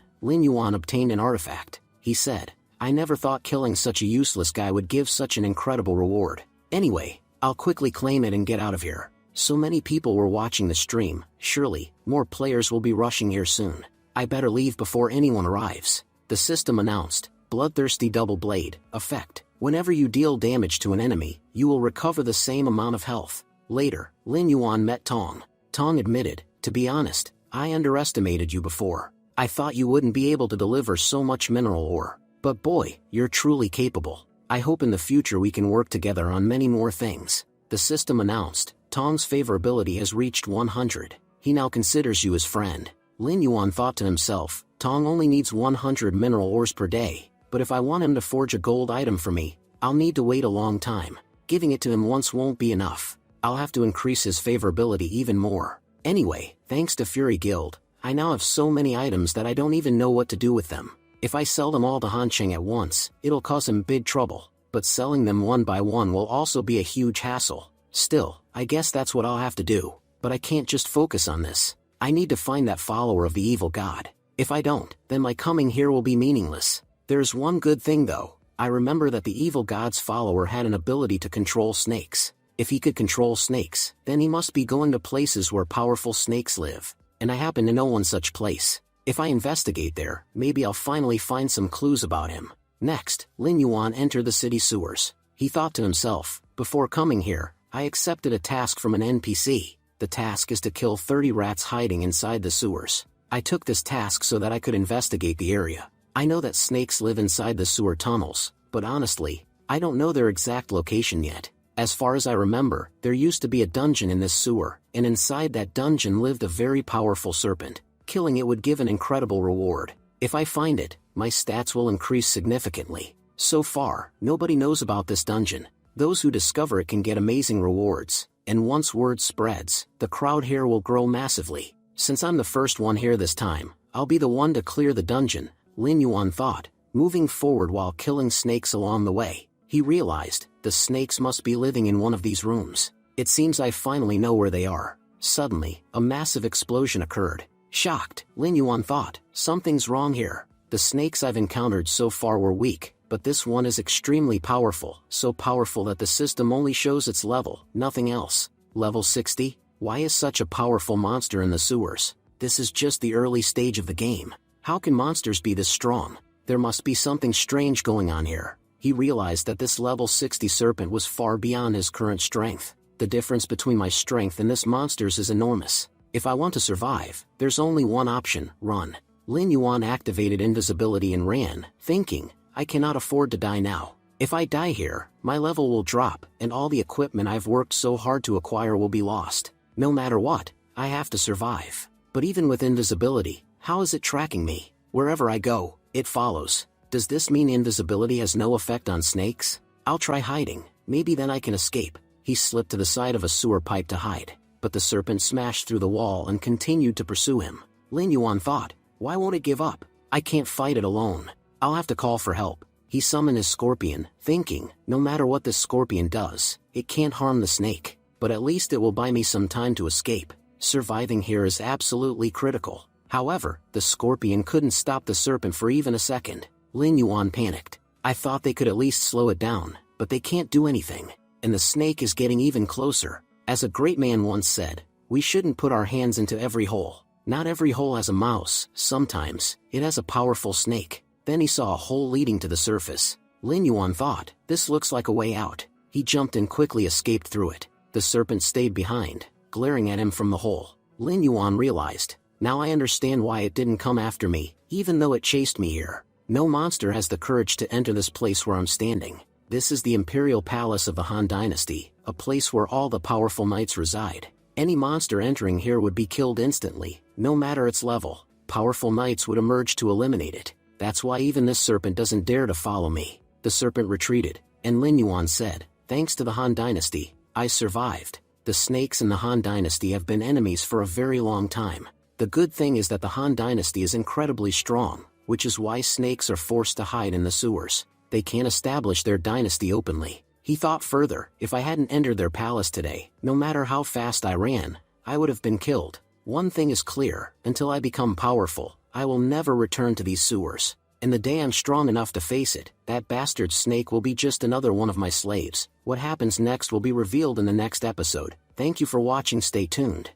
Lin Yuan obtained an artifact. He said, I never thought killing such a useless guy would give such an incredible reward. Anyway, I'll quickly claim it and get out of here. So many people were watching the stream, surely, more players will be rushing here soon. I better leave before anyone arrives. The system announced, Bloodthirsty Double Blade, effect. Whenever you deal damage to an enemy, you will recover the same amount of health. Later, Lin Yuan met Tong. Tong admitted, to be honest, I underestimated you before. I thought you wouldn't be able to deliver so much mineral ore. But boy, you're truly capable. I hope in the future we can work together on many more things. The system announced, Tong's favorability has reached 100. He now considers you his friend. Lin Yuan thought to himself, Tong only needs 100 mineral ores per day, but if I want him to forge a gold item for me, I'll need to wait a long time. Giving it to him once won't be enough. I'll have to increase his favorability even more. Anyway, thanks to Fury Guild, I now have so many items that I don't even know what to do with them. If I sell them all to Hancheng at once, it'll cause him big trouble, but selling them one by one will also be a huge hassle. Still, I guess that's what I'll have to do, but I can't just focus on this. I need to find that follower of the evil god. If I don't, then my coming here will be meaningless. There's one good thing though. I remember that the evil god's follower had an ability to control snakes. If he could control snakes, then he must be going to places where powerful snakes live, and I happen to know one such place. If I investigate there, maybe I'll finally find some clues about him. Next, Lin Yuan entered the city sewers. He thought to himself, before coming here, I accepted a task from an NPC. The task is to kill 30 rats hiding inside the sewers. I took this task so that I could investigate the area. I know that snakes live inside the sewer tunnels, but honestly, I don't know their exact location yet. As far as I remember, there used to be a dungeon in this sewer, and inside that dungeon lived a very powerful serpent. Killing it would give an incredible reward. If I find it, my stats will increase significantly. So far, nobody knows about this dungeon. Those who discover it can get amazing rewards, and once word spreads, the crowd here will grow massively. Since I'm the first one here this time, I'll be the one to clear the dungeon, Lin Yuan thought, moving forward while killing snakes along the way. He realized, the snakes must be living in one of these rooms. It seems I finally know where they are. Suddenly, a massive explosion occurred. Shocked, Lin Yuan thought, something's wrong here. The snakes I've encountered so far were weak, but this one is extremely powerful, so powerful that the system only shows its level, nothing else. Level 60? Why is such a powerful monster in the sewers? This is just the early stage of the game. How can monsters be this strong? There must be something strange going on here. He realized that this level 60 serpent was far beyond his current strength. The difference between my strength and this monster's is enormous. If I want to survive, there's only one option, run. Lin Yuan activated invisibility and ran, thinking, I cannot afford to die now. If I die here, my level will drop, and all the equipment I've worked so hard to acquire will be lost. No matter what, I have to survive. But even with invisibility, how is it tracking me? Wherever I go, it follows. Does this mean invisibility has no effect on snakes? I'll try hiding, maybe then I can escape. He slipped to the side of a sewer pipe to hide, but the serpent smashed through the wall and continued to pursue him. Lin Yuan thought, why won't it give up? I can't fight it alone. I'll have to call for help. He summoned his scorpion, thinking, no matter what this scorpion does, it can't harm the snake, but at least it will buy me some time to escape. Surviving here is absolutely critical. However, the scorpion couldn't stop the serpent for even a second. Lin Yuan panicked. I thought they could at least slow it down, but they can't do anything. And the snake is getting even closer. As a great man once said, we shouldn't put our hands into every hole. Not every hole has a mouse, sometimes, it has a powerful snake. Then he saw a hole leading to the surface. Lin Yuan thought, this looks like a way out. He jumped and quickly escaped through it. The serpent stayed behind, glaring at him from the hole. Lin Yuan realized, now I understand why it didn't come after me, even though it chased me here. No monster has the courage to enter this place where I'm standing. This is the imperial palace of the Han Dynasty, a place where all the powerful knights reside. Any monster entering here would be killed instantly, no matter its level. Powerful knights would emerge to eliminate it. That's why even this serpent doesn't dare to follow me. The serpent retreated, and Lin Yuan said, thanks to the Han Dynasty, I survived. The snakes and the Han Dynasty have been enemies for a very long time. The good thing is that the Han Dynasty is incredibly strong, which is why snakes are forced to hide in the sewers. They can't establish their dynasty openly. He thought further, if I hadn't entered their palace today, no matter how fast I ran, I would have been killed. One thing is clear, until I become powerful, I will never return to these sewers. And the day I'm strong enough to face it, that bastard snake will be just another one of my slaves. What happens next will be revealed in the next episode. Thank you for watching, stay tuned.